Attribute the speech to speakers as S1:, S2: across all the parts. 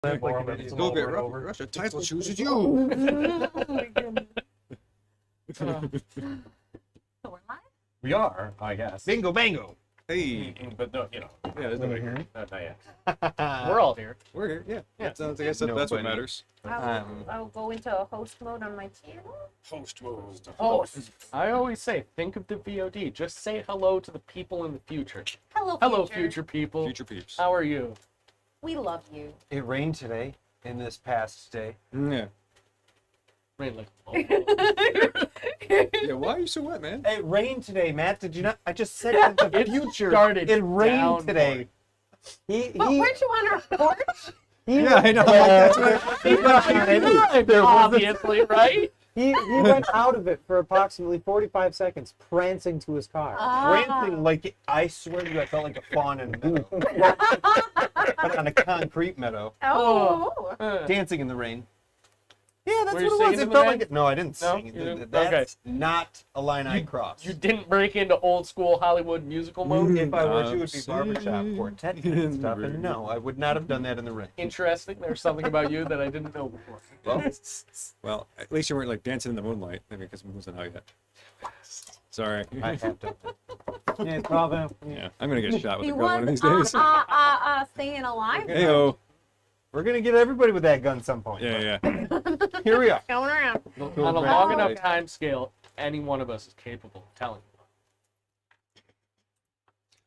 S1: Go get Russia. Title chooses you.
S2: So we're live?
S3: We are, I guess.
S1: Bingo, bango. Hey.
S3: But no, you know.
S1: Yeah, there's nobody here.
S3: Not yet.
S4: We're all here.
S1: We're here. Yeah.
S3: Yeah.
S1: I guess that's what matters.
S2: I'll go into a host mode on my channel.
S1: Host mode.
S2: Host.
S4: I always say, think of the VOD. Just say hello to the people in the future.
S2: Hello,
S4: Future people.
S1: Future peeps.
S4: How are you?
S2: We love you.
S5: It rained today in this past day.
S1: Yeah.
S4: Rain like.
S1: Yeah. Why are you so wet, man?
S5: It rained today, Matt. Did you not? I just said in the
S4: It
S5: future.
S4: started
S5: It rained
S4: downpour.
S5: today.
S2: But weren't you on our porch?
S1: Yeah, I know. That's what
S4: Obviously, right?
S5: He went out of it for approximately 45 seconds, prancing to his car. Prancing like, I swear to you, I felt like a fawn in a meadow. But on a concrete meadow.
S2: Oh.
S5: Dancing in the rain. Yeah, that's
S4: Were you
S5: what it was.
S4: singing in
S5: It
S4: the
S5: felt
S4: rain?
S5: like it. No, I didn't
S4: No?
S5: sing.
S4: You didn't?
S5: That's not a line I crossed.
S4: You didn't break into old school Hollywood musical mode?
S5: If I were to, it would be barbershop quartet and stuff. And no, I would not have done that in the rain.
S4: Interesting. There's something about you that I didn't know before.
S1: Well, at least you weren't like dancing in the moonlight. Maybe because it wasn't out yet. Sorry.
S5: I have to. Yeah, it's probably.
S1: Yeah, I'm gonna get shot with
S2: He
S1: a gun one of these
S2: was
S1: days.
S2: staying alive.
S1: Heyo.
S5: We're gonna get everybody with that gun some point.
S1: Yeah.
S5: Here we are.
S2: Going around.
S4: On a long enough time scale, any one of us is capable of telling you.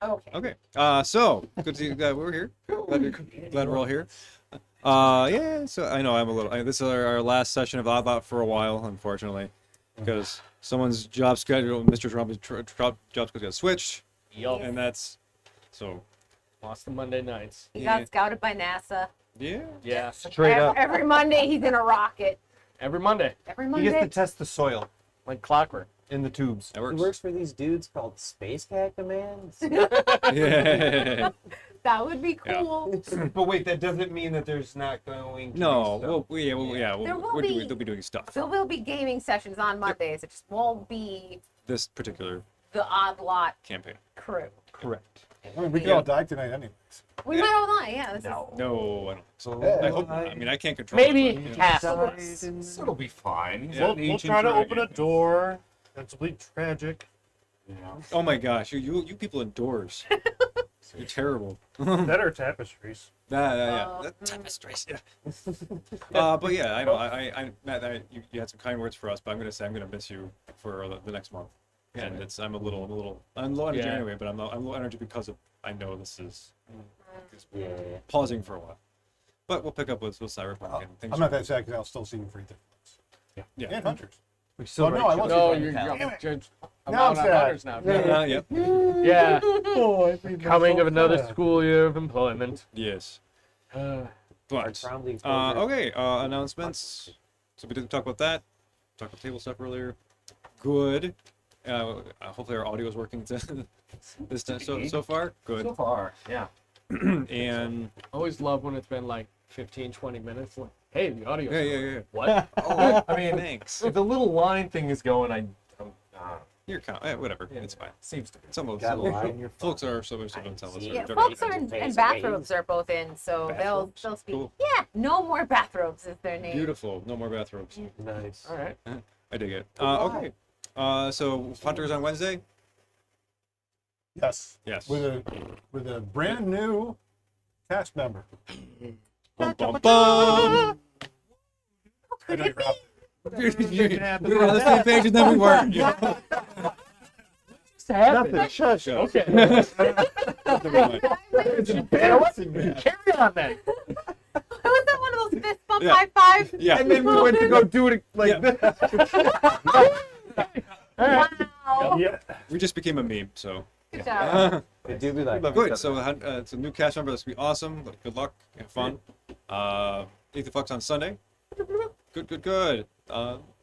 S2: Okay.
S1: Okay. So good to see that we're here. Glad we're all here. Yeah. So I know I'm a little. This is our last session of Oddlot for a while, unfortunately, because someone's job schedule, Mr. Trump's job schedule got switched,
S4: Yup.
S1: and that's so.
S4: Lost the Monday nights.
S2: He
S1: Yeah.
S2: got scouted by NASA.
S1: Yeah.
S4: Yeah.
S5: Straight up.
S2: Every Monday he's in a rocket.
S4: Every Monday.
S2: Every
S5: He
S2: Monday.
S5: gets to test the soil
S4: Like clockwork.
S5: in the tubes.
S1: That
S5: He
S1: works.
S5: works for these dudes called Space Cat Commands.
S1: Yeah.
S2: That would be cool.
S5: But wait, that doesn't mean that there's not going to
S1: No.
S5: be
S1: Well,
S2: There will
S1: they'll be doing stuff.
S2: There will be gaming sessions on Mondays. It just won't be
S1: This particular
S2: the Oddlot
S1: campaign.
S2: crew.
S5: correct.
S6: I mean, we could all die tonight anyways.
S2: We might all die, yeah. This
S1: No, I don't.
S5: So
S1: I hope. I mean, I can't control.
S4: Maybe
S1: it, but, you know.
S4: half of us.
S3: It'll be fine.
S1: Yeah.
S6: We'll try to open a door. That's really tragic.
S3: You know.
S1: Oh my gosh, you people indoors. You're terrible.
S6: Better tapestries.
S1: Yeah.
S2: Oh.
S1: That tapestries. Yeah. But yeah, I know. Matt, you had some kind words for us, but I'm gonna miss you for the next month. And I'm low energy
S4: Yeah.
S1: anyway, but I'm low energy because of I know this is
S5: Yeah.
S1: pausing for a while. But we'll pick up with Cyberpunk and things.
S6: I'm not that sad because I'll still see you for Ethan.
S1: Yeah.
S6: And Hunters.
S5: We still
S6: Oh, no, I wasn't.
S4: No,
S6: Damn
S4: you're I'm
S6: Now
S4: out
S6: it's
S4: on
S6: sad.
S4: others now.
S1: Yep.
S4: Yeah.
S6: Oh, I think
S4: Coming
S6: that's
S4: of another
S6: sad.
S4: school year of employment.
S1: Yes.
S4: Uh,
S1: But okay. Announcements. So we didn't talk about that. Talked about table stuff earlier. Good. Hopefully our audio is working this time so far. Good.
S3: So far, yeah.
S1: And
S4: always love when it's been like 15, 20 minutes. Like, hey, the audio.
S1: yeah.
S4: What?
S3: Oh, I mean,
S1: Thanks.
S3: if the little line thing is going,
S1: You're whatever. It's fine.
S3: seems to be.
S1: Some of
S5: Got a line in your
S1: folks are supposed to tell us.
S2: Yeah,
S1: they're
S2: folks
S1: not-
S2: are and bathrobes are both in, so they'll speak.
S1: Cool.
S2: Yeah, no more bathrobes is their name.
S1: Beautiful. No more bathrobes.
S5: Nice.
S4: All right.
S1: I dig it. Okay. So Hunters on Wednesday.
S6: Yes.
S1: Yes.
S6: With a brand new cast member.
S1: Bum, bum, bum.
S6: I know you're up.
S1: We were on the same page and then we weren't. Yeah.
S5: Nothing. Shush.
S4: Okay.
S1: Never mind.
S4: Carry on then.
S2: Was that one of those fist bump
S1: Yeah.
S2: high five?
S1: Yeah.
S5: And then we went to go do it like this.
S2: Wow.
S6: Yep.
S1: We just became a meme, so.
S2: Good job.
S5: They do be like
S1: Good. So it's a new cast member. That's gonna be awesome. Good luck and fun. Ethan Fox on Sunday. Good.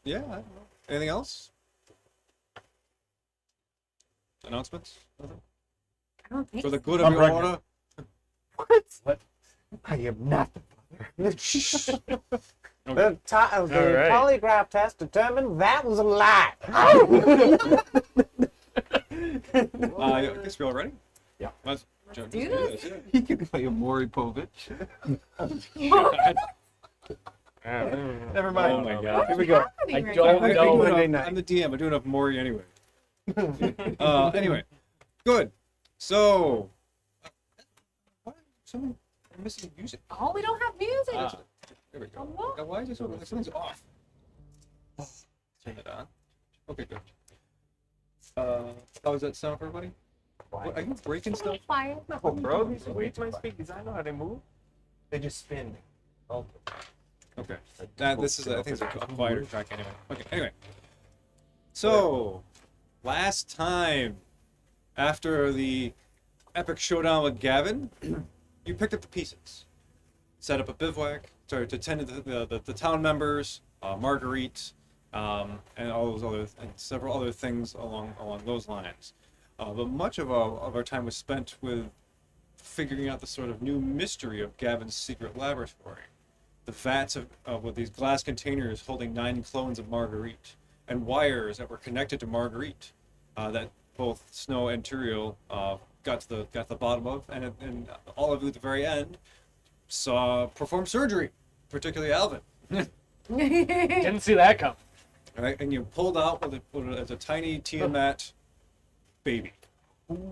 S1: Yeah. I don't know. Anything else? Announcements? Nothing?
S2: I don't think
S1: For the
S2: so.
S1: good of
S6: I'm
S1: your
S6: pregnant.
S1: order.
S5: I am not the father.
S1: Okay.
S5: The
S4: right.
S5: polygraph test determined that was a lie.
S1: I guess we're all ready.
S3: Yeah.
S1: Let's Just
S2: do this.
S1: yeah.
S5: He could play a Maury Povich. Never mind.
S1: Oh my God.
S5: Here we go.
S4: I
S2: Right
S4: don't
S2: now?
S1: I
S4: know.
S1: do
S5: Monday
S1: enough-
S5: night.
S1: I'm the DM. I do enough Maury anyway. Anyway, good. So, what? Someone I'm missing music.
S2: Oh, we don't have music.
S1: There we go.
S2: Oh,
S1: Now, why is this? Something's off. Turn it on. Okay, good. How does that sound for everybody? What, are you breaking stuff?
S2: Fire.
S3: Oh, bro, these are way too my speakers. I know how they move.
S5: They just spin. Oh.
S1: Okay. This is, I think it's a quieter track anyway. Okay, anyway. So, last time, after the epic showdown with Gavin, you picked up the pieces. Set up a bivouac, started to tend to the town members, Marguerite, and all those other, and several other things along those lines. But much of our time was spent with figuring out the sort of new mystery of Gavin's secret laboratory. The vats with these glass containers holding 9 clones of Marguerite, and wires that were connected to Marguerite that both Snow and Turiel got to the bottom of, and all of you at the very end saw perform surgery, particularly Alvin.
S4: Didn't see that come.
S1: All right, and you pulled out with a tiny Tiamat baby.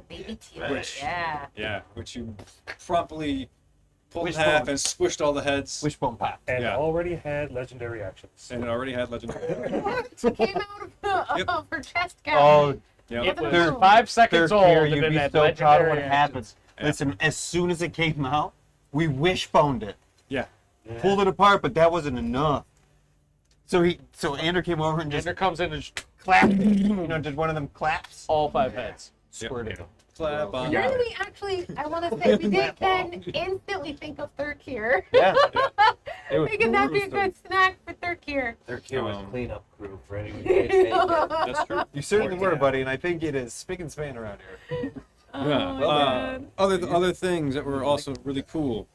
S2: Baby teeth.
S1: Which-
S2: Yeah.
S1: Yeah, which you promptly pulled in
S5: Wishbone.
S1: half and squished all the heads.
S5: Wishbone pop.
S6: And
S1: Yeah.
S6: already had legendary actions.
S1: And it already had legendary.
S2: What came out
S1: Yep.
S2: of her chest
S5: Oh,
S2: cavity?
S1: Yep.
S4: It was
S2: Third-
S4: 5 seconds
S5: third
S4: old.
S5: tier,
S4: and
S5: you'd
S4: then
S5: be
S4: that
S5: so proud of what
S4: legendary
S5: happened.
S1: Yeah.
S5: Listen, as soon as it came out, we wishboned it.
S1: Yeah.
S5: Pulled it apart, but that wasn't enough. So Andrew came over and just
S4: Jinder comes in and just
S5: clapped. Did one of them claps?
S4: all 5 heads.
S5: Squirted.
S1: Clap on.
S2: Where did we actually, I want to say, we did then instantly think of third tier.
S5: Yeah.
S3: It was
S2: Thinking that'd be a good snack for third tier.
S3: Their kid was
S1: Um,
S3: cleanup crew for anyone.
S1: That's true.
S5: You certainly were, buddy, and I think it is spick and span around here.
S1: Yeah.
S2: Oh, man.
S1: Other things that were also really cool.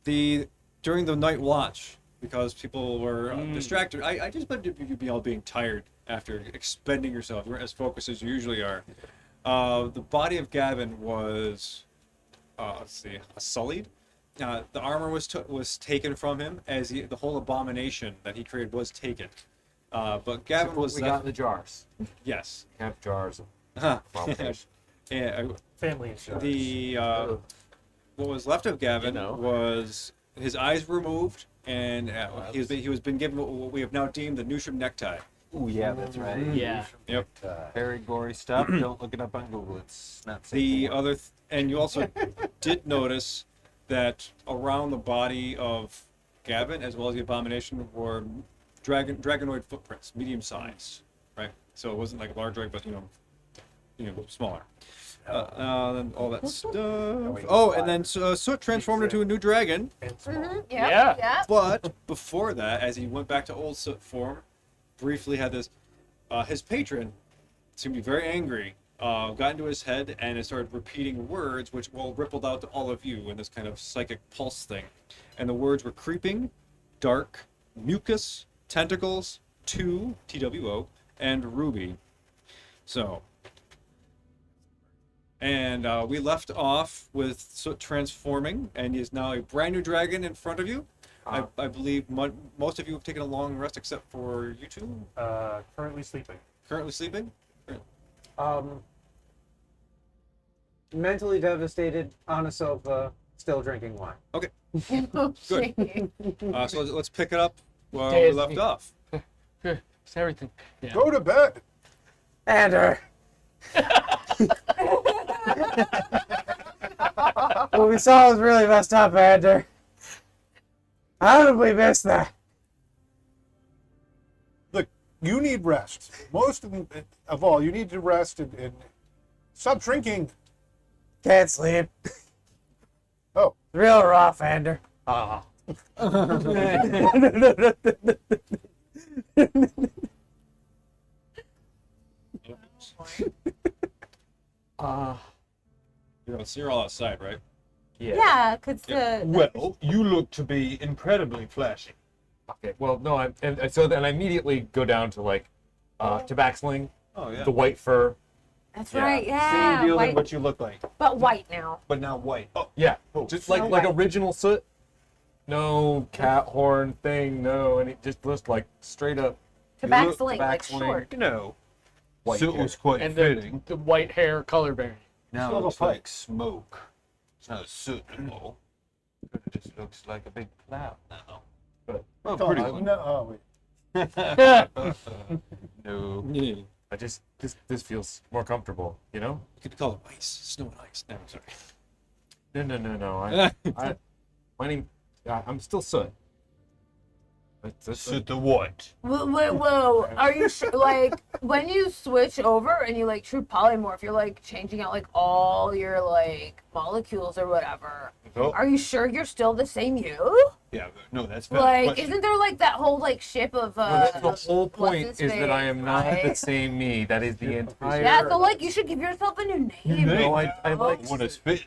S1: During the night watch, because people were distracted. I just bet you'd be all being tired after expending yourself. You weren't as focused as you usually are. The body of Gavin was, sullied. The armor was taken from him, as the whole abomination that he created was taken. But Gavin was
S3: we got in the jars.
S1: yes.
S3: Have jars of
S1: Huh.
S3: abomination.
S1: Yeah,
S6: Family insurance.
S1: what was left of Gavin
S4: You know.
S1: was his eyes removed, and he was been given what we have now deemed the Newsham necktie.
S5: Ooh, yeah, that's right.
S4: Yeah.
S1: Yep.
S5: Very gory stuff. Don't look it up on Google. It's not safe.
S1: The
S5: for work.
S1: other, and you also did notice that around the body of Gavin, as well as the abomination, were dragonoid footprints, medium sized, right? So it wasn't like a large drag, but smaller. Then all that stuff. Oh, and then Soot transformed into a new dragon.
S6: And small.
S2: Mhm,
S4: Yeah.
S2: yeah. Yeah.
S1: But before that, as he went back to old Soot form, briefly had this. His patron seemed to be very angry. Got into his head and it started repeating words, which rippled out to all of you in this kind of psychic pulse thing. And the words were creeping, dark, mucus, tentacles, TWO, and ruby. So. And we left off with Soot transforming, and he is now a brand new dragon in front of you. I believe most of you have taken a long rest, except for you two.
S6: Currently sleeping.
S1: Currently sleeping.
S5: Mentally devastated on a sofa, still drinking wine.
S1: Good. So let's pick it up where
S4: Days
S1: we left
S4: me.
S1: off.
S4: It's everything. Yeah.
S6: Go to bed.
S5: Andrew. What we saw was really messed up, Andrew. How did we miss that?
S6: Look, you need rest. Most of all, you need to rest and stop drinking.
S5: Can't sleep.
S6: Oh,
S5: Real rough, Andrew.
S4: Ah.
S1: So you're all outside, right?
S2: Yeah, because
S3: Well, you look to be incredibly flashy. Okay. Well, no, so then I immediately go down to like Tabaxling,
S1: Oh yeah.
S3: the white fur,
S2: That's
S3: Yeah.
S2: right.
S3: Same
S2: Yeah.
S3: deal than
S2: White,
S3: what you look like,
S2: but white now.
S3: but now white. Oh,
S4: Yeah,
S3: oh,
S4: just
S2: Snow
S4: like
S2: White.
S4: original soot. No cat horn thing, no, and it just looks like straight up
S2: Tobacco
S3: look-
S2: sling, like
S4: tobacco
S2: short.
S3: you know,
S4: white
S3: so it
S4: hair.
S3: was quite
S4: And
S3: fitting.
S4: the white hair color variant.
S3: Now
S6: Little
S3: it looks
S6: pipe.
S3: like smoke. It's not soot anymore. It just looks like a big cloud now.
S4: But
S3: Oh,
S6: Oh,
S3: pretty
S6: no,
S3: one.
S6: oh, wait.
S3: No.
S1: Yeah.
S4: I just this feels more comfortable, you know?
S1: You could call it ice, snow and ice. No, I'm sorry.
S4: No. My name, I'm still Soot. That's
S3: Soot the what?
S2: Whoa. Are you sure? Like, when you switch over and you, like, true polymorph, you're, like, changing out, like, all your, like, molecules or whatever.
S3: Oh,
S2: Are you sure you're still the same you?
S3: yeah, no, that's bad.
S2: Like,
S3: question.
S2: isn't there, like, that whole, like, ship of,
S4: the whole point
S2: what's
S4: is
S2: his
S4: that I
S2: face,
S4: am not the
S2: right?
S4: same me. That is the entire.
S2: Yeah, so, like, you should give yourself a new name.
S4: No, I like.
S3: What is fit?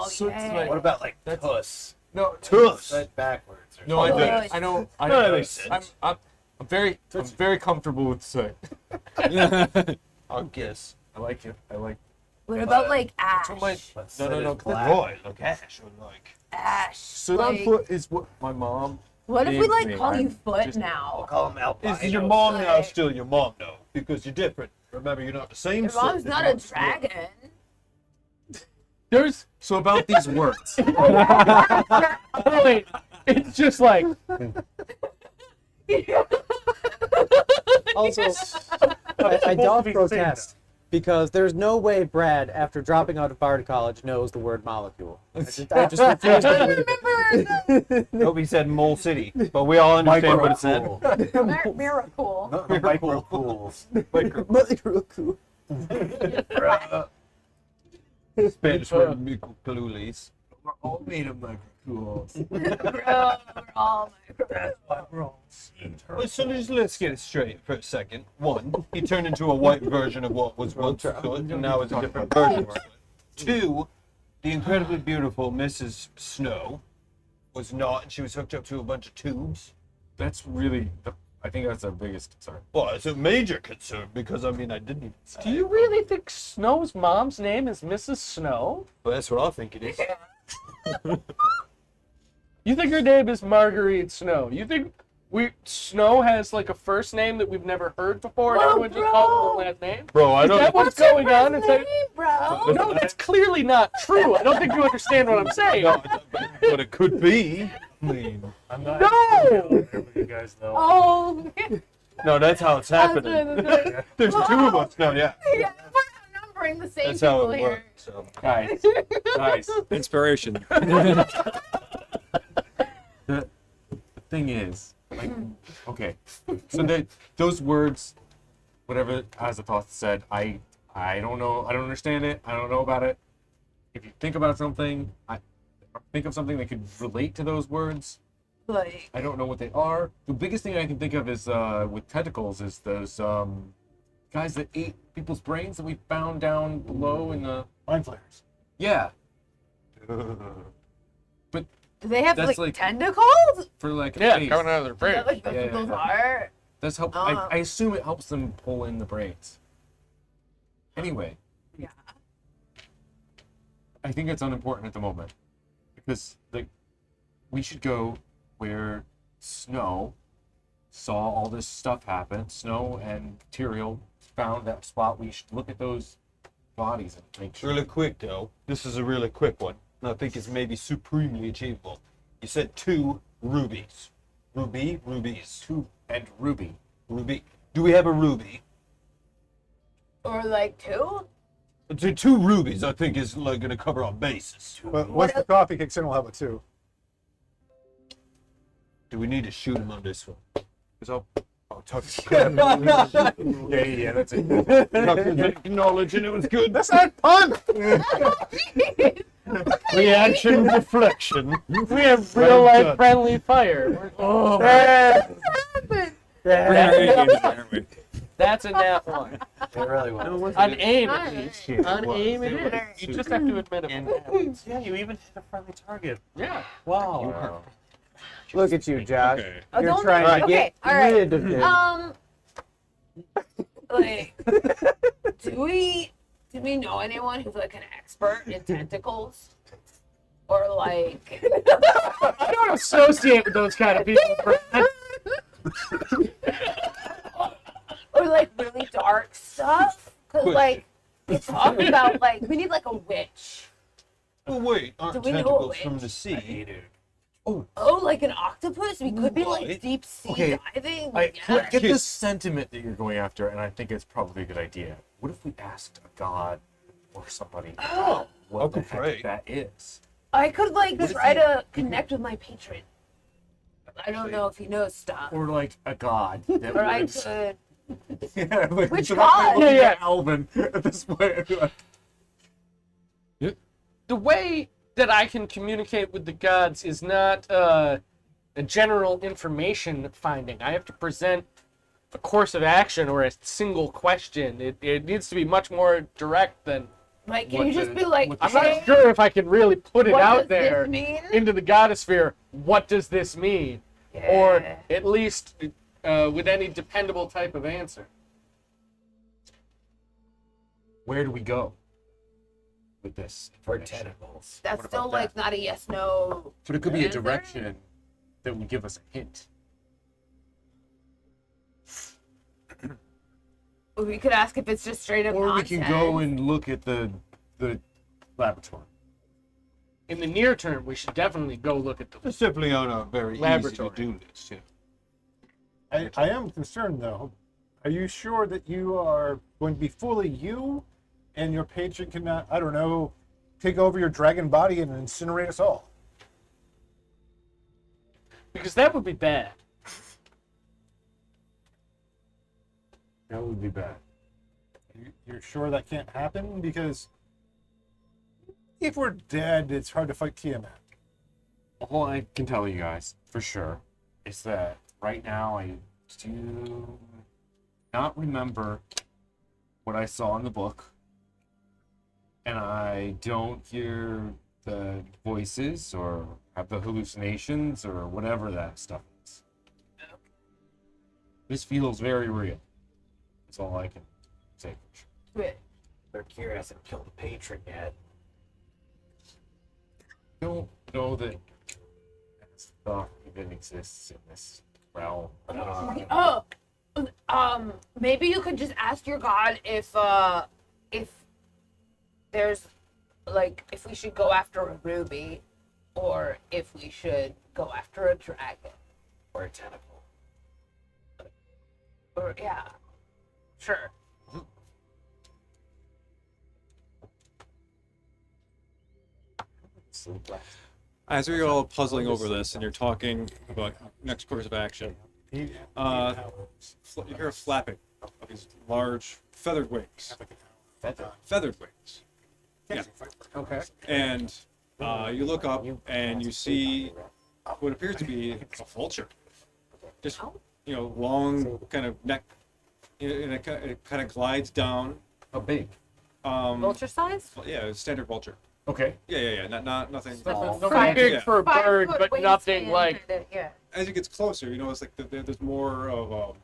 S4: Soot's
S2: Okay.
S4: like-
S5: What about like
S4: That's-
S5: Tuss?
S4: No,
S3: Tuss.
S5: Said backwards. Or
S4: no, I
S5: something.
S2: Oh,
S4: don't. I don't. I
S3: No, that
S4: don't.
S3: makes sense.
S4: I'm very comfortable with Soot.
S3: I guess.
S4: I like it. I like.
S2: What about, like, Ash?
S4: That's what my.
S5: Let's
S4: No,
S5: say
S4: no, no.
S5: it's black.
S3: Right, like Ash or like.
S2: Ash.
S4: Soot
S2: Like,
S4: on foot is what my mom.
S2: what if we,
S4: named
S2: like,
S4: me.
S2: call you
S4: I'm
S2: Foot
S4: just-
S5: I'll
S2: now?
S5: call him albino.
S3: Is your mom now
S2: Like-
S3: still your mom though? Because you're different. Remember, you're not the same.
S2: Your mom's
S3: Soot
S2: not
S3: as
S2: a
S3: mom's still.
S2: dragon.
S4: There's so about these words.
S7: Wait, it's just like
S5: Also, I don't protest because there's no way Brad, after dropping out of Bard College, knows the word molecule. I just refuse to believe it.
S3: Nobody said Mole City, but we all understand what it said.
S2: Miracle.
S5: Micropools.
S3: Micropools. Spanish word micropulis. We're all made of micropules.
S2: We're all
S3: That's why we're all So let's get it straight for a second. One, he turned into a white version of what was once good, and now it's a different version of it. Two, the incredibly beautiful Mrs. Snow was not, and she was hooked up to a bunch of tubes.
S4: That's really. I think that's our biggest concern.
S3: Well, it's a major concern because I didn't even say.
S7: do you really think Snow's mom's name is Mrs. Snow?
S3: Well, that's what I think it is.
S7: You think her name is Marguerite Snow? You think Snow has like a first name that we've never heard before, and
S2: Whoa,
S7: everyone just calls her
S2: bro.
S7: the last name?
S3: Bro, I
S7: Is that
S3: don't.
S7: what's going on? It's like,
S2: bro.
S7: no, that's clearly not true. I don't think you understand what I'm saying.
S3: No, but it could be. I mean,
S5: I'm not.
S7: No!
S5: You guys know.
S2: Oh,
S3: no, that's how it's happening.
S2: yeah,
S3: There's two of us now, yeah.
S2: we're numbering the same
S3: That's how
S2: people
S3: it
S2: here.
S3: works. So.
S4: Guys,
S1: Inspiration.
S4: the thing is, like, okay, so those words, whatever Azathoth said, I don't know, I don't understand it, I don't know about it. If you think about something, think of something that could relate to those words.
S2: Like,
S4: I don't know what they are. The biggest thing I can think of is with tentacles is those guys that ate people's brains that we found down below in the
S6: Mind flayers.
S4: yeah.
S2: do they have
S4: That's
S2: like
S4: like-
S2: tentacles?
S4: For like a
S7: Yeah,
S4: face.
S7: coming out of their
S2: Is that
S7: brain.
S2: like that's
S4: Yeah,
S2: what those
S4: yeah.
S2: are?
S4: That's how I assume it helps them pull in the brains. Anyway.
S2: Yeah.
S4: I think it's unimportant at the moment because like we should go where Snow saw all this stuff happen. Snow and Tyrael found that spot. We should look at those bodies and make sure.
S3: Really quick though, this is a really quick one, and I think it's maybe supremely achievable. You said 2 rubies. Rubies.
S4: And Ruby.
S3: Ruby. Do we have a ruby?
S2: Or like 2?
S3: 2 rubies, I think, is like going to cover our bases.
S6: Well, once the coffee kicks in, we'll have it too.
S3: Do we need to shoot him on this one? Because I'll talk
S4: Yeah, that's it.
S3: acknowledging it was good.
S6: That's not fun.
S3: Reaction, reflection.
S7: We have real life friendly fire.
S3: Oh,
S7: That's a nat one.
S5: It really was.
S7: On aim, at
S2: Nice.
S7: least. On aim, it is. You just have to admit it.
S5: Yeah, you even hit a friendly target.
S7: Yeah.
S5: Wow. Look at you, Josh.
S1: Okay.
S5: You're
S2: don't
S5: trying
S2: think-
S5: to
S2: okay,
S5: get
S2: all right.
S5: rid of him.
S2: Like, do we Do we know anyone who's like an expert in tentacles? Or like
S7: I don't associate with those kind of people.
S2: or like really dark stuff? Cause like it's talking about like we need like a witch.
S3: Well, wait,
S2: Do
S3: aren't
S2: we know a
S3: tentacles
S2: witch?
S3: from the sea?
S2: Oh, like an octopus? We could be
S3: What?
S2: like deep sea
S4: Okay,
S2: diving.
S4: I
S2: Yeah.
S4: get the sentiment that you're going after, and I think it's probably a good idea. What if we asked a god or somebody
S2: Oh.
S4: what
S3: Uncle
S4: the heck
S3: Pray.
S4: that is?
S2: I could like
S4: What if
S2: try
S4: you-
S2: to connect with my patron. I don't know if he knows stuff.
S4: Or like a god that
S2: Or I
S4: lives.
S2: could.
S4: Yeah, like,
S2: Which
S4: so that's
S2: god?
S4: like looking
S7: Yeah,
S4: at Alvin at this point.
S7: The way that I can communicate with the gods is not a general information finding. I have to present a course of action or a single question. It needs to be much more direct than.
S2: Like, can
S4: What
S2: you just
S4: the-
S2: be like,
S4: what the-
S7: I'm
S2: hey,
S7: not sure if I can really put it
S2: what
S7: out
S2: does
S7: there
S2: this mean?
S7: into the godosphere. What does this mean? Or at least with any dependable type of answer.
S4: Where do we go with this?
S5: For
S4: information?
S5: tentacles.
S2: That's
S4: What
S2: still
S4: about
S2: like
S4: that?
S2: not a yes no.
S4: But it could be a
S2: Answer?
S4: direction that would give us a hint.
S2: We could ask if it's just straight up
S4: Or we
S2: nonsense.
S4: can go and look at the laboratory.
S7: In the near term, we should definitely go look at the.
S3: It's definitely on a very
S7: Laboratory.
S3: easy to do list. Yeah.
S6: I am concerned though. Are you sure that you are going to be fully you, and your patron cannot, I don't know, take over your dragon body and incinerate us all?
S7: Because that would be bad.
S4: That would be bad.
S6: You're sure that can't happen? Because if we're dead, it's hard to fight Tiamat.
S4: All I can tell you guys for sure is that right now I do not remember what I saw in the book, and I don't hear the voices or have the hallucinations or whatever that stuff is. This feels very real. That's all I can say.
S2: Wait,
S5: Mercure hasn't killed a patron yet.
S4: I don't know that stuff even exists in this realm.
S2: oh, maybe you could just ask your god if there's like if we should go after a ruby, or if we should go after a dragon,
S5: Or a tentacle.
S2: or yeah, sure.
S5: Sleep left.
S1: As you're all puzzling over this and you're talking about next course of action, you hear a flapping of these large feathered wings. Feathered wings. Yeah.
S7: Okay.
S1: And you look up and you see what appears to be a vulture. Just, long kind of neck. And it kind of glides down.
S4: How big?
S2: Vulture size?
S1: Yeah, standard vulture.
S4: Okay.
S1: Yeah. Not nothing.
S7: Nothing
S2: Five-
S7: big
S1: yeah.
S7: for a
S2: 5
S7: bird,
S2: foot
S7: but
S2: wingspan
S7: nothing like.
S2: kinda, yeah.
S1: As it gets closer, it's like there's more of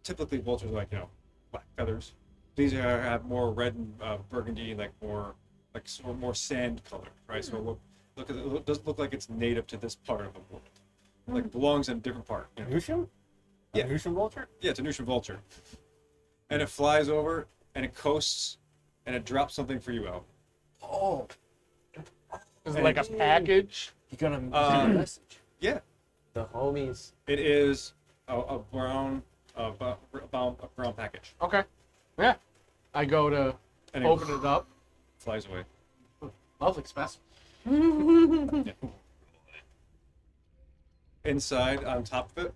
S1: typically vultures are like black feathers. These have more red and burgundy, like more more sand color, right? So it doesn't look like it's native to this part of the world. Like it belongs in a different part.
S6: Newsham?
S1: Yeah.
S6: Newsham vulture?
S1: Yeah, it's a Newsham vulture, and it flies over and it coasts and it drops something for you, Al.
S4: Oh,
S7: Is it like a package?
S4: you got a
S1: message. Yeah,
S5: The homies.
S1: it is a brown brown package,
S7: Okay. Yeah. I go to
S1: and
S7: open it up.
S1: flies away.
S7: Lovely specimen.
S1: Inside, on top of it,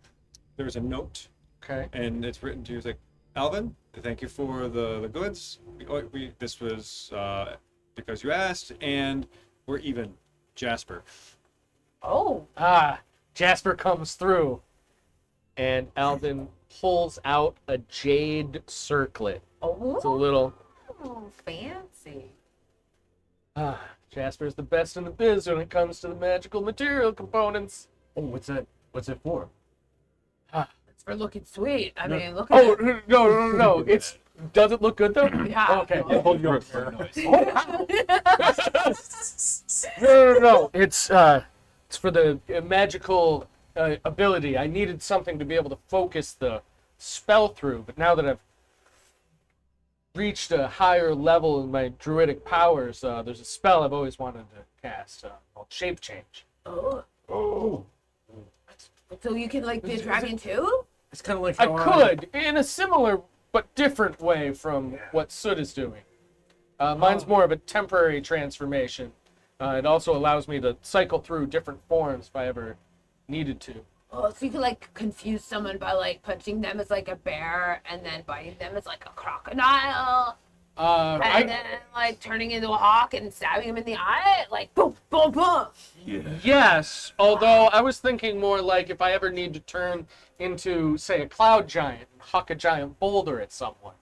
S1: there's a note,
S7: Okay.
S1: and it's written to you. It's like, Alvin, thank you for the goods. This was because you asked, and we're even. Jasper.
S2: Oh,
S7: Jasper comes through, and Alvin pulls out a jade circlet. It's a little.
S2: fancy.
S7: Jasper's the best in the biz when it comes to the magical material components.
S4: Oh, what's that? What's it for?
S2: It's for looking sweet. I mean, look
S7: Oh
S2: at it.
S7: no! It's does it look good though?
S2: Yeah.
S7: Okay.
S6: Hold you up there.
S7: No. It's for the magical ability. I needed something to be able to focus the spell through, but now that I've reached a higher level in my druidic powers, there's a spell I've always wanted to cast called Shape Change.
S2: Oh. So you can like be a dragon too?
S4: It's kind of like
S7: I
S4: how
S7: could, in a similar but different way from what Soot is doing. Mine's more of a temporary transformation. It also allows me to cycle through different forms if I ever needed to.
S2: Oh, so you can like confuse someone by like punching them as like a bear and then biting them as like a crocodile. And then like turning into a hawk and stabbing him in the eye, like boom, boom, boom.
S7: Yes, although I was thinking more like if I ever need to turn into, say, a cloud giant and huck a giant boulder at someone.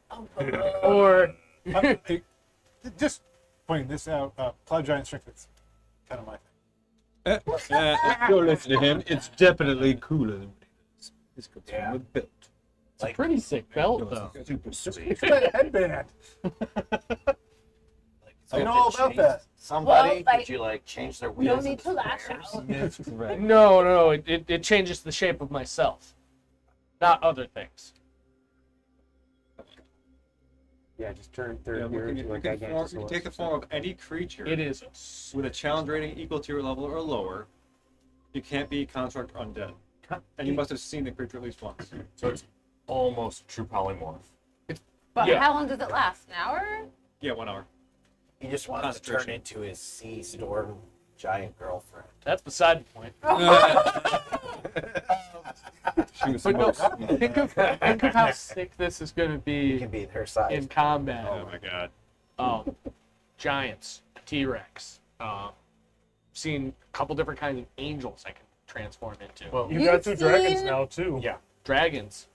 S7: Or
S6: Hey, just pointing this out, Cloud Giant strength is kind of my thing.
S3: Don't listen to him. It's definitely cooler than what it is. It's consumer built.
S7: it's a pretty sick belt, though.
S3: Super sweet.
S6: It's got a headband.
S5: I know
S8: if
S5: all
S8: it
S5: about
S8: changed
S5: that.
S8: Somebody,
S2: Well, like,
S8: could you like change their
S2: No
S8: wheels?
S2: need
S8: into
S2: to lash
S8: squares?
S2: out.
S3: That's correct.
S7: No, it changes the shape of myself, not other things.
S5: Yeah, just turn
S1: Yeah,
S5: third gear
S1: you
S5: into a
S1: can
S5: gigantic
S1: take the form of any creature
S7: It is.
S1: with a challenge rating equal to your level or lower. You can't be construct or undead. And you must have seen the creature at least once.
S4: So it's almost true polymorph.
S2: But
S7: Yeah.
S2: how long does it last? An hour?
S1: Yeah, 1 hour.
S8: He just wants to turn
S1: Concentration.
S8: into his sea storm giant girlfriend.
S7: That's beside the point.
S3: She was
S7: But no,
S3: most-
S7: think of how sick this is going to
S8: He
S7: be
S8: can be her size.
S7: in combat.
S1: Oh my god.
S7: Giants, T-Rex. Seen a couple different kinds of angels I can transform into.
S4: Well,
S6: You got 2
S2: You've
S6: dragons
S2: seen-
S6: now, too.
S4: yeah.
S7: Dragons.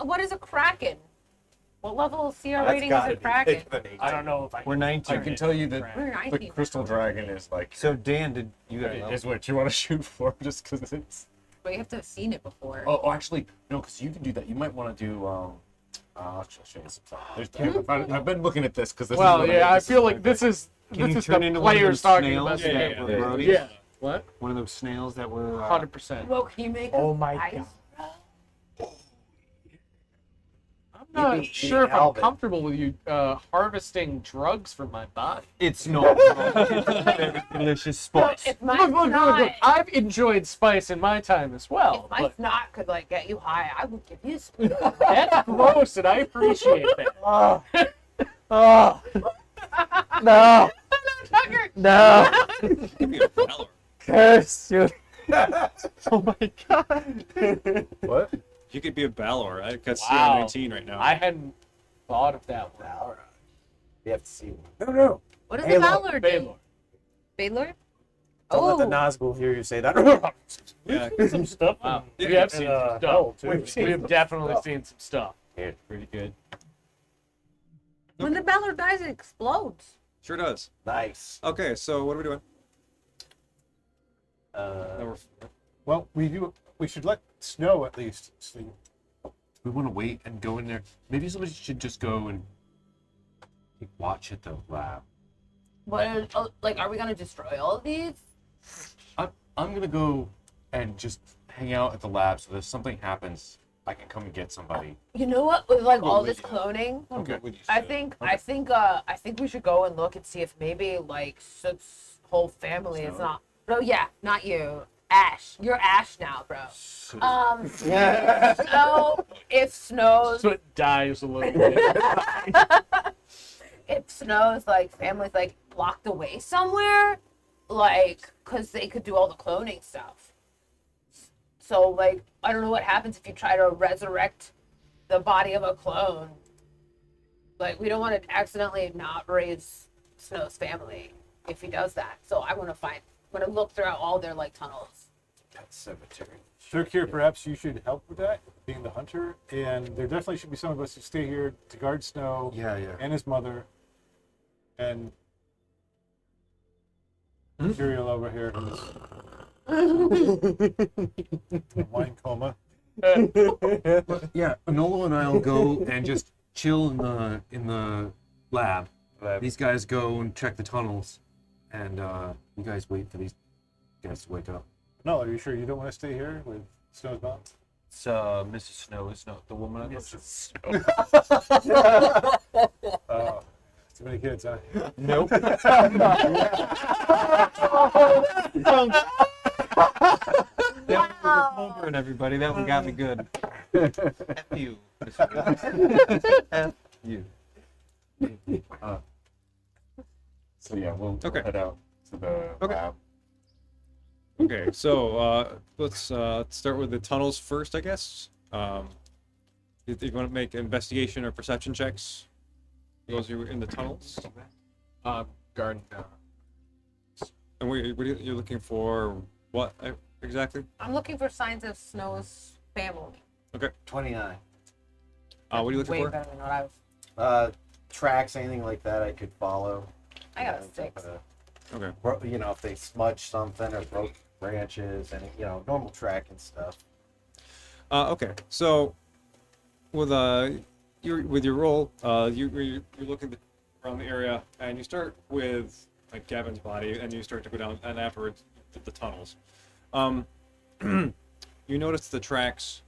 S2: What is a kraken? What level of CR
S8: That's
S2: rating is
S8: gotta
S2: a
S8: be
S2: kraken?
S8: bigger than 18.
S7: I don't know if I
S3: We're 19.
S4: I can tell you that
S2: We're
S4: the
S2: 19.
S4: crystal dragon is like
S3: So Dan, did you got
S4: is what you want to shoot for just because it's.
S2: But you have to have seen it before.
S4: Oh, actually, no, because you can do that. You might want to do. I'll show you some stuff. I've been looking at this because this.
S7: Well,
S4: is what
S7: yeah, I
S4: this
S7: feel
S4: is
S7: like
S4: what
S7: this is
S3: Can you
S7: this is
S3: turn
S7: the
S3: into one of
S7: players
S3: those
S7: talking
S3: snails
S7: about
S3: that
S7: yeah,
S3: were
S7: yeah,
S3: Brody?
S7: yeah. What?
S3: One of those snails that were.
S7: 100%.
S2: Whoa, can you make
S5: Oh
S2: a
S5: my
S2: ice?
S5: God.
S7: I'm not
S8: Maybe
S7: sure if I'm
S8: Alvin.
S7: comfortable with you harvesting drugs from my body.
S3: It's not. Very delicious spice.
S2: If mine's not,
S7: I've enjoyed spice in my time as well,
S2: if mine's
S7: but
S2: not could like get you high, I would give you some.
S7: that's gross, and I appreciate that.
S5: Oh. Oh. No. No.
S1: Give me a valor.
S5: Curse you.
S7: Oh my god.
S3: What?
S1: You could be a Balor. I got
S7: Wow.
S1: CR19 right now.
S7: I hadn't thought of that one.
S8: All right. You have to see one.
S5: No, no.
S2: What does
S5: Hey,
S2: the
S5: look,
S2: Valor do?
S7: Baylor.
S2: Baylor?
S5: Don't let the
S2: Oh,
S5: Nazgul hear you say that.
S1: Yeah.
S6: Some stuff.
S7: Wow.
S6: in-
S7: We have
S6: in,
S7: seen some
S6: hell,
S7: stuff.
S6: too.
S7: We have definitely seen some stuff.
S4: Yeah, pretty good.
S2: when the Valor dies, it explodes.
S1: Sure does.
S8: Nice.
S1: Okay, so what are we doing?
S8: Uh,
S1: Now we're-
S6: Well, we should let Snow at least sleep.
S4: We want to wait and go in there. Maybe somebody should just go and watch at the lab.
S2: What? Like, are we gonna destroy all of these?
S4: I'm gonna go and just hang out at the lab so that if something happens, I can come and get somebody.
S2: You know what? With like all
S3: with
S2: this
S3: you.
S2: cloning,
S3: I'm good with you.
S2: I
S3: Sid.
S2: think we should go and look and see if maybe like Soot's whole family is not. No, yeah, not you. Ash, you're Ash now, bro. So if Snow's
S7: So it dies a little bit.
S2: if Snow's like family's like locked away somewhere, like, cause they could do all the cloning stuff. So like, I don't know what happens if you try to resurrect the body of a clone. Like, we don't want to accidentally not raise Snow's family if he does that. So I'm gonna look throughout all their like tunnels.
S8: Pet cemetery.
S6: Shirkir, perhaps you should help with that, being the hunter. And there definitely should be some of us who stay here to guard Snow
S3: Yeah.
S6: and his mother. And Imperial over here who's in a wine coma.
S4: Yeah, Enola and I'll go and just chill in the lab. These guys go and check the tunnels, and you guys wait for these guys to wake up.
S6: No, are you sure you don't want to stay here with Snow's mom?
S3: It's Mrs. Snow is not the woman I
S6: Oh, too many kids, huh?
S3: Nope. That was a bumper, everybody. That one got me good. F you. F you.
S4: So yeah, we'll
S1: Okay.
S4: head out to the
S1: Okay.
S4: lab.
S1: Okay, so let's start with the tunnels first, I guess. If you want to make investigation or perception checks, those who are in the tunnels.
S7: Garden.
S1: And you're looking for what exactly?
S2: I'm looking for signs of Snow's family.
S8: 29.
S1: What are you looking
S2: Way
S1: for?
S2: better than what I was.
S8: Tracks, anything like that I could follow.
S2: I got a 6.
S1: Okay.
S8: You know, if they smudge something or broke branches and, you know, normal tracking stuff.
S1: Okay. So with your roll, you're looking around the area, and you start with like Gavin's body, and you start to go down, and afterwards the tunnels. You notice the tracks.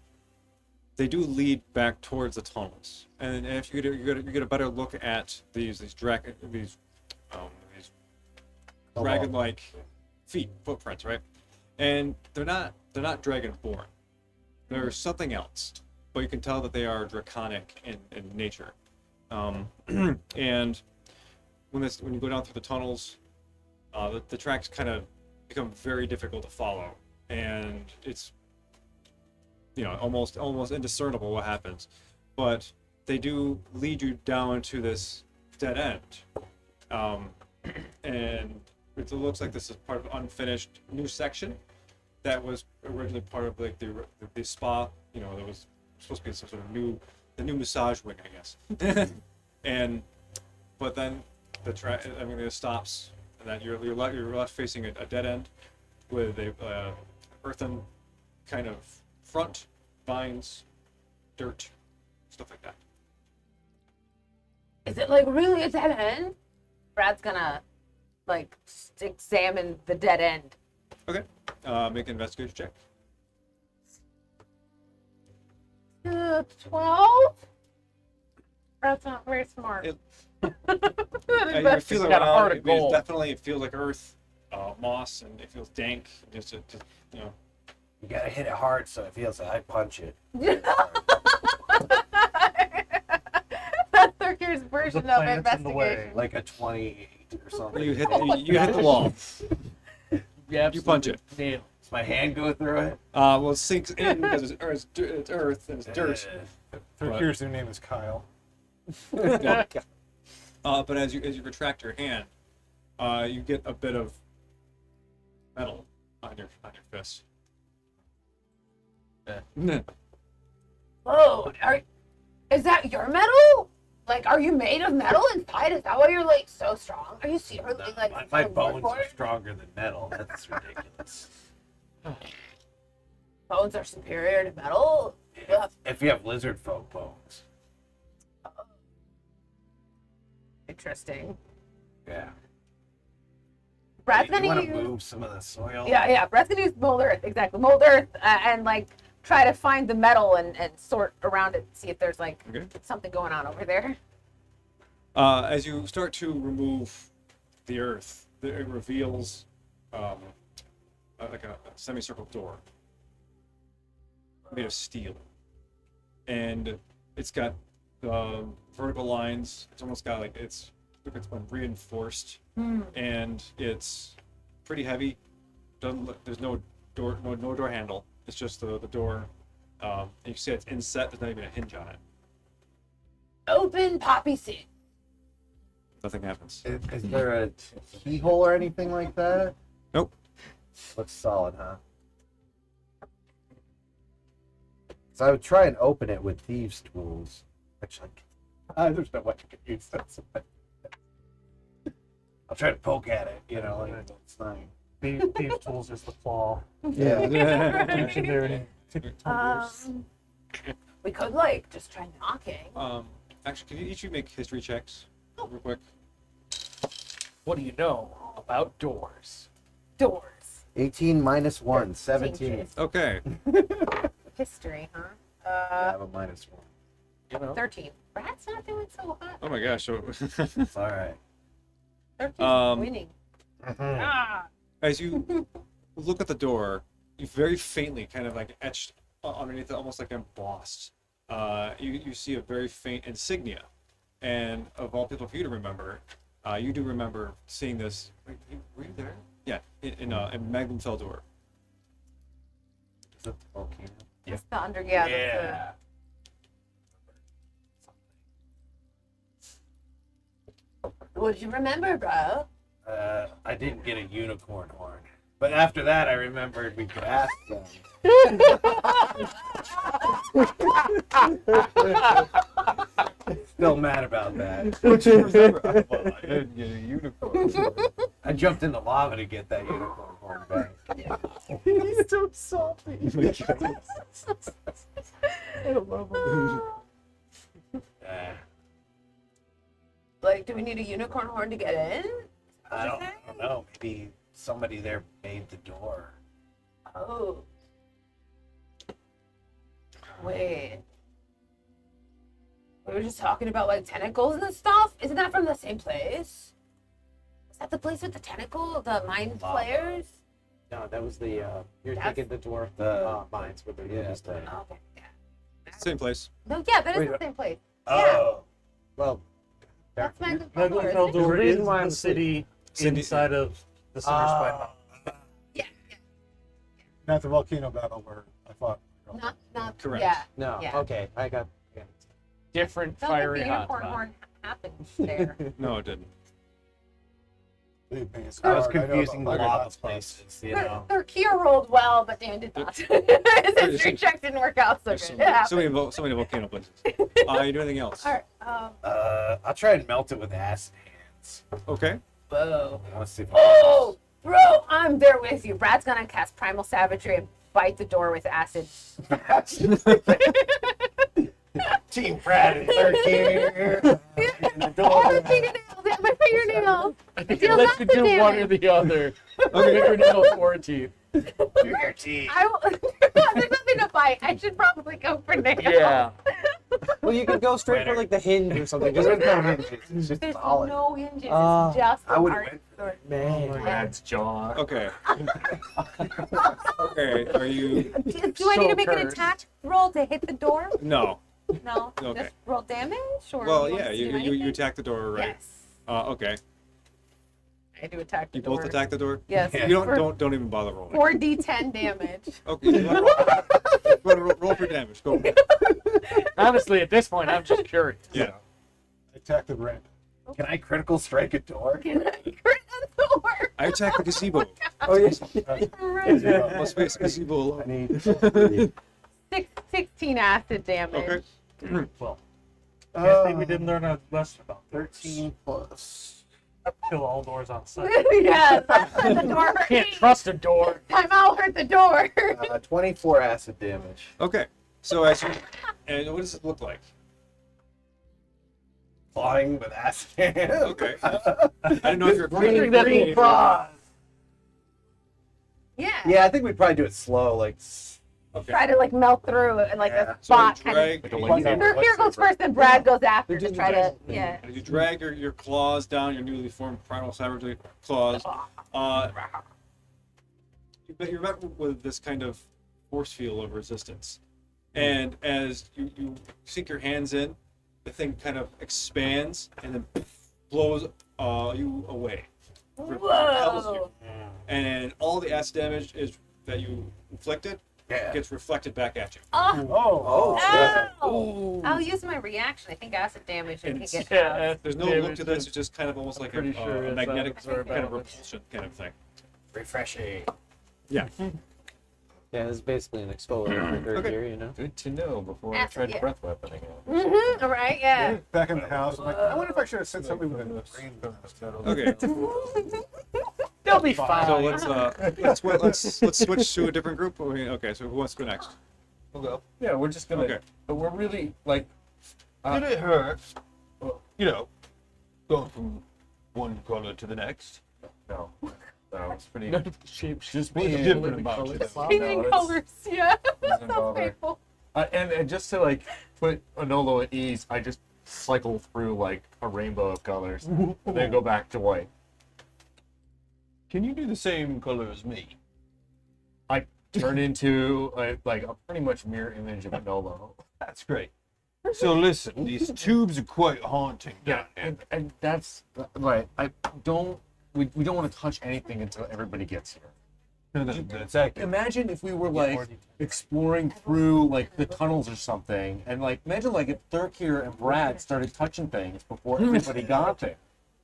S1: They do lead back towards the tunnels, and if you get a better look at these dragon-like footprints, right? And they're not dragon-born. They're something else, but you can tell that they are draconic in nature. And when you go down through the tunnels, the tracks kind of become very difficult to follow, and it's almost indiscernible what happens. But they do lead you down to this dead end, and it looks like this is part of an unfinished new section that was originally part of like the spa. There was supposed to be some sort of new massage wing, I guess. But then it stops, and then you're left facing a dead end with a earthen kind of front, vines, dirt, stuff like that.
S2: Is it like really a dead end? Brad's gonna like examine the dead end.
S1: Okay. Make an investigation check.
S2: 12? Brad's not very smart.
S1: You feel
S7: got a heart
S1: around.
S7: of gold.
S1: It feels like earth, moss, and it feels dank. Just
S8: You gotta hit it hard so it feels like I punch it.
S2: That's Thurkir's version of
S5: plant's in the way.
S2: investigation.
S8: Like a 28 or something.
S1: you hit the wall. You punch it.
S7: Nail.
S8: Does my hand go through it?
S1: Well, it sinks in because it's earth and it's dirt.
S6: Here's their name is Kyle.
S1: But as you retract your hand, you get a bit of metal on your fist.
S2: Whoa, is that your metal? Like, are you made of metal inside? Is that why you're like so strong? Are you secretly like
S8: My
S2: so
S8: bones
S2: hardcore?
S8: are stronger than metal. That's ridiculous.
S2: Bones are superior to metal?
S8: If you have lizard folk bones.
S2: Interesting.
S8: Yeah.
S2: Brad's
S8: You
S2: gonna
S8: want to
S2: use
S8: move some of the soil?
S2: yeah. Brad's gonna use mold earth, exactly. Mold earth, and like try to find the metal and sort around it, see if there's like
S1: Okay.
S2: something going on over there.
S1: As you start to remove the earth, it reveals like a semicircle door made of steel, and it's got vertical lines. It's almost got like it's been reinforced, and it's pretty heavy. There's no door, no door handle. It's just the door. You can see it's inset. There's not even a hinge on it.
S2: Open poppy seed.
S1: Nothing happens.
S8: Is there a keyhole or anything like that?
S1: Nope.
S8: Looks solid, huh? So I would try and open it with thieves' tools. Actually, there's no way I could use that. I'll try to poke at it, like it's not.
S5: These tools is the claw.
S8: Yeah.
S5: Dictionary.
S2: We could like just try knocking.
S1: Actually, can you each of you make history checks real quick?
S7: What do you know about doors?
S2: Doors.
S8: 18 minus 1, 17.
S2: Changes.
S1: Okay.
S2: History, huh?
S8: I have a minus 1.
S7: You know.
S2: 13. Brad's not doing so hot.
S1: Oh my gosh. So,
S8: All right.
S2: 13 winning.
S8: Mhm.
S2: Ah.
S1: as you look at the door, you very faintly, kind of like etched underneath it, almost like embossed. You see a very faint insignia, and of all people for you to remember, you do remember seeing this. Were you there? Yeah, in Magnum Feldor.
S8: Is it the volcano?
S2: That's the under, yeah. That's the... What'd you remember, bro?
S8: I didn't get a unicorn horn. But after that, I remembered we could ask them. Still mad about that.
S1: What you remember?
S3: Well, I didn't get a unicorn.
S8: I jumped in the lava to get that unicorn horn back.
S5: He's so salty.
S2: Like, do we need a unicorn horn to get in?
S8: I don't know. Maybe somebody there made the door.
S2: Oh. Wait. We were just talking about like tentacles and stuff. Isn't that from the same place? Is that the place with the tentacle, the mind
S8: Lava.
S2: flayers?
S5: No, that was the you're
S2: That's-
S5: thinking the dwarf mines where they're used to.
S2: Oh, okay. Yeah.
S1: Same place.
S2: No, yeah, that is
S8: Wait,
S2: the same place.
S8: Oh.
S5: Well,
S2: That's Magnum
S9: Magnum
S2: Feldor, isn't it?
S9: Feldor
S5: reason
S9: is
S5: why
S9: the
S5: I'm
S9: city
S1: Cindy-
S9: inside of the Summer Spine Mountain.
S2: Yeah.
S6: Not the volcano battle where I fought.
S2: Not
S1: Correct.
S2: Yeah.
S5: no.
S2: Yeah.
S5: Okay, I got. Yeah.
S7: Different
S2: Sounds like
S7: fiery
S2: the
S7: hot
S2: unicorn
S7: spot.
S2: horn happened there.
S1: No, it didn't.
S6: Believe me, it's
S8: I was
S6: hard. know
S8: confusing the
S6: about
S8: lava
S6: hotspots.
S8: places, you
S2: their,
S8: know.
S2: their Kia rolled well, but Dan did not. His history check didn't work out so
S1: There's
S2: good.
S1: so many volcano places. You do anything else?
S2: All right.
S8: I'll try and melt it with acid hands.
S1: Okay.
S2: Whoa.
S8: Let's see if
S2: Oh, bro, I'm there with you. Brad's gonna cast Primal Savagery and bite the door with acid.
S8: Team Brad and here.
S2: Oh, my fingernails! Yeah, my fingernails!
S7: I think
S2: Deal
S7: it lets you
S2: massive
S7: do one or
S2: damage.
S7: the other. Fingernails or teeth.
S8: Do your teeth.
S2: I will, there's nothing to bite. I should probably go for nails.
S7: Yeah.
S5: Well, you could go straight for like the hinge or something. Just
S8: There's no hinges. It's just
S2: There's
S8: solid.
S2: no hinges.
S5: Ah.
S2: It's just
S8: I
S2: an
S8: would've
S2: art
S8: went
S2: sword.
S5: man.
S7: Brad's jaw.
S1: Okay. Okay. Are you?
S2: Do I need to make an
S7: cursed.
S2: attack roll to hit the door?
S1: No.
S2: No.
S1: Okay.
S2: Just roll damage? Or
S1: Well,
S2: you want
S1: yeah.
S2: us to do
S1: You
S2: anything?
S1: attack the door, right?
S2: Yes.
S1: Okay.
S2: I do attack the
S1: You
S2: door.
S1: both attack the door.
S2: Yes.
S1: You
S2: for
S1: don't even bother rolling.
S2: 4d10 damage.
S1: Okay. You wanna roll for damage. Go.
S7: Honestly, at this point, I'm just curious.
S1: Yeah.
S6: Attack the ramp.
S8: Can I critical strike a door?
S2: Can I crit the door?
S1: I attack the gazebo.
S5: Oh yes.
S2: Right.
S1: Let's face the gazebo alone.
S8: I need
S2: 16 acid damage.
S1: Okay.
S9: Well, I think we didn't learn a lesson about
S8: 13 plus.
S9: kill all doors on sight.
S2: Yes, the door hurt
S7: Can't
S2: me.
S7: trust a door.
S2: Time out hurt the door.
S8: 24 acid damage.
S1: Okay. So as you, and what does it look like?
S8: Flying with acid hands.
S1: Okay. I didn't know if you're
S7: Wondering that
S1: green.
S2: Yeah.
S8: Yeah, I think we'd probably do it slow, like.
S1: Okay.
S2: Try to like melt through it and like
S8: Yeah.
S2: a
S1: So
S2: spot
S1: you
S2: kind
S1: drag,
S7: Like a
S1: you-
S7: lightsaber.
S2: of. Here goes first, and Brad goes after to try to. Yeah.
S1: as you drag your claws down your newly formed primal savagery claws. You're met with this kind of force field of resistance, and as you sink your hands in, the thing kind of expands and then blows you away. Repels you.
S2: Whoa.
S1: And all the acid damage that you inflicted
S8: Yeah.
S1: gets reflected back at you.
S2: Oh.
S8: Oh,
S2: Oh. I'll use my reaction. I think acid damage
S1: And
S2: can
S1: it's-
S2: get.
S7: Yeah,
S1: There's no look to this; it's just kind of almost like
S7: pretty sure
S1: a
S7: it's
S1: magnetic
S7: absorb
S1: kind of
S7: elements.
S1: repulsion kind of thing.
S8: refreshing.
S1: Yeah.
S5: Yeah, it's basically an exfoliator
S1: Okay.
S5: here, you know.
S3: Good to know before I
S2: Acid,
S3: tried
S2: yeah.
S3: breath weaponing it.
S2: Mm-hmm. All right. Yeah.
S6: Back in the house, I'm like, I wonder if I should have said something with a brain bonus.
S1: Okay.
S7: They'll be fine.
S1: So let's switch to a different group. Okay. So who wants to go next?
S3: We'll go.
S4: Yeah, we're just gonna.
S1: Okay.
S4: But we're really like.
S3: Did it hurt? Well, going from one color to the next.
S4: No, it's pretty.
S7: None of the shapes
S4: Just
S3: What's
S4: being
S3: different about you?
S2: Changing colors, yeah.
S4: Doesn't
S2: That's
S4: bother.
S2: painful.
S4: And just to like put Anolo at ease, I just cycle through like a rainbow of colors, and then go back to white.
S3: Can you do the same color as me?
S4: I turn into a pretty much mirror image of Anolo.
S3: That's great. So listen, these tubes are quite haunting.
S4: Yeah, and that's right. We don't want to touch anything until everybody gets here.
S3: No, that's accurate.
S4: Imagine if we were like exploring through like the tunnels or something, and like imagine like if Thurkir and Brad started touching things before everybody got there.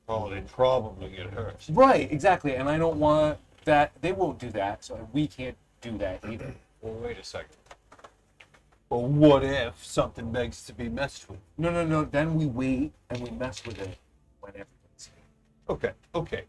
S3: Oh, they'd probably get hurt.
S4: Right, exactly. And I don't want that. They won't do that, so we can't do that either.
S3: Well, wait a second. Well, what if something begs to be messed with?
S4: No. Then we wait and we mess with it when everything's here.
S3: Okay.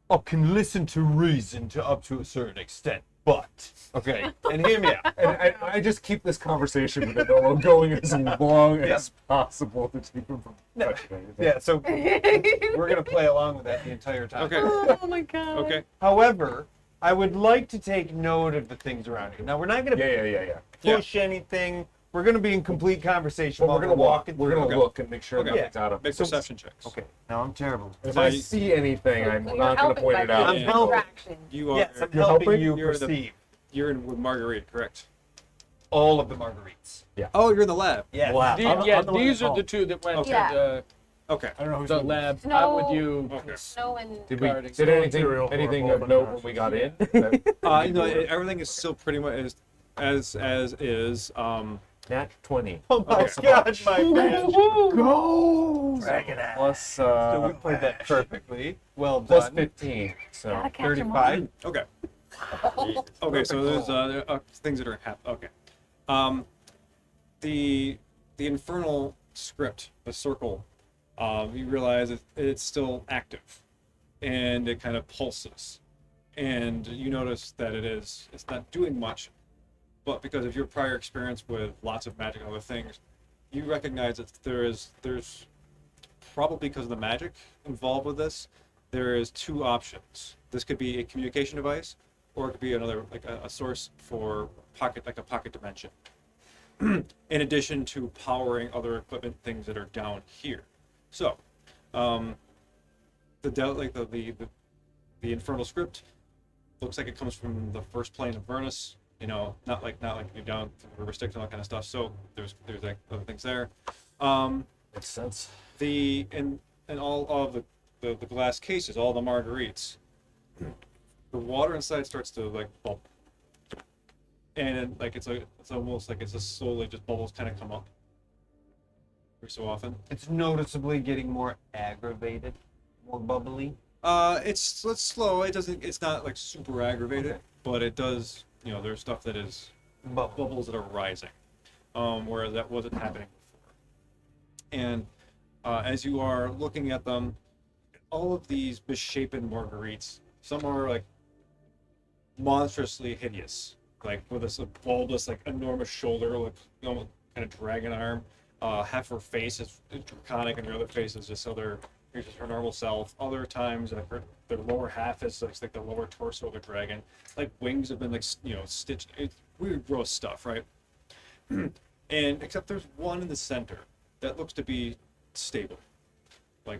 S3: I can listen to reason to up to a certain extent, but and hear me out.
S4: And I just keep this conversation with Anolo going as long as possible to keep him from touching anything.
S3: Yeah, so we're gonna play along with that the entire time.
S1: Okay.
S2: Oh my god.
S1: Okay.
S3: However, I would like to take note of the things around you. Now, we're not gonna
S4: Yeah.
S3: push anything. We're gonna be in complete conversation
S4: But
S3: while
S4: we're gonna walk.
S3: walking
S4: We're
S3: through.
S4: gonna look and make sure
S1: Okay.
S4: nothing's out of.
S1: Make perception checks.
S3: Okay. Now I'm terrible.
S4: If I see anything, I'm not gonna point it out.
S3: I'm helping.
S1: You are.
S3: Yes, I'm
S4: You're
S3: helping
S4: helping?
S3: you
S1: You're the-
S3: perceive
S1: You're in with Marguerite, correct?
S3: all of the marguerites.
S1: Oh, you're in the lab.
S3: Yes.
S4: Wow.
S7: The-
S4: I'm the
S7: yeah,
S4: one
S7: these
S4: that's
S7: are the two that went
S2: Yeah.
S7: to
S1: Okay.
S6: I don't know who's
S7: the
S6: gonna-
S7: lab.
S2: Snow-
S7: I'm with you.
S1: Okay.
S2: Snow and
S4: Did we?
S7: Guarding
S4: Did anything?
S6: material for
S4: Anything
S6: a
S4: of note when we got in?
S1: Everything is still pretty much as is.
S4: Nat 20.
S3: Oh my
S1: Okay.
S3: God, my man.
S4: Go! Plus,
S3: So we played that perfectly. Well
S4: plus
S3: done.
S4: 15. So
S2: gotta catch 'em all.
S3: 35.
S1: Okay. Okay. So there's there are things that are happening. Okay. The infernal script, the circle. You realize it's still active, and it kind of pulses, and you notice that it's not doing much. But because of your prior experience with lots of magic and other things, you recognize that there's probably because of the magic involved with this, there is two options. This could be a communication device, or it could be another like a source for a pocket dimension. In addition to powering other equipment things that are down here. So, the infernal script looks like it comes from the first plane of Vernus. You know, not like you're down to the River Styx and all that kind of stuff. So there's like other things there.
S4: makes sense.
S1: And all of the glass cases, all the marguerites, the water inside starts to like bubble, and then, like it's almost like it's just slowly just bubbles kind of come up every so often.
S3: It's noticeably getting more aggravated, more bubbly.
S1: It's slow. It's not like super aggravated, but it does. You know, there's stuff that is bubbles that are rising, whereas that wasn't happening before. And as you are looking at them, all of these misshapen marguerites, some are like monstrously hideous, like with this bulbous, like enormous shoulder, like kind of dragon arm. Half her face is draconic, and the other face is just here's just her normal self. Other times, like their lower half is like the lower torso of a dragon. Like wings have been like stitched. It's weird, gross stuff, right? And except there's one in the center that looks to be stable, like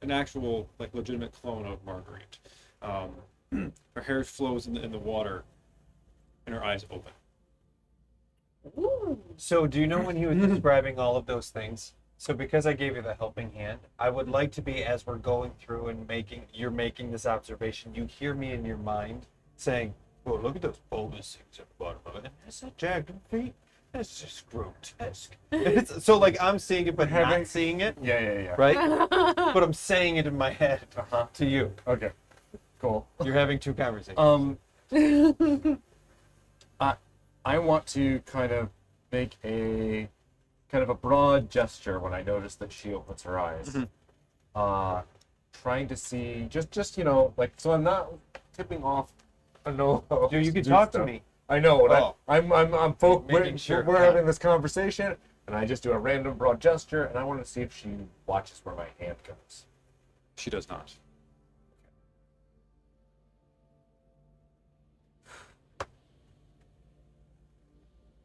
S1: an actual, like legitimate clone of Marguerite. Her hair flows in the water, and her eyes open.
S3: So do you know when he was describing all of those things? So because I gave you the helping hand, I would like to be, as we're going through and you're making this observation, you hear me in your mind saying, "Oh, look at those bulbous things at the bottom of it. That's a dragon feet. That's just grotesque." So like I'm seeing it, but not seeing it,
S4: Yeah.
S3: right? But I'm saying it in my head to you.
S4: Okay. Cool.
S3: You're having two conversations.
S4: I want to kind of make a broad gesture when I notice that she opens her eyes. Trying to see just like so I'm not tipping off a no.
S3: Dude, you can talk to me.
S4: I know. And
S1: Oh.
S4: we're,
S1: sure.
S4: we're
S1: Yeah.
S4: having this conversation, and I just do a random broad gesture, and I want to see if she watches where my hand goes.
S1: She does not.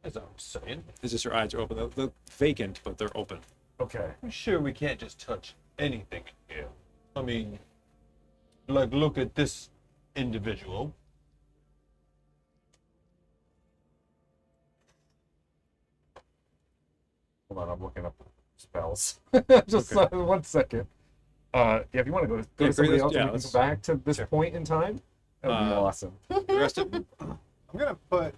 S3: As I'm saying.
S1: It's just her eyes are open. They're vacant, but they're open.
S4: Okay.
S3: I'm sure we can't just touch anything here. I mean, like, look at this individual.
S4: Hold on, I'm looking up spells. Just 1 second. Yeah, if you want to go to
S1: Yeah,
S4: somebody else,
S1: yeah,
S4: and we can
S1: let's-
S4: go back to this point in time. That would be awesome.
S1: The rest of
S6: I'm gonna put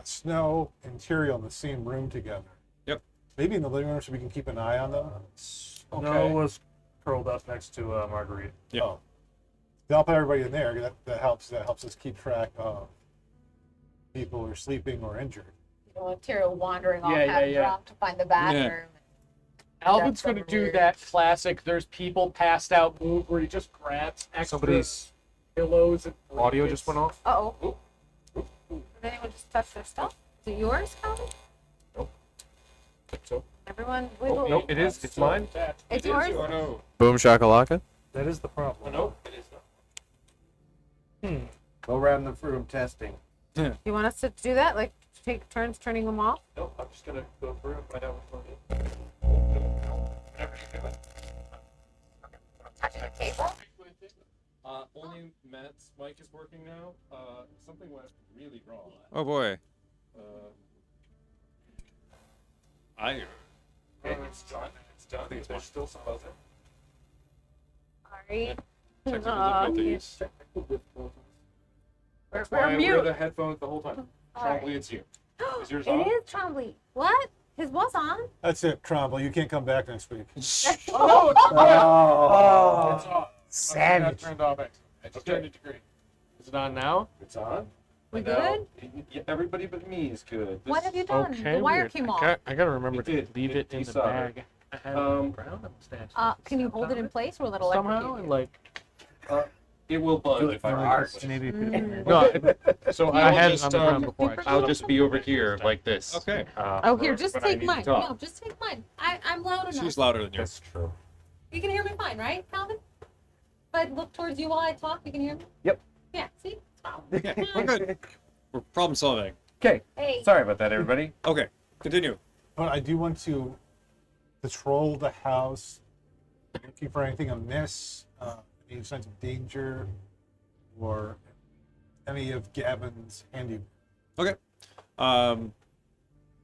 S6: Snow and Tyrael in the same room together.
S1: Yep.
S6: Maybe in the living room so we can keep an eye on them.
S9: Snow was curled up next to Marguerite.
S1: Yeah.
S6: Oh. Then I'll put everybody in there. That helps. That helps us keep track of people who are sleeping or injured.
S2: You know, Tyrael wandering off
S7: Yeah,
S2: half
S7: yeah.
S2: drunk to find the bathroom.
S7: Alvin's
S2: That's
S7: going to
S2: so
S7: do
S2: weird.
S7: that classic "there's people passed out" move where he just grabs extra
S4: Somebody's
S7: pillows and
S4: audio just went off.
S2: Uh-oh. Did anyone just touch their stuff? Is it yours, Calvin?
S4: So,
S2: Everyone
S4: oh,
S2: wiggle.
S4: no, it is. It's mine.
S2: It's yours?
S1: Oh no.
S10: Boom shakalaka.
S9: That is the problem.
S7: No, it is not.
S8: Go around the room testing.
S2: You want us to do that? Like, take turns turning them off?
S7: No, I'm just going to go through and find out which one it is. Whatever you do it.
S2: Touching the table?
S4: Only Matt's mic is working now. Something went really wrong.
S1: Oh boy.
S4: It's done. It's done. There's still some buzzer.
S2: Sorry.
S1: Technical
S2: Aw,
S1: difficulties.
S4: That's
S2: We're
S4: why I wear
S2: mute.
S4: the headphones the whole time.
S2: Alright.
S4: Trombley, it's you. Is yours
S2: It
S4: on?
S2: is Trombley. What? His was on.
S6: That's it, Trombley. You can't come back next week.
S7: Oh,
S8: Oh,
S7: it's on.
S8: savage.
S7: Turned off. I just turned it to green. Is it on now?
S4: It's on.
S2: We
S4: And now,
S2: good?
S4: everybody but me is good.
S2: What have you done?
S7: Okay,
S2: The wire
S7: weird.
S2: came
S7: I
S2: off.
S7: gotta remember
S4: It
S7: to
S4: did.
S7: leave it in
S4: It
S7: the
S4: desoldered.
S7: bag. I had
S4: Um,
S7: brown mustache.
S2: Can you hold it in place? Will it electrocute
S7: Somehow
S2: you?
S7: and like
S4: It will buzz if I remove it.
S9: Maybe if you
S7: no. So I had it
S4: just,
S7: on the ground before. I
S4: I'll just be over here like this.
S1: Okay.
S2: Oh, here, just
S4: when I
S2: take
S4: need to
S2: mine.
S4: talk.
S2: No, just take mine. I'm loud enough.
S1: She's louder than you.
S4: That's true.
S2: You can hear me fine, right, Calvin? If I look towards you while I talk, you can hear me?
S8: Yep.
S2: Yeah, see? Wow.
S1: Yeah, we're good. We're problem solving.
S4: Okay.
S2: Hey.
S4: Sorry about that, everybody.
S1: Okay, continue.
S6: But I do want to patrol the house, looking for anything amiss, any sense of danger, or any of Gavin's handiwork.
S1: Okay.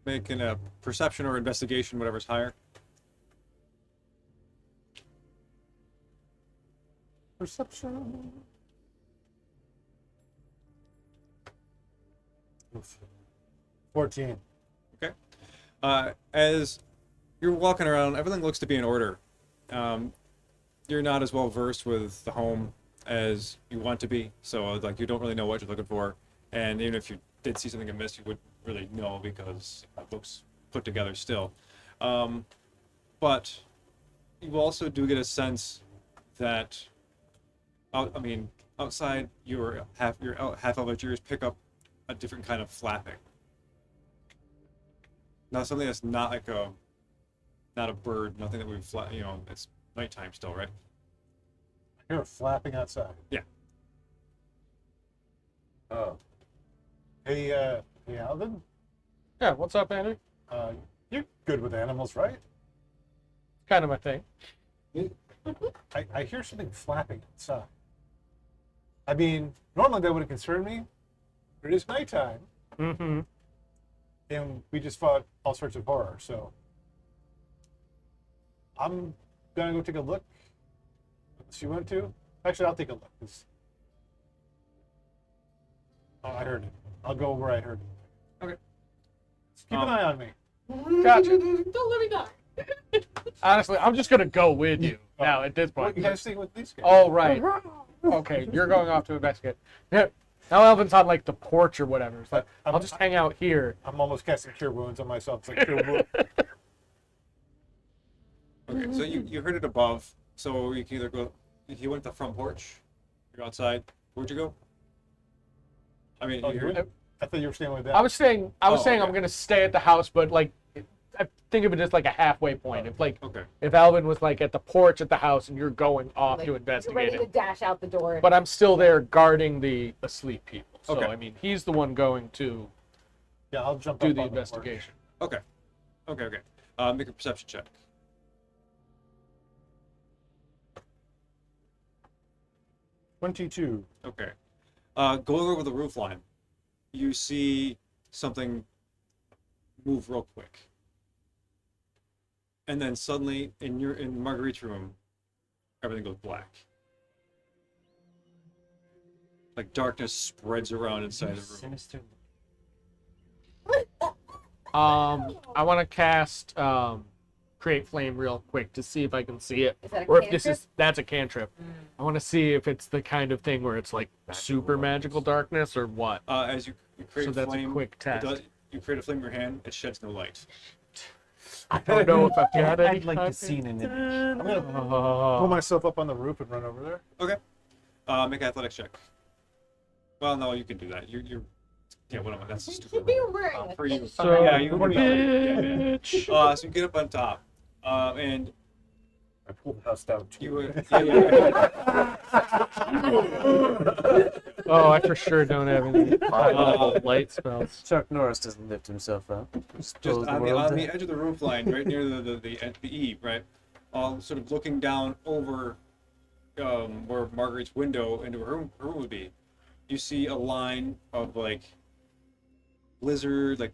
S1: Making a perception or investigation, whatever's higher.
S6: Perception. Oof. 14.
S1: As you're walking around, everything looks to be in order. You're not as well versed with the home as you want to be, so like you don't really know what you're looking for. And even if you did see something amiss, you wouldn't really know because it looks put together still. But you also do get a sense that, outside your half elvish ears pick up a different kind of flapping. Now something that's not like not a bird, nothing that we've it's nighttime still, right?
S6: I hear it flapping outside.
S1: Yeah.
S8: Oh.
S6: Hey, Alvin,
S7: Yeah, what's up, Andy?
S6: you're good with animals, right?
S7: Kind of my thing.
S6: I hear something flapping outside. I mean, normally that wouldn't concern me, but it is nighttime,
S7: Mm-hmm.
S6: and we just fought all sorts of horror, so I'm gonna go take a look. Unless you want to. Actually, I'll take a look. Oh, I heard it. I'll go where I heard it.
S1: Okay.
S6: Just keep an eye on me.
S7: Gotcha.
S2: Don't let me die.
S7: Honestly, I'm just gonna go with you now at this
S6: Well,
S7: point.
S6: you gotta stay with these guys.
S7: Oh, right. Okay, you're going off to investigate. Yeah. Now Elvin's on like the porch or whatever. So I'll just hang out here.
S6: I'm almost casting cure wounds on myself. It's like cure wounds.
S1: Okay, so you heard it above, so you can either go. If you went to the front porch, you go outside. Where'd you go? I mean,
S6: Oh,
S1: you hear
S6: you're,
S1: it?
S6: I thought you were staying with that.
S7: I was saying
S1: Oh,
S7: I'm
S1: okay.
S7: gonna stay at the house, but like I think of it as like a halfway point.
S1: Okay.
S7: If Alvin was like at the porch at the house and you're going off
S2: Like,
S7: to
S2: you're
S7: investigate
S2: ready to
S7: it,
S2: dash out the door.
S7: but I'm still there guarding the asleep people. So
S1: Okay.
S7: I mean, he's the one going to
S6: Yeah, I'll jump
S7: do
S6: up
S7: the
S6: on porch.
S7: investigation.
S1: Okay. Okay. Make a perception check.
S6: 22.
S1: Okay. Going over the roof line, you see something move real quick. And then suddenly in Marguerite's room, everything goes black. Like darkness spreads around inside the room.
S3: Sinister.
S7: I want to cast create flame real quick to see if I can see it,
S2: Is that a
S7: or if this
S2: cantrip?
S7: is that's a cantrip. I want to see if it's the kind of thing where it's like super magical darkness or what.
S1: As you create
S7: So
S1: a
S7: that's a
S1: flame,
S7: quick test.
S1: you create a flame in your hand, it sheds no light.
S7: I don't know if I've got any.
S3: I'd like to see an image.
S6: I'm going to pull
S7: Oh,
S6: myself up on the roof and run over there.
S1: Okay. Make an athletics check. Well, no, you can do that. You're yeah, what am I? That's a stupid.
S2: You're wearing
S1: For you.
S7: So,
S1: Yeah, you want to
S7: bitch.
S1: so you get up on top, and
S8: I pulled the house down too.
S1: you yeah.
S7: Oh, I for sure don't have any light spells.
S3: Chuck Norris doesn't lift himself up.
S1: Just on the edge of the roof line, right near the eave, right, sort of looking down over where Marguerite's window into her room would be. You see a line of like lizard, like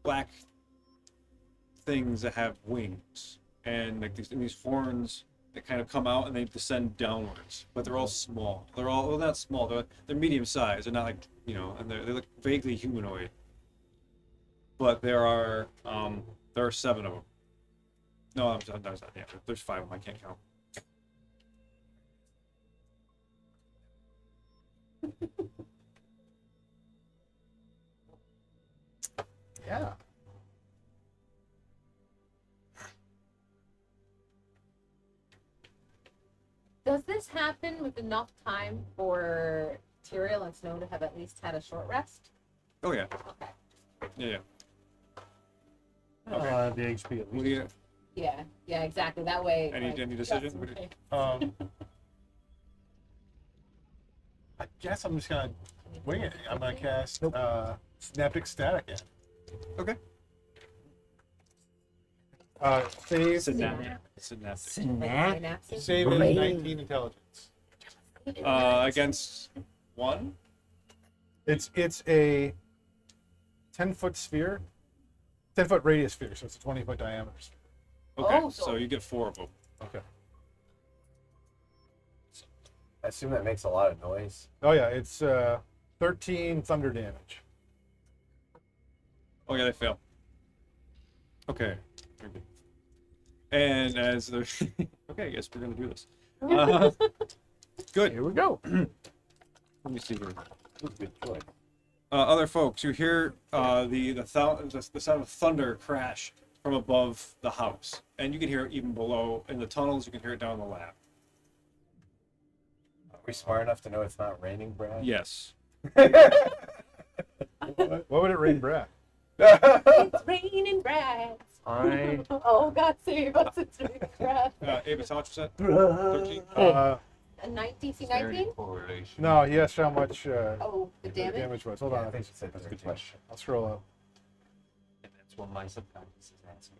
S1: black things that have wings and like these horns that kind of come out and they descend downwards, but they're all small. They're all well, not small. They're medium sized. They're not like and they look vaguely humanoid. But there are 7 of them. No, I'm sorry, that's not. Yeah, there's 5 of them. I can't count.
S7: Yeah.
S2: Does this happen with enough time for Tyrael and Snow to have at least had a short rest?
S1: Oh yeah,
S2: Okay.
S1: yeah.
S6: The HP at
S1: What do
S6: least.
S1: you?
S2: Yeah, exactly. That way.
S1: Any decision?
S2: just in
S1: What do you-
S2: case.
S6: I guess I'm just going to wing it. I'm going to cast Synaptic Static in.
S1: Okay.
S6: Save
S1: Synaptic.
S2: Synapses?
S6: is 19 intelligence.
S1: Against 1.
S6: It's a 10-foot sphere, 10-foot radius sphere, so it's a 20-foot diameter sphere.
S1: Okay,
S2: Oh,
S1: so you get 4 of them.
S6: Okay.
S8: I assume that makes a lot of noise.
S6: Oh yeah, it's 13 thunder damage.
S1: Oh yeah, they fail. Okay. Very good. And as they're okay, I guess we're gonna do this. Good.
S7: Here we go.
S1: Let me see here. Other folks, you hear the sound of thunder crash from above the house, and you can hear it even below in the tunnels. You can hear it down in the lab.
S8: Are we smart enough to know it's not raining, Brad?
S1: Yes.
S6: What would it rain, Brad?
S2: It's raining rats.
S3: I
S2: Oh, God save us. It's raining rats.
S1: Ava, how much was that? 13.
S2: A DC 19?
S6: No, he asked how much
S2: Oh, the
S6: the
S2: damage?
S6: damage was. Hold
S8: Yeah,
S6: on,
S8: I think she said that's a good question.
S6: I'll scroll up.
S3: And that's what my subconscious is asking.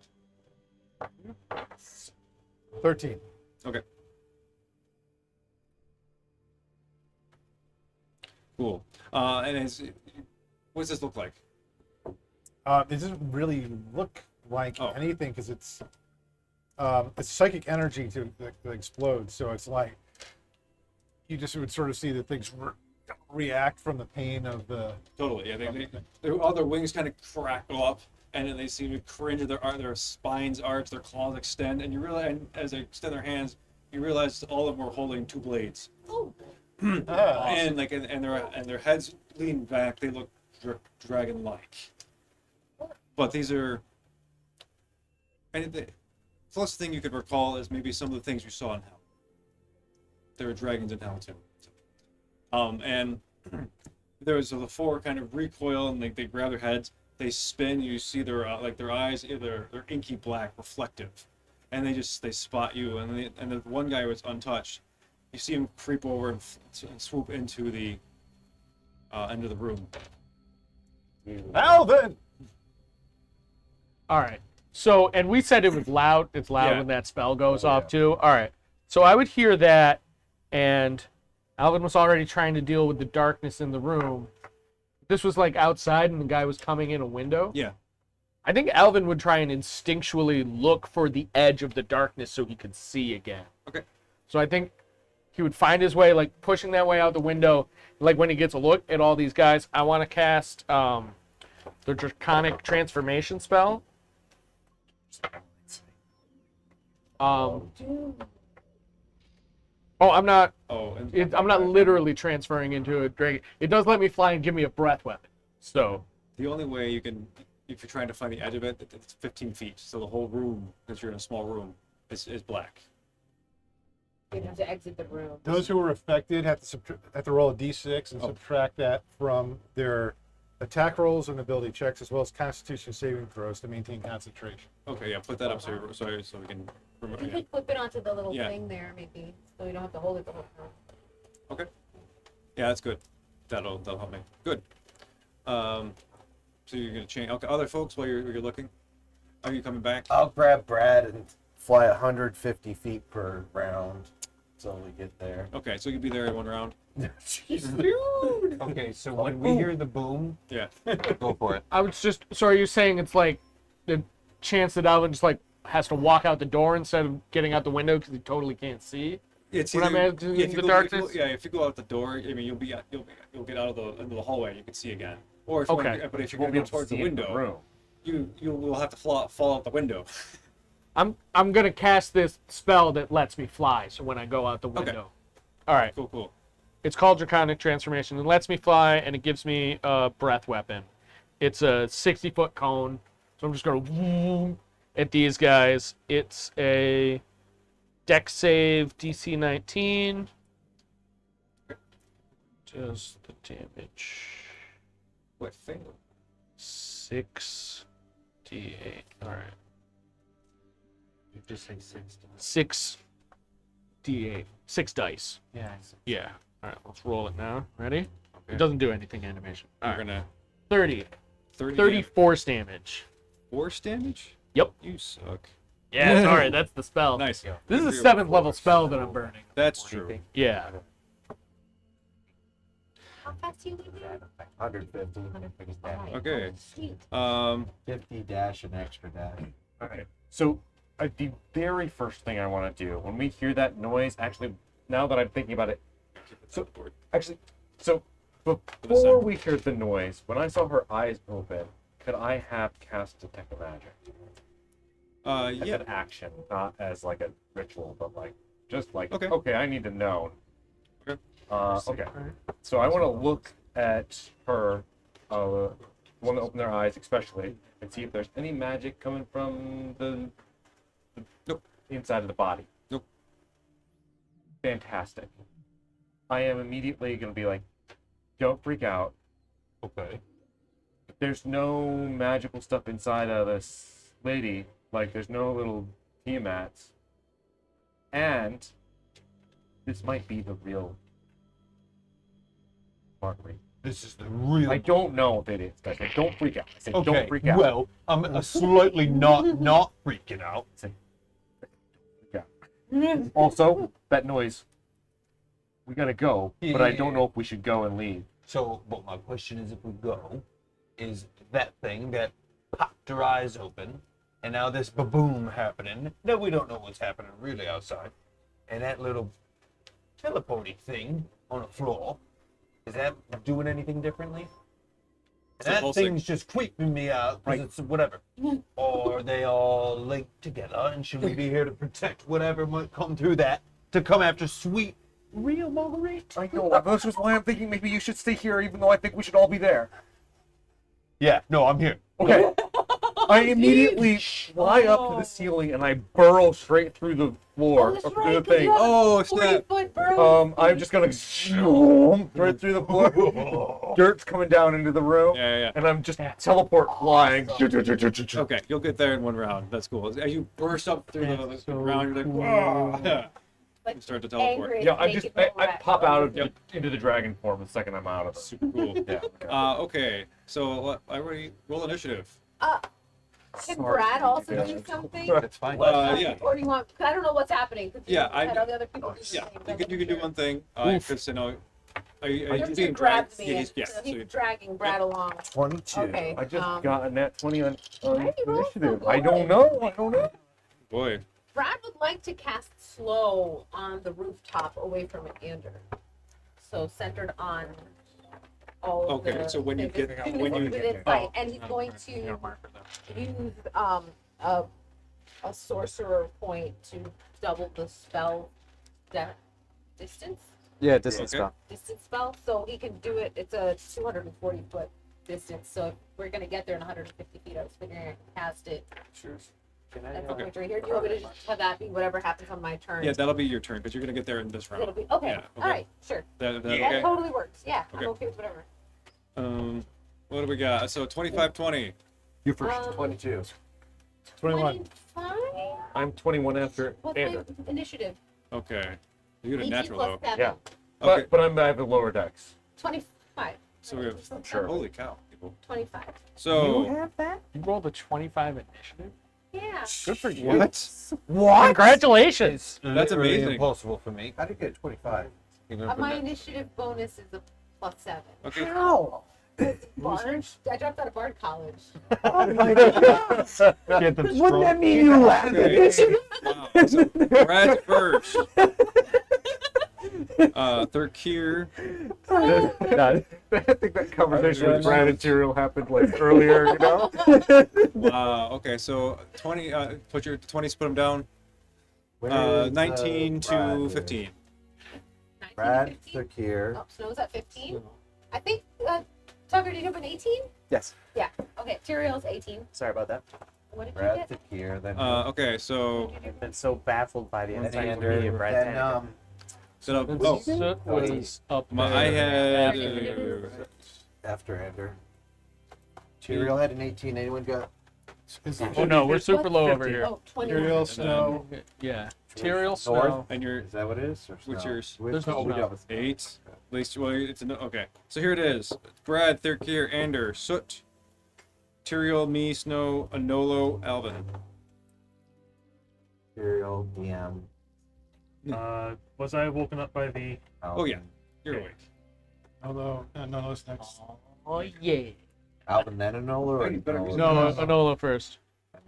S6: 13.
S1: Okay. Cool. And what does this look like?
S6: It doesn't really look like
S1: Oh.
S6: anything because it's psychic energy that explodes. So it's like you just would sort of see that things react from the pain of the.
S1: Totally. Yeah. All their wings kind of crackle up, and then they seem to cringe. Their spines arch, their claws extend, and you realize, and as they extend their hands, you realize all of them are holding 2 blades.
S2: Oh,
S1: And their heads lean back. They look dragon-like. But these are. And the closest thing you could recall is maybe some of the things you saw in Hell. There are dragons in Hell too. And there's the four kind of recoil and they grab their heads. They spin. You see their their eyes, they're inky black, reflective, and they spot you. And the one guy was untouched. You see him creep over and swoop into the end of the room.
S5: Alvin!
S7: All right. So, and we said it was loud. It's loud
S1: Yeah.
S7: when that spell goes off too. All right. So I would hear that, and Alvin was already trying to deal with the darkness in the room. This was like outside, and the guy was coming in a window.
S1: Yeah.
S7: I think Alvin would try and instinctually look for the edge of the darkness so he could see again.
S1: Okay.
S7: So I think he would find his way, like pushing that way out the window. Like when he gets a look at all these guys, I want to cast the Draconic Transformation spell. I'm not.
S1: Oh, and
S7: I'm not literally transferring into a dragon. It does let me fly and give me a breath weapon. So
S1: the only way you can, if you're trying to find the edge of it, it's 15 feet. So the whole room, because you're in a small room, is black.
S2: You'd have to exit the room.
S6: Those who were affected have to roll a d6 and subtract that from their attack rolls and ability checks, as well as Constitution saving throws to maintain concentration.
S1: Okay, yeah, put that up so we can remember.
S2: You
S1: Yeah.
S2: could flip it onto the little
S1: Yeah.
S2: thing there, maybe, so you don't have to hold it the whole time.
S1: Okay. Yeah, that's good. That'll help me. Good. So you're gonna change. Okay, other folks, while you're looking, are you coming back?
S8: I'll grab Brad and fly 150 feet per round until we get there.
S1: Okay, so you'll be there in one round.
S3: Okay, so when we hear the boom,
S1: Yeah.
S3: go for it.
S7: I was just. So are you saying it's like the chance that Alvin just like has to walk out the door instead of getting out the window because he totally can't see?
S1: It's
S7: When I'm
S1: either-
S7: out in
S1: if
S7: the
S1: you go-
S7: darkness?
S1: if you go out the door, I mean, you'll get out of into the hallway. You can see again. Or if you
S7: Okay.
S1: want, but if you're
S4: Won't
S1: going
S4: be
S1: to go
S4: able to
S1: towards the
S4: see in the
S1: window,
S4: room.
S1: you will have to fall out the window.
S7: I'm gonna cast this spell that lets me fly. So when I go out the window. All right.
S1: Cool.
S7: It's called Draconic Transformation. It lets me fly, and it gives me a breath weapon. It's a 60-foot cone. So I'm just going to at these guys. It's a dex save DC 19. Just the damage.
S1: What thing?
S7: 6d8. All right.
S8: You just say 6.
S7: 6d8. 6 dice.
S8: Yeah.
S7: Yeah. All right, let's roll it now. Ready?
S1: Okay.
S7: It doesn't do anything animation. All
S1: You're
S7: right.
S1: gonna
S7: 30.
S1: 30
S7: 30 force damage.
S1: force damage.
S7: Yep.
S1: You suck.
S7: Yeah, sorry, that's the spell.
S1: Nice.
S7: This is a 7th level spell that I'm burning.
S1: That's true.
S7: Yeah.
S2: How fast do you leave?
S8: 150.
S2: Alright.
S1: Okay.
S2: Sweet.
S8: 50 dash and extra dash.
S4: All right. So the very first thing I want to do when we hear that noise, actually, now that I'm thinking about it, so before we heard the noise, when I saw her eyes open, could I have cast Detect Magic as
S1: Yeah.
S4: an action, not as like a ritual, but like just like
S1: Okay.
S4: okay, I need to know.
S1: Okay.
S4: Okay. So I want to look at her, want to open their eyes especially, and see if there's any magic coming from the
S1: Nope.
S4: inside of the body.
S1: Nope.
S4: Fantastic. I am immediately going to be like, don't freak out.
S3: Okay.
S4: There's no magical stuff inside of this lady. Like, there's no little Tiamats. And this might be the real Marguerite.
S3: This is the real.
S4: I don't know if it is, guys. Like, don't freak out. I said,
S3: Okay.
S4: don't freak out.
S3: Well, I'm slightly not freaking out.
S4: Also, that noise. We gotta go, but I don't
S3: Yeah.
S4: know if we should go and leave.
S3: So, but my question is, if we go, is that thing that popped her eyes open, and now this ba-boom happening, that we don't know what's happening really outside, and that little teleporting thing on the floor, is that doing anything differently? And
S1: Still
S3: that
S1: pulsing.
S3: thing's just creeping me out, because
S4: Right.
S3: it's whatever. Or are they all linked together, and should we be here to protect whatever might come through that, to come after sweet, real Marguerite?
S4: I know. This is why I'm thinking maybe you should stay here, even though I think we should all be there.
S3: Yeah, no, I'm here.
S4: Okay. I immediately fly up to the ceiling and I burrow straight through the floor,
S2: that's
S4: or through
S2: right,
S4: the
S2: 'cause
S4: thing.
S2: you have
S1: Oh,
S2: 40
S1: snap.
S2: foot burrow.
S4: I'm just gonna zoom right through the floor. Dirt's coming down into the room,
S1: Yeah.
S4: and I'm just teleport flying.
S1: Okay, you'll get there in one round. That's cool. As you burst up through the ground, you're like, "Whoa!"
S2: Like,
S1: You start to teleport.
S2: angry
S4: Yeah,
S2: at
S4: I
S2: the
S4: just
S2: naked
S4: I
S2: mole
S4: pop
S2: rat.
S4: out of into the dragon form the second I'm out of it.
S1: Super cool.
S4: Yeah.
S1: Okay, so everybody roll initiative.
S2: Can Brad also do something?
S3: That's fine.
S1: Yeah.
S2: Or do you want? Cause I don't know what's happening. 'Cause you
S1: Yeah,
S2: had all the other people do
S1: Yeah,
S2: something.
S1: you can do one thing. Because, you know, are you
S2: He
S1: being
S2: grabbed
S1: dragged?
S2: me.
S1: Yeah,
S2: and
S1: yeah.
S2: so
S1: So
S2: he's
S1: you-
S2: dragging Brad along.
S8: 22.
S2: Okay.
S4: I just got a net 20 on
S2: Why you roll so
S4: initiative.
S2: good?
S4: I don't know.
S1: boy.
S2: Brad would like to cast slow on the rooftop away from Ander. So centered on all of
S1: Okay,
S2: the
S1: so when you
S2: things
S1: get-
S2: within
S1: when you-
S2: sight, and he's going to use a sorcerer point to double the spell distance.
S5: Yeah, distance
S1: Okay.
S5: spell.
S2: Distance spell, so he can do it. It's a 240 foot distance, so if we're gonna get there in 150 feet, I was figuring I could cast it at some point right here. Do you want me to just have that be whatever happens on my turn?
S1: Yeah, that'll be your turn because you're gonna get there in this
S2: It'll
S1: round.
S2: be okay.
S1: Yeah, okay.
S2: All right, sure.
S1: That
S2: That
S1: okay?
S2: totally works. Yeah,
S1: Okay.
S2: I'm okay with whatever.
S1: What do we got? So 25-20.
S8: You first. 22.
S4: 21.
S2: 25?
S4: I'm 21 after
S2: What's my
S4: Ander.
S2: initiative?
S1: Okay. You get a
S2: 18
S1: natural
S2: plus
S1: though.
S2: 7.
S4: Yeah.
S1: Okay.
S4: But I have a lower dex.
S2: 25.
S1: So we have
S4: Sure.
S1: holy cow, people.
S2: 25.
S1: So
S5: have that?
S7: You rolled a 25 initiative?
S2: Yeah.
S7: Good for you.
S1: what?
S7: Congratulations.
S1: That's
S3: Literally
S1: amazing.
S3: impossible for me.
S8: How do you get 25?
S2: My initiative bonus is a plus 7.
S1: Okay.
S5: How?
S2: Bard? I dropped out of Bard College.
S5: Oh my god.
S3: Get them
S5: Wouldn't that mean you laughed at
S1: Okay.
S5: it?
S1: Wow. So Brad's first. Third Kier.
S4: I think that conversation with Brad and Tyrael happened like earlier, you know?
S1: Okay, so 20. Put your 20s. Put them down.
S8: Where is,
S1: 19
S8: Brad?
S1: to 15.
S2: 19
S8: Brad,
S2: to 15?
S8: Sakir.
S2: Oh, Snow's at 15? I think, Tucker, did you have an 18?
S5: Yes.
S2: Yeah. Okay, Tyrael's 18.
S5: Sorry about that.
S2: What did you
S8: Brad,
S2: get?
S8: Sakir. Then
S1: Okay, so
S5: I've been so baffled by the
S8: then
S5: encyclopedia
S8: Ander.
S5: Brad
S8: Then
S5: Tannigan.
S1: so
S7: Soot was up
S1: I
S7: there.
S1: had
S8: after Ander. Tyrael had an 18. Anyone got?
S7: Oh no, we're super low over here.
S2: Oh, 21.
S6: Ariel Snow.
S7: Yeah. Tyrael
S8: North?
S7: Snow.
S1: and you're
S8: Is that what it is? Or
S1: What's
S8: snow?
S1: yours?
S8: Which-
S7: There's no
S8: oh, we
S7: snow.
S8: got with
S1: 8. At least, well, it's a, okay. So here it is. Brad, Thirkier, Ander, Soot, Tyrael, me, Snow, Anolo, Alvin.
S8: Tyrael, DM.
S9: Was I woken up by the?
S1: Oh yeah, you're awake.
S6: Although, no, it's next.
S7: Oh yeah.
S8: Alvin, then Enola, or
S1: You better be-
S7: No, Enola first.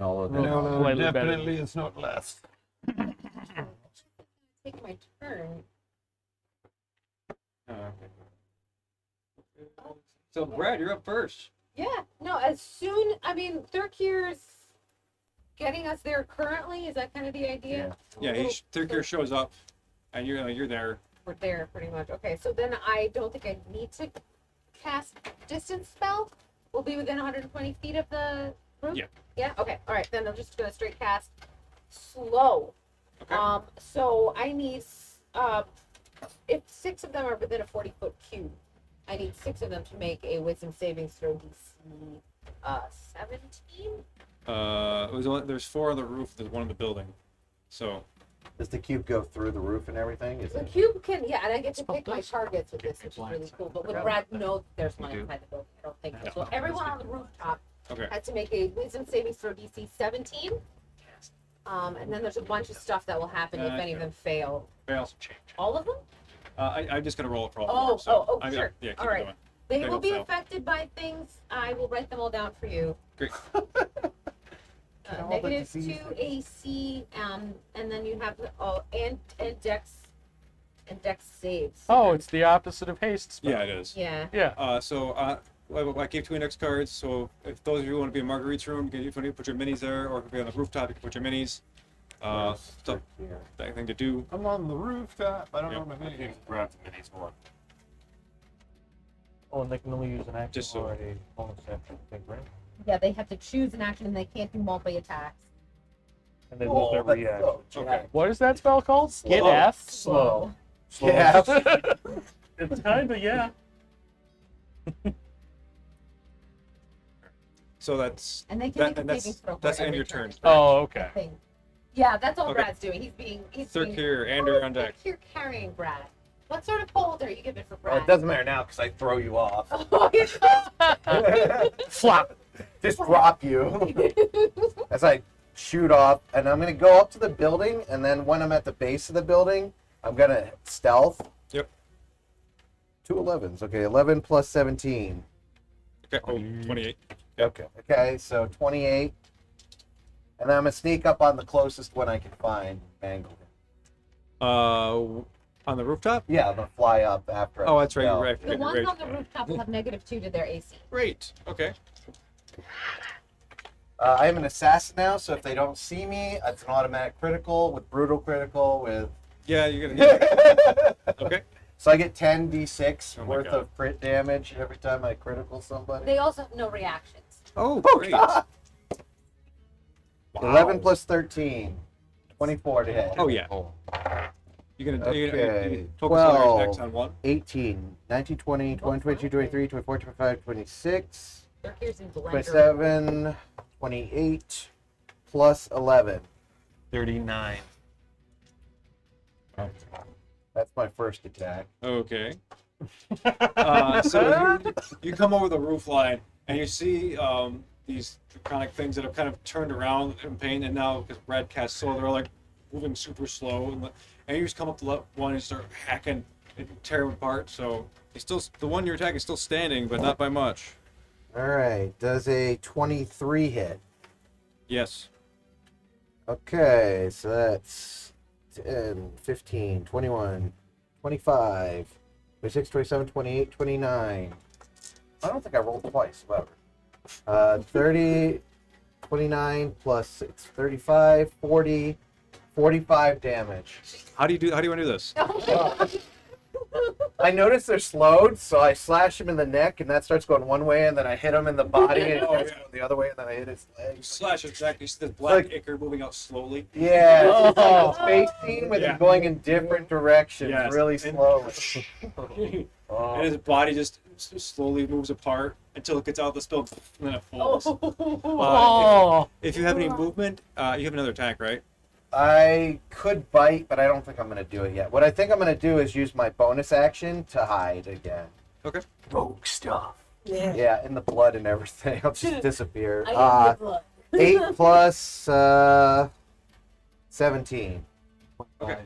S8: Enola, then
S7: No,
S3: No,
S7: slightly better.
S3: definitely it's not last.
S2: Take my turn.
S1: So Brad, you're up first.
S2: Yeah, no, as soon, I mean, Thurkier's getting us there currently. Is that kind of the idea?
S1: Yeah, Thirkier shows up, and you're there.
S2: We're there pretty much. Okay, so then I don't think I need to cast distance spell. We'll be within 120 feet of the roof?
S1: Yeah.
S2: Yeah, okay. All right, then I'm just going to straight cast slow.
S1: Okay.
S2: So I need, if 6 of them are within a 40-foot cube, I need 6 of them to make a wisdom saving throw DC 17.
S1: It was only, there's 4 on the roof. There's 1 in the building. So
S8: Does the cube go through the roof and everything? Is
S2: The
S8: it?
S2: cube can, yeah, and I get to
S7: Spell
S2: pick my
S7: does.
S2: targets with this, which is really cool. But would Brad know that there's one inside the building? I don't think so. So everyone on the rooftop
S1: okay.
S2: had to make a wisdom saving throw DC 17. And then there's a bunch of stuff that will happen if any of them fail.
S1: Fails.
S2: All of them?
S1: I'm just gonna roll it for all
S2: Oh,
S1: of them. So
S2: sure.
S1: yeah, keep
S2: All
S1: it
S2: right.
S1: going.
S2: They
S1: They
S2: will
S1: don't
S2: be
S1: fail.
S2: affected by things. I will write them all down for you.
S1: Great.
S2: -2 AC, and then you have and dex saves.
S7: Oh, it's the opposite of haste spell.
S1: Yeah, it is.
S2: Yeah.
S7: Yeah.
S1: So I gave 2 index cards. So if those of you want to be in Marguerite's room, you can put your minis there, or if you be on the rooftop, you can put your minis. Stuff
S8: Here.
S1: that thing to do.
S6: I'm on the rooftop. I don't
S1: Yep.
S6: know my name.
S4: Grab the minis more.
S5: Oh, and they can only use an action
S1: Just so-
S5: or a bonus action, I think, right?
S10: Yeah, they have to choose an action and they can't do multi-attacks.
S9: And then use their reaction.
S1: Okay.
S7: What is that spell called? Get
S1: Slow.
S7: F?
S10: Slow.
S8: Yeah.
S9: It's kinda, yeah.
S1: So that's
S10: And they can
S1: that,
S10: make
S1: and
S10: a
S1: that's
S10: saving throw.
S1: that's
S10: for
S1: end
S10: every
S1: your turn.
S7: Oh, okay.
S10: thing. Yeah, that's all
S1: Okay.
S10: Brad's doing. He's
S1: Third
S10: being.
S1: tier, Andrew on deck.
S10: You're carrying Brad. What sort of hold are you giving for
S5: Well,
S10: Brad?
S5: it doesn't matter now because I throw you off.
S7: Flop.
S8: Just drop you as I shoot off, and I'm gonna go up to the building, and then when I'm at the base of the building, I'm gonna stealth.
S1: Yep.
S8: 2 11s. Okay, 11 plus 17.
S1: Okay. Oh, 28.
S8: Okay. Okay, so 28. And then I'm gonna sneak up on the closest one I can find, mangle him.
S1: On the rooftop?
S8: Yeah, I'm gonna fly up after.
S1: Oh, that's right.
S8: stealth.
S1: You're right.
S10: The
S1: You're
S10: ones
S1: right.
S10: on the rooftop will have -2 to their AC.
S1: Great. Okay.
S8: I am an assassin now, so if they don't see me, it's an automatic critical with brutal critical with.
S1: Yeah, you're gonna. Okay.
S8: So I get 10d6
S1: Oh my
S8: worth
S1: God.
S8: of crit damage every time I critical somebody.
S10: They also have no reactions.
S1: Oh, great.
S8: God.
S1: Wow.
S8: 11 plus 13. 24 to hit.
S1: Oh yeah. You're gonna
S8: Okay.
S1: focus all your
S8: 12.
S1: attacks on one.
S8: 18, 19, 20, 21, 22, 23, 24, 25, 26,
S10: They're piercing blender.
S8: 27, 28, plus 11.
S3: 39.
S8: That's my first attack.
S1: Okay. So you come over the roof line and you see these draconic things that have kind of turned around in pain, and now because Brad cast soul, they're like moving super slow, and you just come up to one and start hacking and tear them apart. So he's still the one you're attacking is still standing, but not by much.
S8: All right. Does a 23 hit?
S1: Yes.
S8: Okay, so that's 10, 15, 21, 25, 26, 27, 28, 29. I don't think I rolled twice, whatever. 30, 29 plus 6, 35, 40, 45 damage.
S1: How do you want to do this?
S8: I notice they're slowed, so I slash him in the neck, and that starts going one way, and then I hit him in the body, and it starts going the other way, and then I hit his leg.
S1: You slash exactly. You see this black
S8: Like-
S1: ichor moving out slowly.
S8: Yeah, it's like a space scene with
S1: Yeah.
S8: him going in different directions,
S1: Yes.
S8: really
S1: And-
S8: slowly.
S1: And his body just slowly moves apart until it gets out of the spill, and then it falls.
S7: Oh.
S1: If you have any movement, you have another attack, right?
S8: I could bite, but I don't think I'm going to do it yet. What I think I'm going to do is use my bonus action to hide again.
S1: Okay.
S8: Rogue stuff. Yeah, in the blood and everything. I'll just disappear.
S10: I am the blood.
S8: 8 plus 17.
S1: Okay.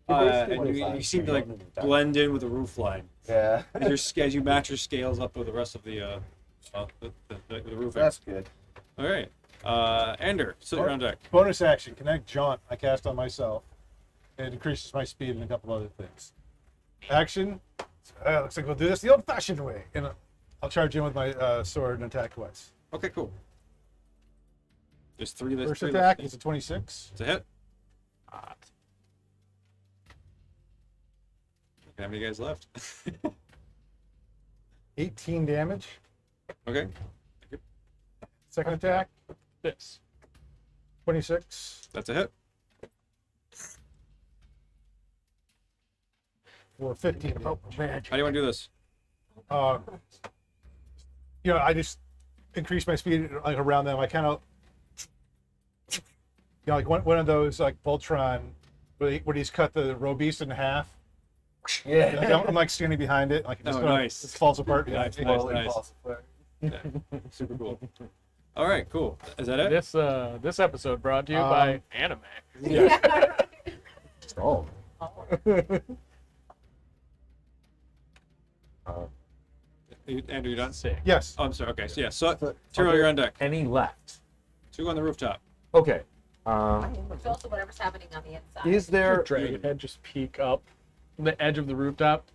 S8: basically
S1: And you
S8: 25,
S1: seem to like
S8: 21.
S1: blend in with the roof line
S8: Yeah,
S1: as you match your scales up with the rest of the roofing.
S8: that's good.
S1: All right. Ender, sit on deck.
S6: Bonus action, connect jaunt. I cast on myself. It increases my speed and a couple other things. Action. Looks like we'll do this the old-fashioned way. And I'll charge in with my sword and attack twice.
S1: Okay, cool. There's three.
S6: First
S1: three
S6: attack
S1: left.
S6: is a 26.
S1: It's a hit. How many guys left?
S6: 18 damage.
S1: Okay.
S6: Second attack. This. 26
S1: That's a hit.
S6: for 15 damage.
S1: How do you want to do this?
S6: I just increase my speed like around them. I kind of, like one of those like Voltron, where he's cut the row beast in half.
S8: Yeah.
S6: Like, I'm like standing behind it, like it just
S1: Oh,
S6: kinda-
S1: nice.
S6: it falls apart. behind
S1: Nice,
S6: me.
S1: nice,
S8: Slowly
S1: nice.
S8: falls apart.
S1: Yeah. Super cool. All right, cool. Is that it?
S7: This episode brought to you by anime.
S8: Oh.
S1: Andrew, you done?
S7: Sick.
S6: Yes.
S1: Oh, I'm sorry. Okay, so yeah. So, Tyrell, you're on deck.
S4: Any left?
S1: 2 on the rooftop.
S4: Okay.
S10: It's also whatever's happening on the inside.
S4: Is there
S7: Dragon head just peek up from the edge of the rooftop.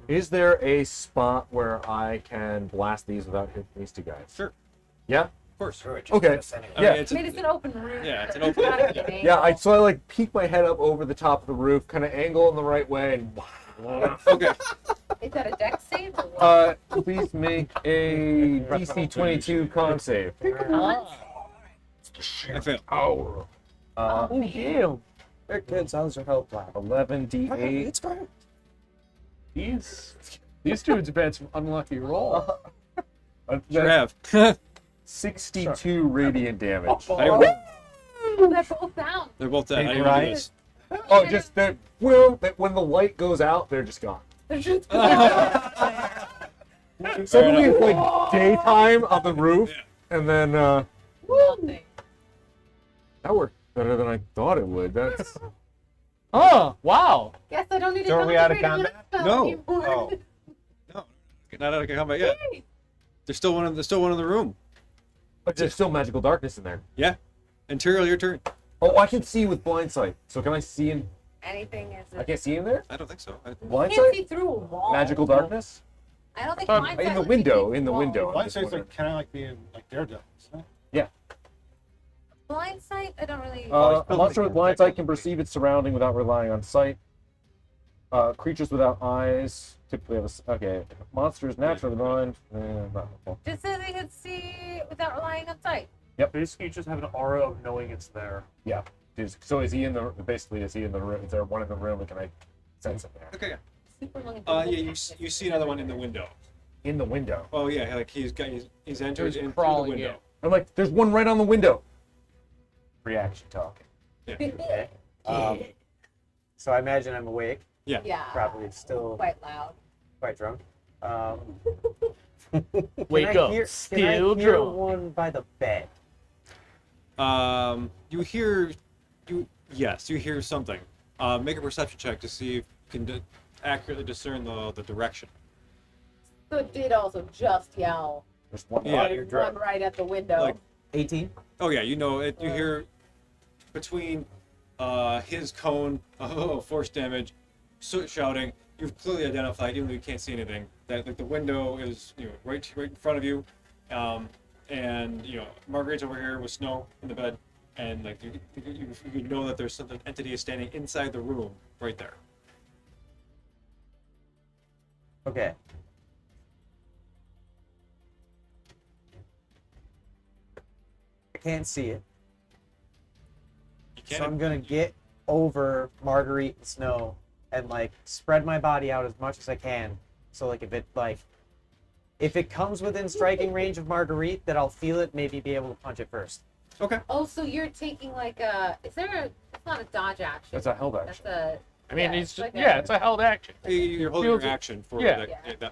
S4: is there a spot where I can blast these without hitting these two guys?
S1: Sure.
S4: Yeah.
S1: Of course.
S8: Sure, it just
S4: Okay.
S8: hit us anyway.
S1: I
S4: Yeah.
S1: mean, it's
S10: I mean, it's an open roof.
S1: Yeah, it's an open-
S10: Gotta be
S1: yeah.
S10: an
S4: Yeah.
S10: angle.
S4: So I like peek my head up over the top of the roof, kind of angle in the right way, and
S1: okay.
S10: Is that a dex save or what?
S4: Please make a DC 22 con save.
S1: I failed.
S4: Oh.
S7: Oh, damn.
S5: Here, kids, how's your health plan?
S4: 11d8.
S5: It's great.
S7: These dudes have had some unlucky roll.
S1: Sure have.
S4: 62 radiant damage.
S1: I don't know.
S10: They're both down.
S1: They're both dead. I didn't
S5: Right?
S1: do this.
S4: Oh, just that. Well, when the light goes out, they're just gone.
S10: They're just
S4: Suddenly it's like daytime on the roof, and then
S10: nothing.
S4: that worked better than I thought it would. That's
S7: Oh, wow.
S10: Guess I don't need to
S5: So are we out of
S10: concentrate on
S5: combat?
S10: that spell
S1: No.
S10: anymore.
S5: Oh.
S1: No, not out of combat yet. There's still one in the room.
S4: but there's still magical darkness in there.
S1: Yeah. Interior, your turn.
S4: Oh, I can see with blind sight. So can I see in?
S10: Anything is.
S4: I can't see in there.
S1: I don't think so.
S4: Blind
S10: can't see
S4: sight.
S10: through a wall.
S4: Magical darkness.
S10: I don't think
S7: In
S10: blind
S4: In
S10: sight
S4: the
S10: lets you
S4: window.
S10: see
S4: In the
S10: walls.
S4: window. I'm
S6: Blind
S4: just
S6: sight's
S4: wondering.
S6: like kind of like being like Daredevil, isn't it?
S10: Blind sight? I don't really.
S4: A monster with blind sight can perceive its surrounding without relying on sight. Creatures without eyes typically have okay. Monsters naturally blind. Not helpful.
S10: Just so they could see without relying on sight.
S9: Basically, you just have an aura of knowing it's there.
S4: Yeah. So is he in the? Basically, is he in the room? Is there one in the room? And can I sense him there?
S1: Okay.
S10: Super long.
S1: Yeah. You see another one in the window.
S4: In the window.
S1: Oh yeah, like he's entered
S7: He's
S1: in through the
S7: crawling
S1: window.
S4: I'm like, there's one right on the window. Reaction talk.
S5: Okay. So I imagine I'm awake,
S1: Yeah.
S10: Yeah.
S5: probably still
S10: Quite loud.
S5: quite drunk.
S7: Wake
S5: can I
S7: up.
S5: hear,
S7: Still
S5: can I hear
S7: drunk.
S5: one by the bed?
S1: You hear something. Make a perception check to see if you can accurately discern the direction.
S10: So it did also just yell.
S4: There's one.
S1: Yeah.
S5: you're
S10: One
S5: drunk.
S10: right at the window.
S1: Like-
S5: 18.
S1: Oh yeah, you know it. You hear between his cone, force damage, shouting. You've clearly identified, even though you can't see anything, that like the window is right in front of you, and Marguerite's over here with Snow in the bed, and like you know that there's some entity is standing inside the room right there.
S5: Okay. I can't see it.
S1: You
S5: So
S1: can't.
S5: I'm gonna get over Marguerite and Snow and like spread my body out as much as I can. So like if it comes within striking range of Marguerite, that I'll feel it, maybe be able to punch it first.
S1: Okay.
S10: Oh, so you're taking like a. Is there a. It's not a dodge action.
S4: That's a held
S10: That's
S4: action.
S10: a.
S7: I mean,
S10: Yeah,
S7: it's just,
S10: like
S7: it's a held action.
S1: You're holding
S7: Feels
S1: your
S7: it.
S1: action for
S7: Yeah.
S1: that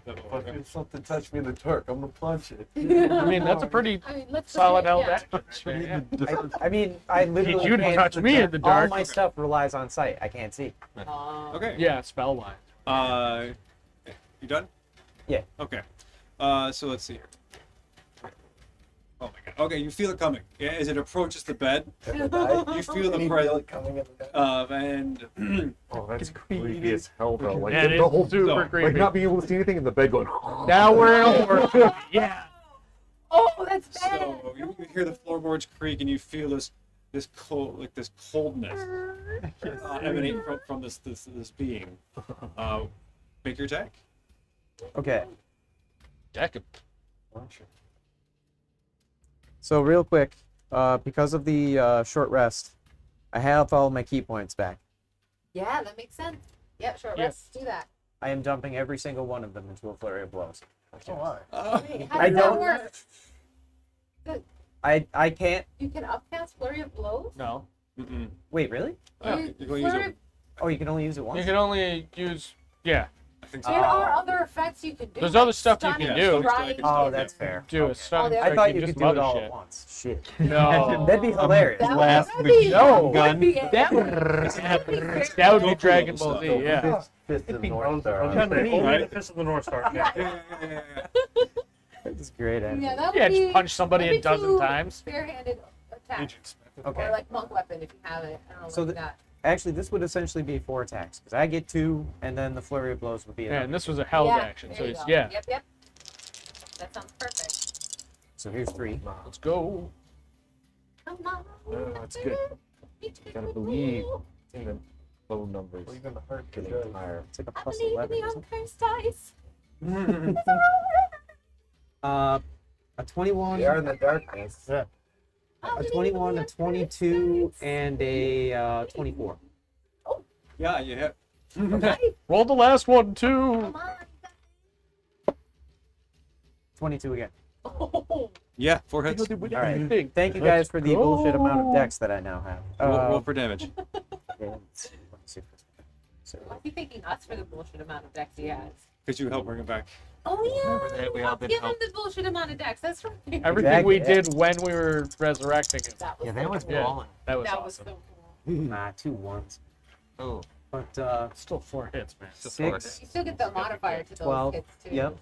S8: Something touched me in the dark. I'm gonna punch it.
S7: I mean, that's a pretty
S10: I mean, let's
S7: solid
S10: just,
S7: held
S10: yeah.
S7: action.
S5: I mean, I literally
S7: Need you to
S5: can't-
S7: touch me in the
S5: All
S7: dark.
S5: my stuff relies on sight. I can't see.
S1: Okay.
S7: Yeah, spell wise.
S1: You done?
S5: Yeah.
S1: Okay. So let's see here. Oh my god. Okay, you feel it coming. Yeah, as it approaches the bed, you feel the presence.
S8: coming in.
S1: And
S4: Oh, that's creepy as hell, though. Like
S7: That
S4: the
S7: is
S4: whole,
S7: super
S1: no,
S4: like
S7: creepy.
S4: not being able to see anything in the bed going.
S7: Now we're in a horror movie. Yeah.
S10: Oh, that's bad.
S1: so you hear the floorboards creak, and you feel this coldness emanate from this being. Make your attack.
S5: Okay.
S7: Deck.
S5: So real quick, because of the short rest, I have all my key points back.
S10: Yeah, that makes sense. Yep, sure.
S7: Yeah.
S10: Let's do that.
S5: I am dumping every single one of them into a flurry of blows.
S6: Oh, hi.
S10: Wait, how
S5: I
S10: does that
S5: don't-
S10: work?
S5: I can't.
S10: You can upcast flurry of blows.
S7: No.
S1: Mm-mm.
S5: Wait, really?
S10: You-
S1: You can use
S10: flurry-
S1: it.
S5: Oh, you can only use it
S7: You
S5: once.
S7: can only use. Yeah.
S1: I think so.
S10: There are other effects you can do.
S7: There's
S10: like
S7: other stuff you
S10: stunning,
S7: can
S1: do.
S10: strike.
S5: Oh, that's fair.
S7: Do a stun.
S10: they-
S5: I thought you
S7: just
S5: could do it
S7: mother
S5: all
S7: shit.
S5: at once. Shit.
S7: No.
S5: That'd be hilarious.
S10: That
S3: Last
S10: would be,
S7: No.
S10: that'd be
S7: That would, that would be
S1: Goku
S7: Dragon
S1: level
S7: Ball Z,
S1: stuff.
S7: yeah.
S8: Fist of the
S9: I
S8: North
S9: was
S8: Star.
S9: gonna say, only
S1: Right?
S9: the Fist of the North Star. Yeah.
S1: Yeah.
S5: That's great.
S10: Yeah, that would
S7: Yeah,
S10: be,
S7: just punch somebody
S10: that'd
S7: a dozen
S10: be two
S7: times.
S10: Barehanded attack.
S5: Okay.
S10: Or like monk weapon if you have it. I don't know,
S5: So
S10: like
S5: the-
S10: that.
S5: Actually, this would essentially be 4 attacks because I get 2, and then the flurry of blows would be.
S7: Yeah,
S5: another
S7: and this
S5: 2.
S7: was a held
S10: Yeah,
S7: action,
S10: there
S7: so
S10: you
S7: it's,
S10: go.
S7: yeah.
S10: Yep. That sounds perfect.
S5: So here's 3.
S7: Let's go.
S10: Come on.
S4: No, that's good. Gotta believe in them. low numbers.
S3: Well, even the heart
S4: Getting
S3: does.
S4: higher.
S5: It's like a
S10: I
S5: plus
S10: believe in
S5: 11.
S10: the
S5: Isn't it?
S10: uncursed dice.
S5: A 21.
S8: We are in the darkness.
S6: Yeah.
S5: A 21, a 22, and a 24.
S1: Yeah, you hit.
S7: Roll the last one too.
S10: Come on.
S5: 22 again.
S10: Oh,
S1: Yeah, 4 hits.
S5: All right. Thank you guys for the bullshit amount of decks that I now have.
S1: Roll for damage.
S5: Okay, let's see.
S10: why is he thanking us for the bullshit amount of decks he has?
S1: Because you help bring it back.
S10: Oh yeah.
S4: Remember that we all did
S10: Give him
S4: help.
S10: the bullshit amount of decks. That's right.
S7: Everything we
S5: Exactly.
S7: did when we were resurrecting it.
S10: That was
S4: Yeah, that was
S7: Yeah.
S4: balling.
S7: That was
S10: that was
S7: awesome.
S10: so cool.
S5: Nah, 2 ones.
S4: Oh,
S5: But
S7: Still 4 hits, man.
S5: 6,
S10: You still get the modifier to those
S5: 12,
S10: hits too.
S5: yep.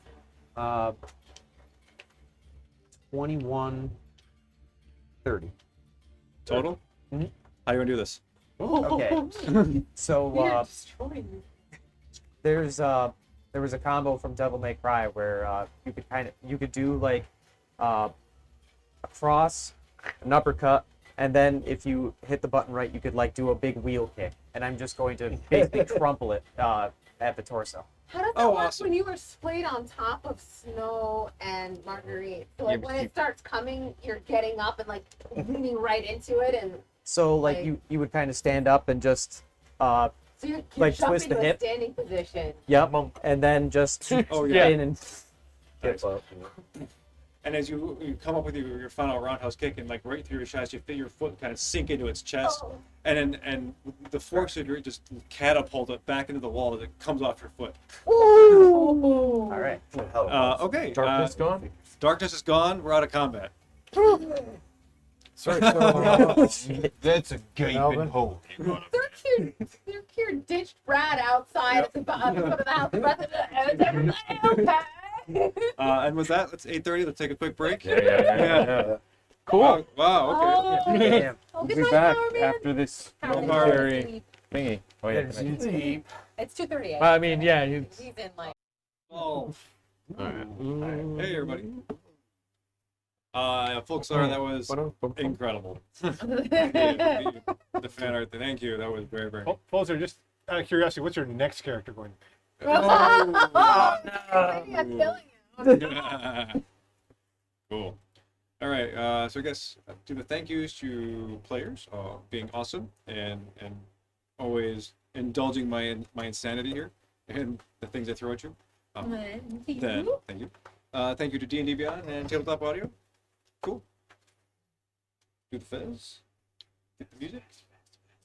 S5: 21, 30.
S1: Total?
S5: Mhm.
S1: How you gonna do this?
S5: Okay. So
S10: You're destroying me.
S5: there was a combo from Devil May Cry where you could do like a cross, an uppercut, and then if you hit the button right, you could like do a big wheel kick. And I'm just going to basically crumple it at the torso.
S10: How does that
S1: Oh,
S10: work
S1: awesome.
S10: when you were splayed on top of Snow and Marguerite? So like
S4: Yeah,
S10: when
S4: but
S10: it starts coming, you're getting up and like leaning right into it, and
S5: So like
S10: Like-
S5: you would kind of stand up and just
S10: so you're
S5: Like
S10: jump
S5: twist
S10: into
S5: the
S10: a
S5: hip?
S10: standing position.
S5: yep, and then just
S1: Oh,
S7: yeah.
S5: spin and
S1: Nice. And as you come up with your final roundhouse kick and like right through your chest, you feel your foot kind of sink into its chest,
S10: Oh.
S1: and the force of your just catapult it back into the wall as it comes off your foot.
S10: Ooh.
S5: all right.
S1: Okay.
S4: darkness gone.
S1: Darkness is gone. We're out of combat.
S3: Sorry, that's a gaping
S6: Melvin?
S3: hole.
S10: They're cured ditched Brad outside at the foot of the house. The rest of the okay.
S1: And with that, it's 8:30. Let's take a quick break.
S4: Yeah.
S1: Cool. Wow. Okay.
S5: Damn.
S10: Oh,
S4: We'll
S10: good
S4: be
S10: night,
S4: back
S10: Norman.
S4: after this
S10: Howard,
S4: momentary thingy. Oh yeah.
S10: It's 2:38.
S7: I mean, yeah. You,
S10: He's in like.
S1: Oh.
S4: Alright.
S1: Hey everybody. Folks, sorry, that was incredible. The fan art. Thank you. That was very, very.
S6: Folzer, just out of curiosity, what's your next character going to be?
S10: Oh, no. Maybe I'm killing you.
S1: Cool. All right. So I guess do the thank yous to players, being awesome and always indulging my insanity here and the things I throw at you. Then thank you. Thank you to D&D Beyond and Tabletop Audio. Cool. Do the fizz. Get the music.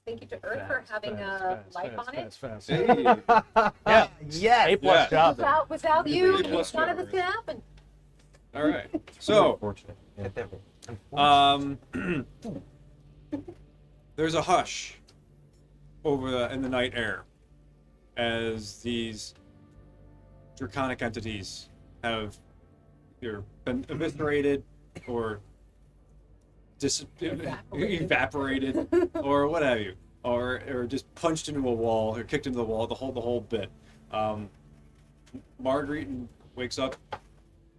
S10: Thank you to Earth for having a life on it.
S1: Hey.
S7: yeah.
S5: Yes.
S7: A plus
S1: Yeah.
S7: job.
S10: Without you,
S1: A plus
S10: none of
S1: job.
S10: this could happen.
S1: All right. So.
S4: Fortunate.
S1: There's a hush in the night air as these draconic entities have either been eviscerated or evaporated or what have you, or just punched into a wall or kicked into the wall, the whole bit. Marguerite wakes up,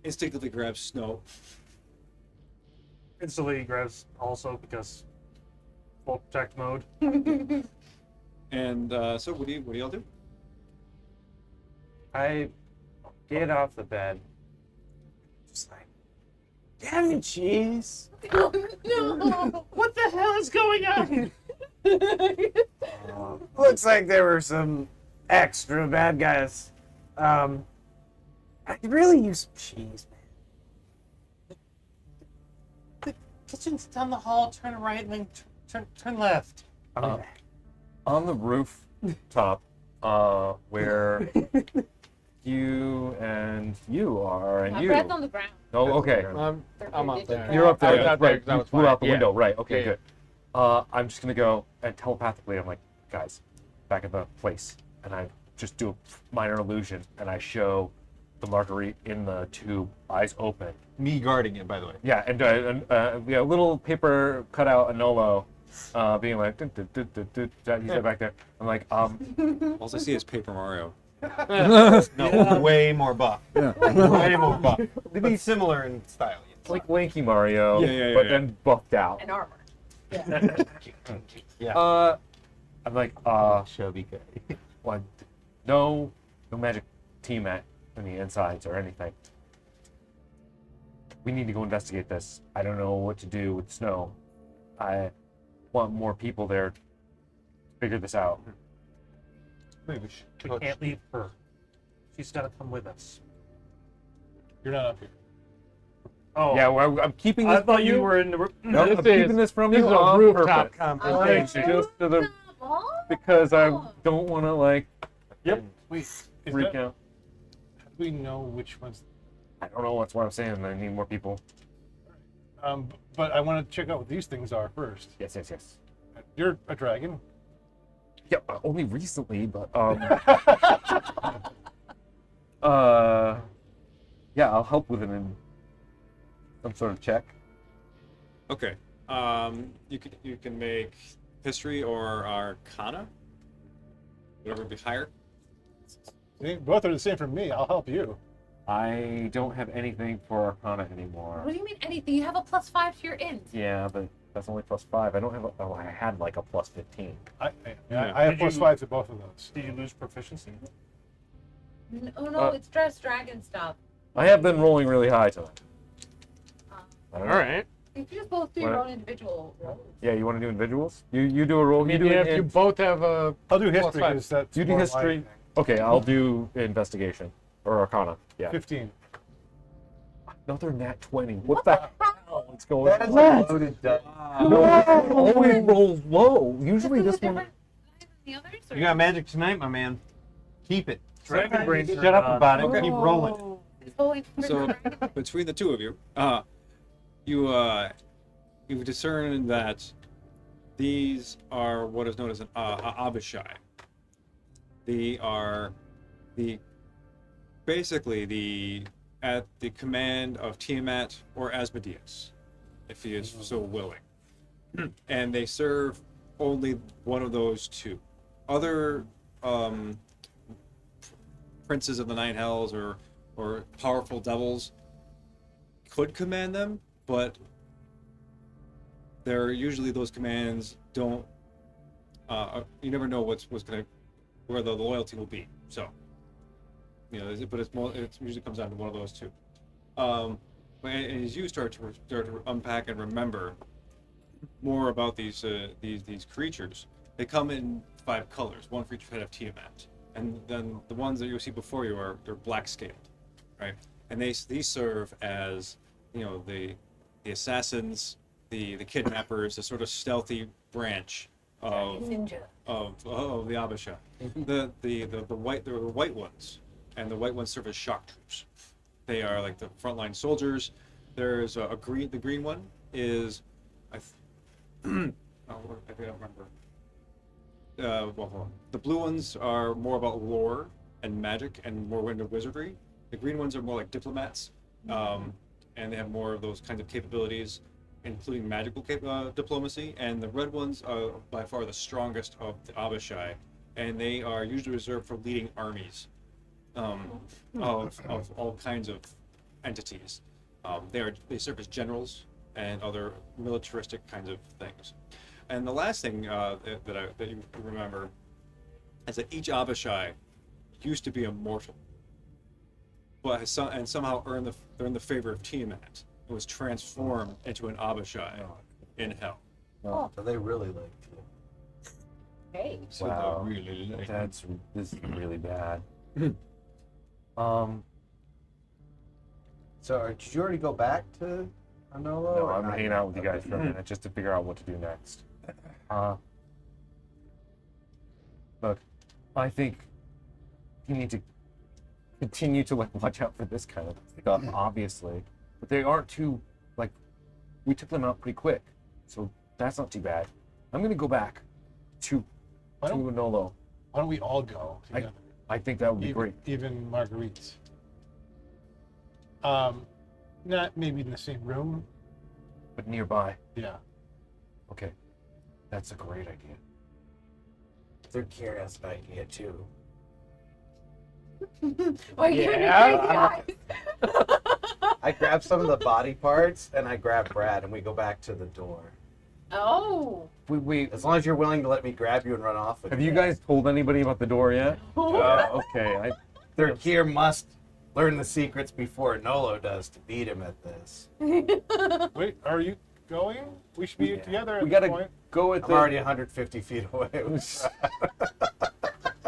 S1: instinctively grabs Snow.
S9: Instantly grabs also because full protect mode.
S1: And so what do y'all do?
S5: I get off the bed. Just like, damn it, cheese.
S10: No.
S7: What the hell is going on?
S5: Looks like there were some extra bad guys. I could really use some cheese, man.
S9: Kitchen's down the hall. Turn right, and then turn left.
S5: I'll be back.
S4: On the rooftop, where you and you are, and
S10: My
S4: you.
S10: breath's on the ground.
S4: Oh, okay.
S7: I'm up there.
S4: You're up there.
S7: I was out there
S4: Right.
S7: 'cause I
S4: You
S7: was
S4: flew
S7: fine.
S4: out the
S7: Yeah.
S4: window. Right. Okay.
S7: Yeah,
S4: Good. I'm just gonna go and telepathically. I'm like, guys, back at the place, and I just do a minor illusion, and I show the Marguerite in the tube, eyes open.
S3: Me guarding it, by the way.
S4: Yeah, and a little paper cutout Anolo, being like, dun, dun, dun, dun, dun, dun. He's back there. I'm like,
S1: All I see is Paper Mario.
S3: No, way more buff.
S1: Yeah.
S3: Way more buff. They'd be similar in style.
S4: it's like Lanky Mario,
S1: Yeah,
S4: but
S1: yeah.
S4: then buffed out.
S10: And armor.
S3: Yeah.
S4: I'm like,
S3: Shelby guy.
S4: what? No magic team at on the insides or anything. We need to go investigate this. I don't know what to do with snow. I want more people there to figure this out.
S3: Maybe we should.
S9: We can't leave her. She's got to come with us.
S6: You're not up here.
S9: Oh,
S4: Yeah, well, I'm keeping this
S9: I thought
S4: from
S9: you
S4: you.
S9: were in the.
S4: No, I'm keeping this from
S7: This
S4: you
S7: is a
S4: on
S7: rooftop
S4: purpose.
S7: conversation.
S4: Just to the,
S10: Oh.
S4: because I don't want to like
S9: Yep.
S6: Wait, is
S4: freak
S6: that,
S4: out.
S6: how do we know which ones?
S4: I don't know. That's what I'm saying. I need more people.
S6: But I want to check out what these things are first.
S4: Yes, yes, yes.
S6: You're a dragon.
S4: Yeah, only recently, but yeah, I'll help with it in some sort of check.
S1: Okay. You can make history or arcana. Whatever would be higher.
S6: See, both are the same for me. I'll help you.
S4: I don't have anything for Arcana
S2: What
S4: anymore.
S2: do you mean anything? You have a +5 to your int.
S4: Yeah, but that's only +5. I don't have. I had like a +15.
S6: I
S4: Yeah.
S6: have
S9: Did you-
S6: +5 to both of those.
S9: Did you lose proficiency?
S2: No, it's just dragon stuff.
S4: I have been rolling really high tonight. I
S7: All
S4: don't know.
S7: right.
S2: You can just both do your
S4: What?
S2: own individual rolls.
S4: Yeah, you want to do individuals? You do a roll.
S7: I mean,
S4: you do
S7: yeah,
S4: an
S7: if you
S4: int.
S7: both have a
S6: I'll do history
S7: +5.
S6: because that's
S4: You do
S6: more my
S4: history.
S6: thing.
S4: Okay, I'll do investigation or Arcana. Yeah.
S6: 15.
S4: Another nat 20. What the hell is going
S8: That is
S4: on?
S8: a loaded die.
S4: No, it always rolls low. Usually
S2: This
S4: this
S2: is
S4: one.
S2: different than the others? Or?
S3: You got magic tonight, my man. Keep it.
S9: Dragon brains
S3: Shut
S9: are
S3: up
S9: gone.
S3: about it. Keep rolling.
S2: It's going for
S1: So
S2: dragon.
S1: between the two of you, you discern that these are what is known as an Abishai. They are basically at the command of Tiamat or Asmodeus, if he is so willing, and they serve only one of those two. Other princes of the Nine Hells or powerful devils could command them, but they're usually those commands don't. You never know where the loyalty will be. So, but it usually comes down to one of those two. But as you start to unpack and remember more about these creatures, they come in 5 colors, one for each head of Tiamat, and then the ones that you'll see before you they're black scaled, right? And these serve as the assassins, the kidnappers, the sort of stealthy branch of
S2: Ninja.
S1: the Abishai. The white ones, and the white ones serve as shock troops. They are like the frontline soldiers. There's the green one is I don't remember. Hold on. The blue ones are more about lore and magic and more into wizardry. The green ones are more like diplomats, and they have more of those kinds of capabilities, including magical diplomacy. And the red ones are by far the strongest of the Abishai, and they are usually reserved for leading armies of all kinds of entities. They serve as generals and other militaristic kinds of things. And the last thing that you remember is that each Abishai used to be immortal, but somehow earned the favor of Tiamat and was transformed into an Abishai in hell.
S8: So they really like you.
S2: Hey.
S3: So
S4: Wow.
S3: they really like
S4: This is really bad.
S8: So did you already go back to Anolo?
S4: No,
S8: or
S4: I'm
S8: not
S4: hanging
S8: yet?
S4: out with you guys
S8: Okay.
S4: for a minute just to figure out what to do next. Look, I think you need to continue to watch out for this kind of stuff, obviously. But they aren't too we took them out pretty quick, so that's not too bad. I'm gonna go back to Nolo.
S6: Why don't we all go together?
S4: I think that would be great.
S6: Even Marguerite. Not maybe in the same room.
S4: But nearby.
S6: Yeah.
S4: Okay, that's a great idea.
S8: They're curious idea too.
S2: Well, you're
S7: Yeah.
S2: crazy eyes.
S8: I grab some of the body parts and I grab Brad and we go back to the door.
S10: Oh.
S4: Wait.
S8: As long as you're willing to let me grab you and run off with
S4: Have
S8: you.
S4: you guys told anybody about the door yet? Okay.
S8: Third gear must learn the secrets before Nolo does to beat him at this.
S6: Wait, are you going? We should be together at
S4: We
S6: this
S4: gotta
S6: point.
S4: go with
S8: I'm already 150 feet away.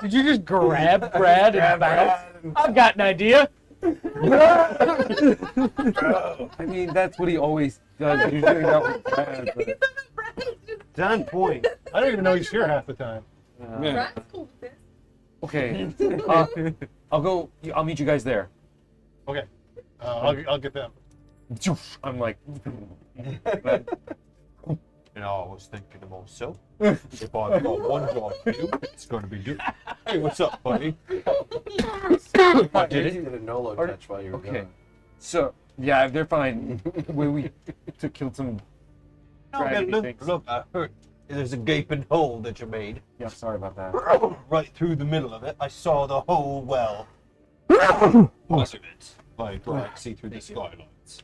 S7: Did you just grab Brad and bounce? I've got an idea.
S4: I mean, that's what he always does. Usually not with Brad, but
S3: Done point.
S6: I don't even know he's here half the time.
S1: Yeah.
S10: Brad's cool with this.
S4: okay. I'll meet you guys there.
S6: Okay. I'll get them.
S4: I'm like,
S3: And I was thinking to myself, if I've got one job to do, it's going to be do. Hey, what's up, buddy?
S8: I did a Nolo touch while you were
S4: okay.
S8: gone.
S4: So yeah, they're fine. we to kill some dragon
S3: look,
S4: things.
S3: look, I heard there's a gaping hole that you made.
S4: Yeah, sorry about that.
S3: Right through the middle of it. I saw the whole well. Most of it. Like, see through the skylights.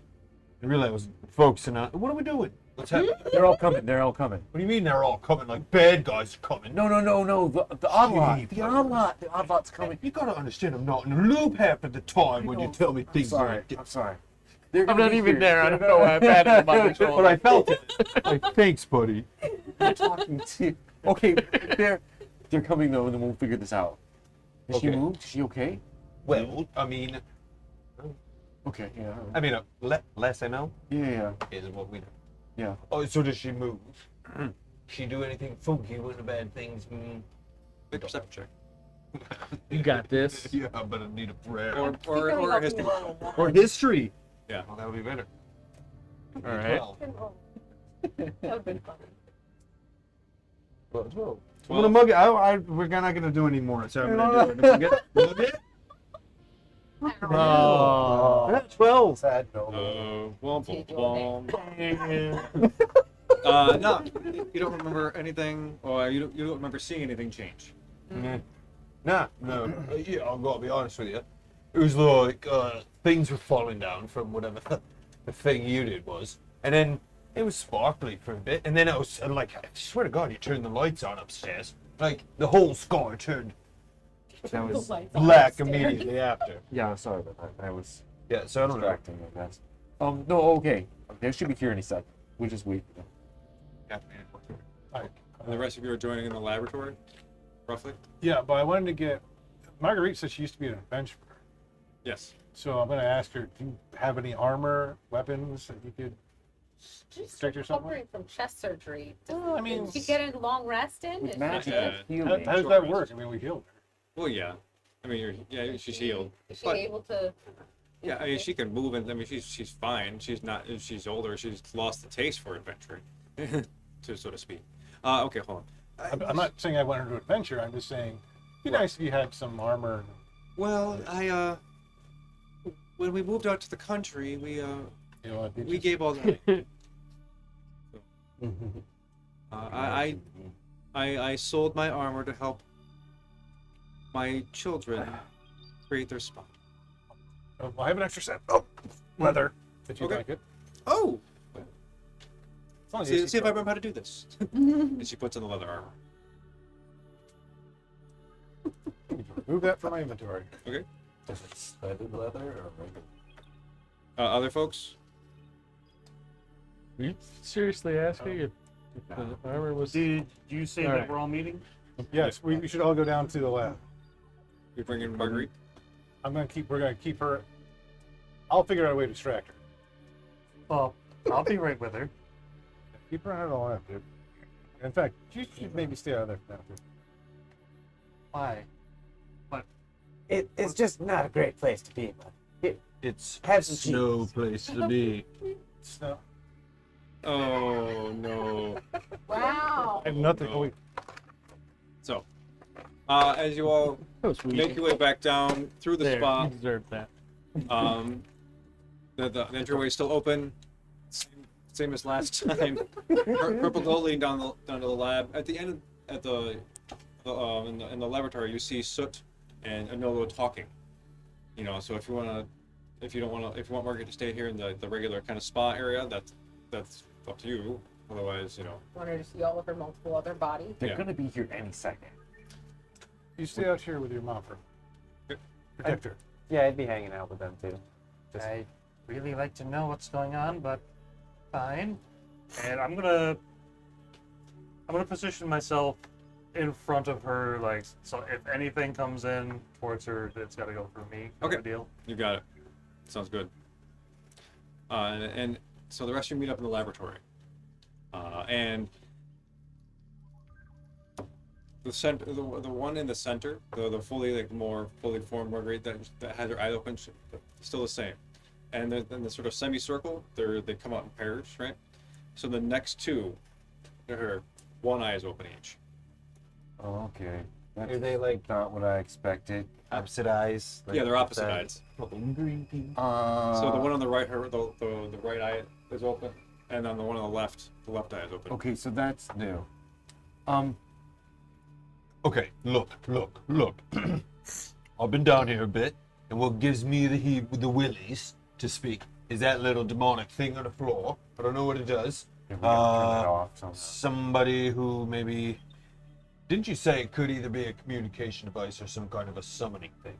S3: I realized I was focusing on, what are we doing? What's happening?
S4: They're all coming. They're all coming.
S3: What do you mean they're all coming? Like bad guys are coming?
S4: No. The Oddlot. The
S3: Jeepers.
S4: Oddlot. The Oddlot's coming.
S3: You gotta understand, I'm not in the loop half of the time when you tell me things
S4: Sorry.
S3: like this.
S4: I'm sorry.
S7: I'm not even there. I don't know why I patted him on the shoulder.
S3: But I felt it. Like, thanks, buddy.
S4: They're talking to. Okay, they're coming though, and then we'll figure this out. Has she
S3: Okay.
S4: moved? Is she okay?
S3: Well, I mean,
S4: Okay. Yeah.
S3: less I know
S4: Yeah.
S3: is what we know.
S4: Yeah.
S3: Oh, so does she move? She do anything funky when the bad things?
S1: Big perception check.
S7: You got this.
S3: Yeah, but I need a prayer.
S1: Or history.
S3: Or history.
S1: Yeah.
S3: Well, that would be better.
S7: All right.
S10: That would have been fun.
S3: Well, I'm gonna mug it. We're not gonna do any more. So I'm gonna do it. Mug it.
S7: Oh.
S3: That's 12.
S8: Sad Nolo.
S1: No, you don't remember anything, or you don't remember seeing anything change.
S3: No. Yeah, I've got to be honest with you. It was like things were falling down from whatever the thing you did was, and then it was sparkly for a bit, and then it was like, I swear to God, you turned the lights on upstairs, like the whole sky turned
S4: That was.
S3: black immediately after.
S4: Yeah. Sorry about that. I was
S3: Yeah, so I don't know.
S4: distracting, I guess. No. Okay. They should be here any second. We'll just wait for them.
S1: And the rest of you are joining in the laboratory, roughly?
S6: Yeah, but I wanted to get. Marguerite said she used to be an adventurer.
S1: Yes.
S6: So I'm going to ask her, do you have any armor, weapons that you could
S10: Just
S6: protect yourself with?
S10: recovering from chest surgery.
S6: I mean,
S10: Did you get a long rest in?
S4: With
S10: Is
S4: magic
S1: Yeah.
S4: and
S6: how
S4: healing.
S6: does that work? I mean, we healed her.
S1: Well, yeah. I mean, she's healed.
S10: she
S1: But-
S10: able to?
S1: Yeah, I mean, she can move, and I mean, she's fine. She's not. She's older. She's lost the taste for adventuring, to so to speak. Okay, hold on.
S6: I'm not saying I want her to adventure. I'm just saying, it'd be nice if you had some armor.
S1: Well, when we moved out to the country, we
S6: You know, it'd be
S1: we
S6: just-
S1: gave all the. I sold my armor to help my children create their spot.
S6: Oh, well, I have an extra set. Oh, leather. If you
S1: Okay.
S6: like it.
S1: Oh,
S6: As long as you
S1: see if I remember how to do this. And she puts on the leather armor.
S6: Move that from my inventory.
S1: Okay.
S8: Is it studded leather or regular?
S1: Other folks?
S7: Are you seriously asking if the armor was?
S9: Did you say
S7: All
S9: that
S7: right.
S9: we're all meeting?
S6: Yes, we should all go down to the lab.
S1: You bring in Marguerite.
S6: We're gonna keep her. I'll figure out a way to distract her.
S9: Well, I'll be right with her.
S6: Keep her out of the lab, dude. In fact, you should maybe stay out of there for now, too.
S9: Why?
S5: It's just not a great place to be, but
S3: It's
S5: have some
S3: no
S5: cheese.
S3: place to be.
S6: So,
S1: Oh no.
S10: Wow.
S6: and nothing.
S1: no. So, as you all
S7: That was
S1: make your way back down through the
S7: There, you
S1: spot,
S7: deserved that.
S1: the entryway is still open, same as last time. Purple glow leading down to the lab. At the end, in the laboratory, you see Soot and Anolo talking. You know, so if you want Margaret to stay here in the regular kind of spa area, that's up to you. Otherwise,
S10: Want her to see all of her multiple other bodies.
S4: They're
S1: Yeah.
S4: gonna be here any second.
S6: You stay out here with your mom for protect her.
S5: Yeah, I'd be hanging out with them too.
S9: I'd really like to know what's going on, but fine. And I'm gonna position myself in front of her, like, so if anything comes in towards her, it's got to go through me. Kind of
S1: Okay.
S9: deal.
S1: You got it. Sounds good. And so the rest of you meet up in the laboratory. And the center, the one in the center, the fully more fully formed Marguerite that has her eye open, still the same. And then the sort of semicircle, they come out in pairs, right? So the next two, her one eye is open each.
S4: Oh, okay. That's
S8: Are they like
S4: not what I expected.
S8: opposite eyes? Like
S1: Yeah, they're opposite
S8: that?
S1: eyes. So the
S8: So
S1: one on the right, the right eye is open, and on the one on the left eye is open.
S4: Okay, so that's new.
S3: Okay, look. I've been down here a bit, and what gives me the willies to speak is that little demonic thing on the floor. I don't know what it does.
S4: Yeah, we gotta turn it off somehow.
S3: Somebody who maybe... Didn't you say it could either be a communication device or some kind of a summoning thing?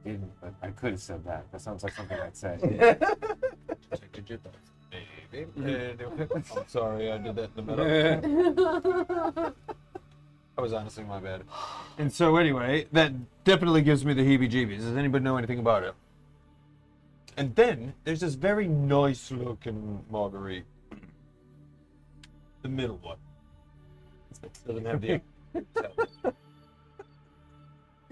S4: Didn't, but I could have said that. That sounds like something I'd say.
S3: Maybe. I'm sorry, I did that in the middle. That was honestly my bad. And so anyway, that definitely gives me the heebie-jeebies. Does anybody know anything about it? And then there's this very nice looking Marguerite. The middle one. Doesn't have the...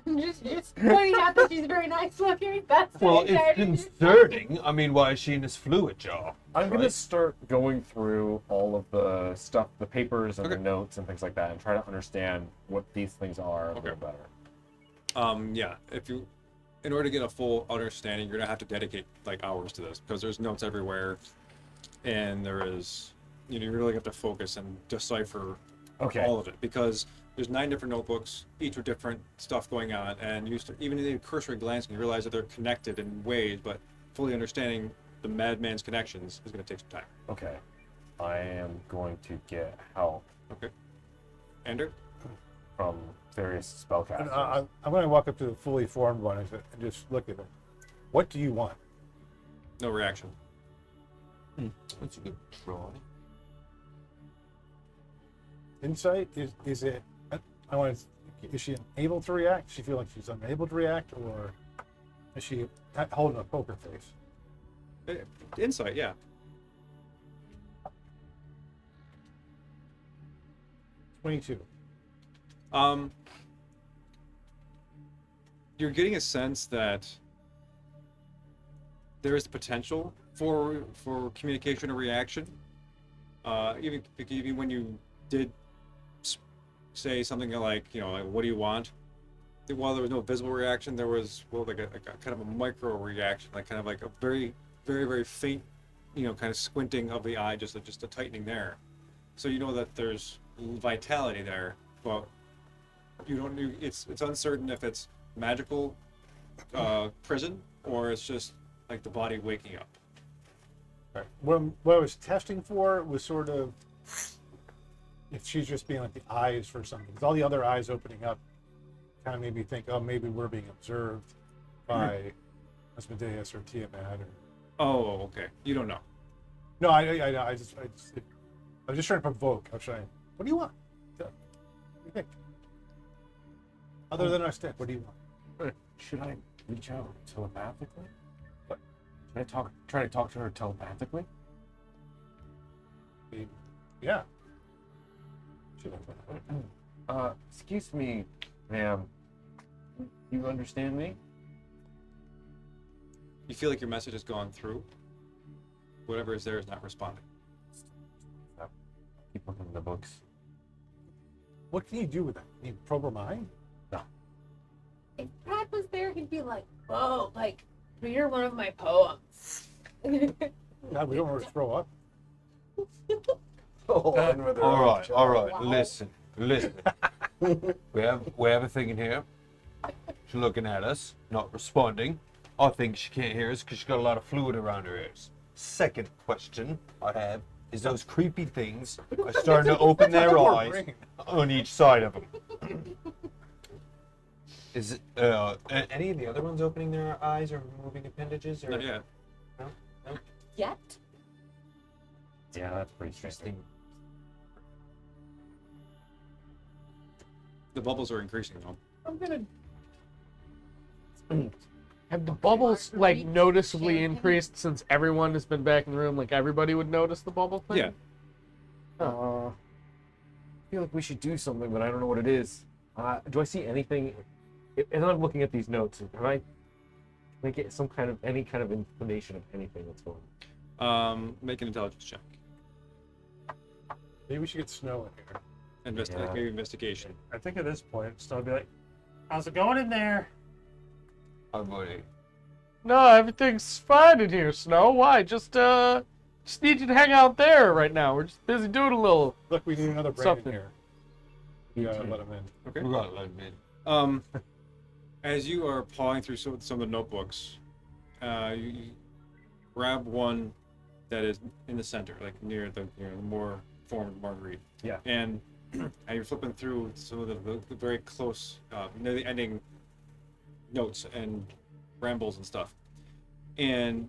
S10: just pointing out that she's very nice looking. That's the
S3: Well,
S10: entire
S3: it's concerning. I mean, why is she in this fluid jar?
S4: I'm gonna
S3: Right?
S4: start going through all of the stuff, the papers and the
S1: Okay.
S4: notes and things like that, and try to understand what these things are a little better.
S1: Yeah, in order to get a full understanding, you're gonna have to dedicate like hours to this because there's notes everywhere, and there is, you really have to focus and decipher
S4: Okay.
S1: all of it because there's 9 different notebooks, each with different stuff going on, and even in a cursory glance, you realize that they're connected in ways, but fully understanding the madman's connections is gonna take some time.
S4: Okay. I am going to get help
S1: Okay, Andrew.
S4: from various spellcasters.
S6: And I'm going to walk up to the fully formed one and just look at it. What do you want?
S1: No reaction.
S3: That's a good try.
S6: Insight? Is it? I want to. Is she able to react? Does she feel like she's unable to react, or is she holding a poker face?
S1: Insight, yeah.
S6: $22.
S1: You're getting a sense that there is potential for communication or reaction. Even when you did say something like, like, what do you want? While there was no visible reaction, there was like a kind of a micro reaction, like kind of like a very, very, very faint, kind of squinting of the eye, just a tightening there. So you know that there's vitality there, but it's uncertain if it's magical prison or it's just like the body waking up.
S6: Right. What I was testing for was sort of if she's just being like the eyes for something. Because all the other eyes opening up kind of made me think, oh, maybe we're being observed by Asmodeus or Tiamat. Or...
S1: Oh, okay. You don't know.
S6: No, I was just trying to provoke. I was trying. What do you want? What do you think? Other than our stick, what do you want?
S4: Should I reach out telepathically? What? Should I try to talk to her telepathically?
S6: Yeah.
S4: Excuse me, ma'am. You understand me?
S1: You feel like your message has gone through. Whatever is there is not responding.
S4: Keep looking in the books.
S6: What can you do with that? Can you probe her mind?
S10: If Brad was there, he'd be like, "Whoa, like, read one of my poems."
S6: God, we don't want her to throw up.
S3: All right. Listen. we have a thing in here. She's looking at us, not responding. I think she can't hear us because she's got a lot of fluid around her ears. Second question I have is those creepy things are starting to open their eyes on each side of them. Is it any of the other ones opening their eyes or moving appendages? Or
S1: Not yet.
S10: Yet?
S4: Yeah, that's pretty interesting.
S1: The bubbles are increasing though.
S5: I'm gonna.
S7: Have the bubbles like noticeably increased since everyone has been back in the room? Like everybody would notice the bubble thing?
S1: Yeah.
S4: I feel like we should do something, but I don't know what it is. Do I see anything? As I'm looking at these notes, can I get any kind of information of anything that's going on?
S1: Make an intelligence check.
S6: Maybe we should get Snow in here.
S1: Investigate. Maybe investigation.
S9: I think at this point, Snow would be like, "How's it going in there?"
S3: Oh, buddy.
S7: No, everything's fine in here, Snow. Why? Just need you to hang out there right now. We're just busy doing a little.
S6: Look, we need another brain
S7: Something.
S6: in here. We gotta let him in.
S1: Okay.
S3: We gotta let him in.
S1: As you are pawing through some of the notebooks, you grab one that is in the center, like near the more formed Marguerite.
S4: Yeah.
S1: And you're flipping through some of the very close, near the ending notes and rambles and stuff, and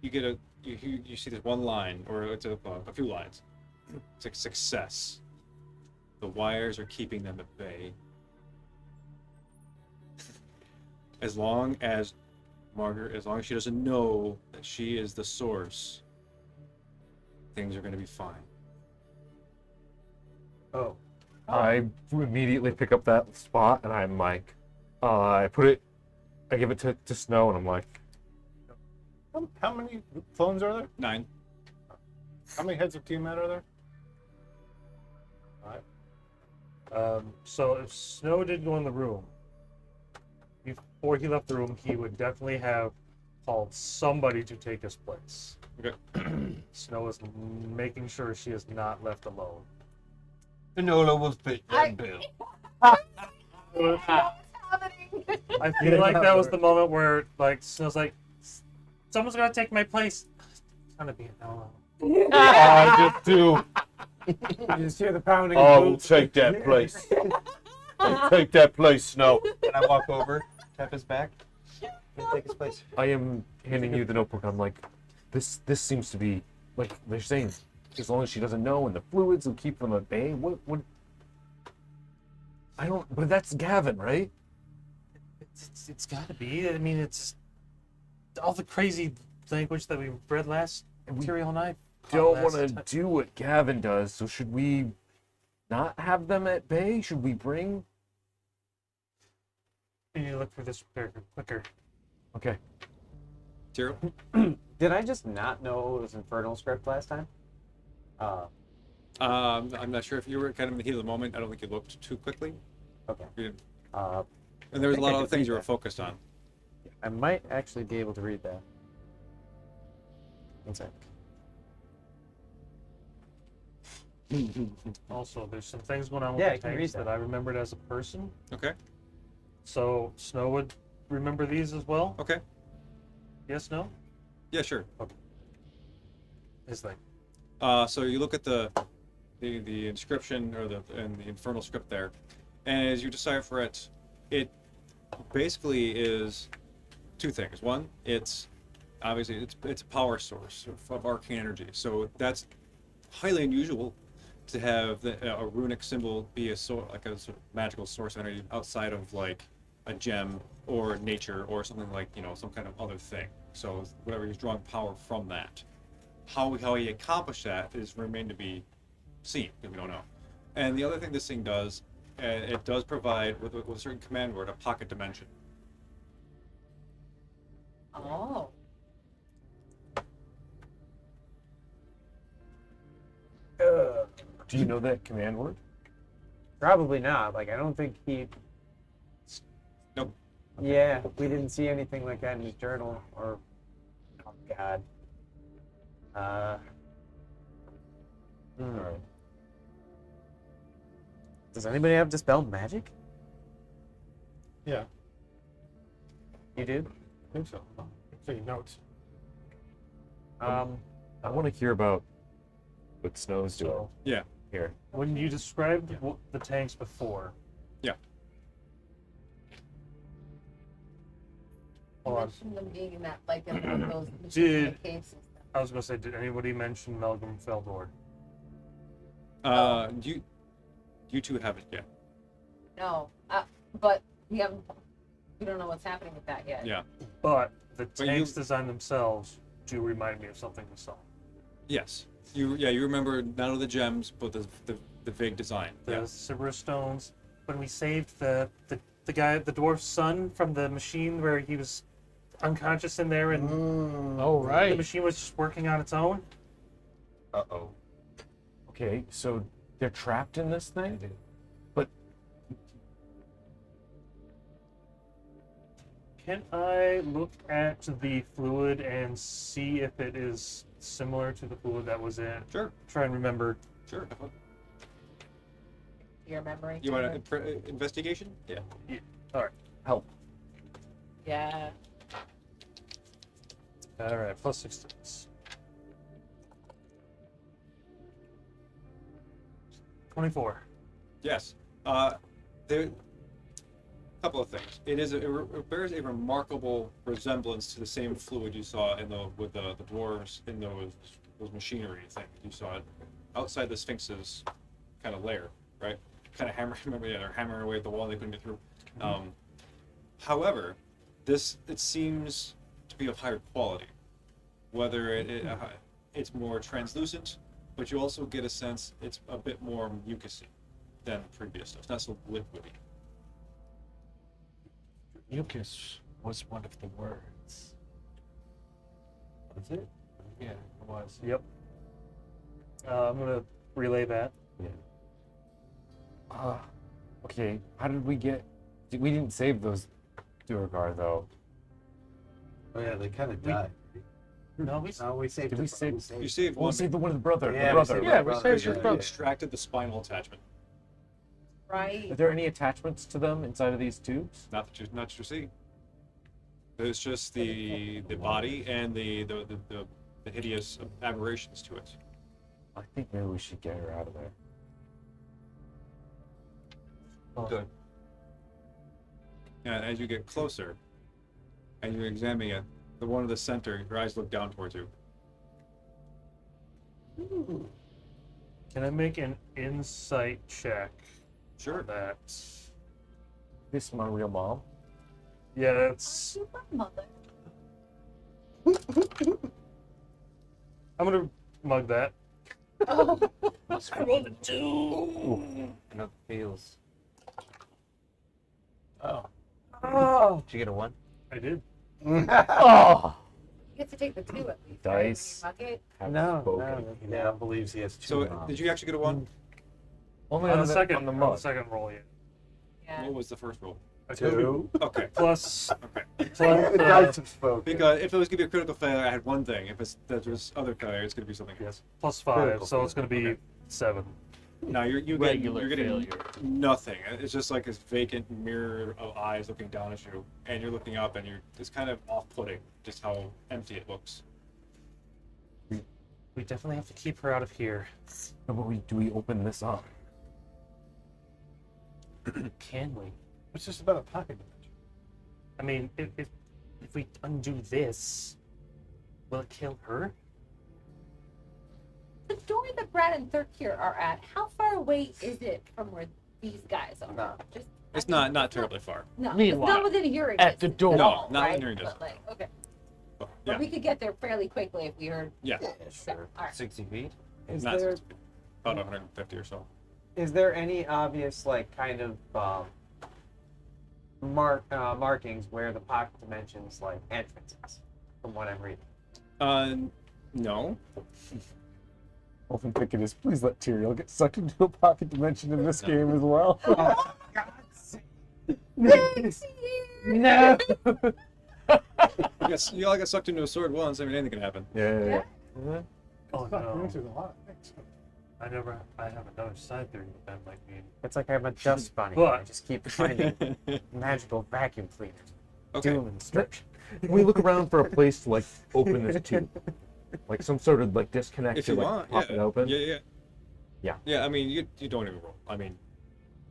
S1: you get you see this one line, or it's a few lines. It's like success. The wires are keeping them at bay. As long as Margaret, as long as she doesn't know that she is the source, things are going to be fine.
S5: Oh.
S4: I immediately pick up that spot and I'm like, I give it to Snow and I'm like,
S6: How many phones are there?
S1: 9.
S6: How many heads of team are there?
S9: So if Snow did go in the room, before he left the room, he would definitely have called somebody to take his place.
S1: Okay.
S9: Snow is making sure she is not left alone.
S3: Enola will fit that bill.
S10: What's happening?
S9: I feel like that was the moment where, like, Snow's like, "Someone's gonna take my place." It's gonna be Enola.
S3: I just do.
S5: You just hear the pounding.
S3: I
S5: of
S3: will
S5: boots.
S3: take that place. I'll take that place, Snow. And I walk over, tap his back, and take his place.
S4: I am handing you the notebook. I'm like, this seems to be like they're saying, as long as she doesn't know, and the fluids will keep them at bay. What? I don't. But that's Gavin, right?
S9: It's gotta be. I mean, it's all the crazy language that we read last material night.
S4: Don't want to do what Gavin does. So should we not have them at bay? Should we bring?
S9: You need to look through this quicker.
S4: Okay.
S1: Tyrell?
S5: Did I just not know it was Infernal script last time?
S1: I'm not sure if you were kind of in the heat of the moment. I don't think you looked too quickly.
S5: Okay.
S1: You-
S5: Uh,
S1: And there was a
S5: think
S1: lot
S5: I
S1: of
S5: could
S1: other things
S5: read
S1: you were
S5: that.
S1: focused on.
S5: I might actually be able to read that. One sec.
S9: Also, there's some things going on with
S5: Yeah,
S9: the
S5: I can read
S9: tanks
S5: that.
S9: that I remembered as a person.
S1: Okay.
S9: So Snow would remember these as well.
S1: Okay.
S9: Yes, no.
S1: Yeah, sure.
S9: It's like
S1: So you look at the inscription or the infernal script there, and as you decipher it, it basically is two things. One, it's obviously it's a power source of arcane energy. So that's highly unusual to have a runic symbol be a sort of magical source of energy outside of like a gem or nature or something like some kind of other thing. So whatever he's drawing power from that. How he accomplished that is remain to be seen, because we don't know. And the other thing this thing does, it does provide with a certain command word a pocket dimension.
S10: Oh.
S4: Do you know that command word?
S5: Probably not. Like, I don't think he.
S1: Nope.
S5: Yeah, we didn't see anything like that in his journal. Or, oh God.
S4: Alright.
S5: Does anybody have dispel magic?
S6: Yeah,
S5: You do.
S6: I think so. See notes.
S5: Um,
S4: I want to hear about what Snow's doing
S9: So
S1: Yeah.
S4: here.
S9: when you described the tanks before,
S1: Yeah.
S10: You
S9: hold on.
S10: mentioned them being in that, like, in one of those
S9: Did-
S10: caves and stuff.
S9: I was gonna say, did anybody mention Melgum Feldor?
S1: You two haven't yet.
S10: No, but we don't know what's happening with that yet.
S1: Yeah.
S9: But the
S1: you-
S9: tanks design themselves do remind me of something we saw.
S1: Yes. You remember not only the gems, but the vague design.
S9: The
S1: Yeah.
S9: Cerberus stones. When we saved the guy, the dwarf's son, from the machine where he was unconscious in there, and
S7: Oh,
S9: the
S7: right.
S9: machine was just working on its own.
S4: Uh-oh. Okay, so they're trapped in this thing? But
S9: Can I look at the fluid and see if it is similar to the fluid that was in?
S1: Sure.
S9: Try and remember.
S1: Sure.
S10: Your memory.
S1: You want investigation? Yeah.
S9: All right.
S4: help.
S10: Yeah.
S9: All right. Plus 6. 24.
S1: Yes. There. Couple of things. It bears a remarkable resemblance to the same fluid you saw with the dwarves in those machinery things. You saw it outside the Sphinx's kind of lair, right? Kind of they're hammering away at the wall and they couldn't get through. However, it seems to be of higher quality. Whether it's more translucent, but you also get a sense it's a bit more mucousy than previous stuff. It's not so liquidy.
S4: Mucus was one of the words.
S9: Was it?
S4: Yeah, it was.
S9: Yep. I'm gonna relay that.
S4: Okay, how did we get... We didn't save those Duergar, though.
S8: Oh yeah, they kind of died.
S9: No, we.
S8: No, we saved.
S4: Did we
S8: it.
S4: save-
S1: You saved
S4: Oh,
S1: one.
S4: we saved the one of the brother.
S8: Yeah,
S4: the
S8: we
S4: brother.
S8: saved
S7: Yeah,
S8: the
S7: we
S8: brother,
S7: saved your
S8: yeah,
S7: brother.
S1: Extracted the spinal attachment.
S10: Right.
S4: Are there any attachments to them inside of these tubes?
S1: Not that you see. There's just the body and the hideous aberrations to it.
S4: I think maybe we should get her out of there.
S1: Good. And as you get closer, and you're examining it, the one in the center, your eyes look down towards you.
S9: Can I make an insight check?
S1: Sure.
S9: On that.
S4: This is my real mom.
S9: Yeah, that's.
S10: Mother.
S9: I'm gonna mug that.
S10: Oh.
S9: I rolled a 2.
S8: And it feels.
S5: Oh.
S8: Did you get a 1?
S9: I did.
S4: Oh!
S10: You get to take the 2 at least.
S4: Dice.
S10: Right? When you mug it.
S5: No.
S8: He now believes he has 2.
S1: So,
S8: moms.
S1: did you actually get a 1?
S4: Only
S9: On the second,
S4: on the
S9: on
S4: mug.
S9: the second roll, yeah.
S10: Yeah.
S1: What was the first roll?
S9: A
S8: 2.
S1: Okay.
S9: Plus.
S1: Okay.
S8: The dice have spoken.
S1: Because if it was gonna be a critical failure, I had one thing. If there's other failure, it's gonna be something else.
S9: Plus 5,
S8: Critical
S9: so it's gonna be
S1: Okay.
S9: 7.
S1: No, you're
S7: Regular
S1: getting
S7: failure.
S1: nothing. It's just like this vacant mirror of eyes looking down at you, and you're looking up, and it's kind of off-putting just how empty it looks.
S9: We definitely have to keep her out of here.
S4: No, but do we open this up?
S9: Can we?
S6: It's just about a pocket dimension.
S9: I mean, if we undo this, will it kill her?
S10: The door that Brad and Thirkir are at, how far away is it from where these guys are?
S8: No.
S10: Just,
S1: It's
S10: I mean,
S1: not terribly far.
S10: No,
S7: Meanwhile,
S10: it's not within hearing
S7: at the
S10: distance
S7: door.
S10: at
S1: No,
S10: all,
S1: not
S10: right?
S1: within hearing
S10: But, like, okay.
S1: But,
S10: But
S1: yeah,
S10: we could get there fairly quickly if we heard.
S1: yeah,
S8: Sure.
S10: All right.
S8: 60 feet.
S5: Is
S1: not
S5: there
S1: 60 feet. About 150 or so.
S5: is there any obvious like kind of markings where the pocket dimensions like entrances from what I'm reading?
S1: No.
S4: Open picket is please let Tyrael get sucked into a pocket dimension in this game as well.
S5: No.
S1: You all got sucked into a sword once. I mean, anything can happen.
S4: Yeah.
S9: Oh
S6: Fuck, we went
S9: no.
S6: through a lot of things.
S9: I have another side theory that that might mean.
S5: It's like I'm a dust bunny.
S9: But-
S5: I just keep finding magical vacuum cleaners.
S1: Okay.
S5: Doom and destruction.
S4: Can we look around for a place to like open this tube? Like some sort of like disconnect
S1: If
S4: to
S1: you
S4: like
S1: want,
S4: pop
S1: yeah.
S4: it open?
S1: Yeah. I mean, you don't even roll. I mean,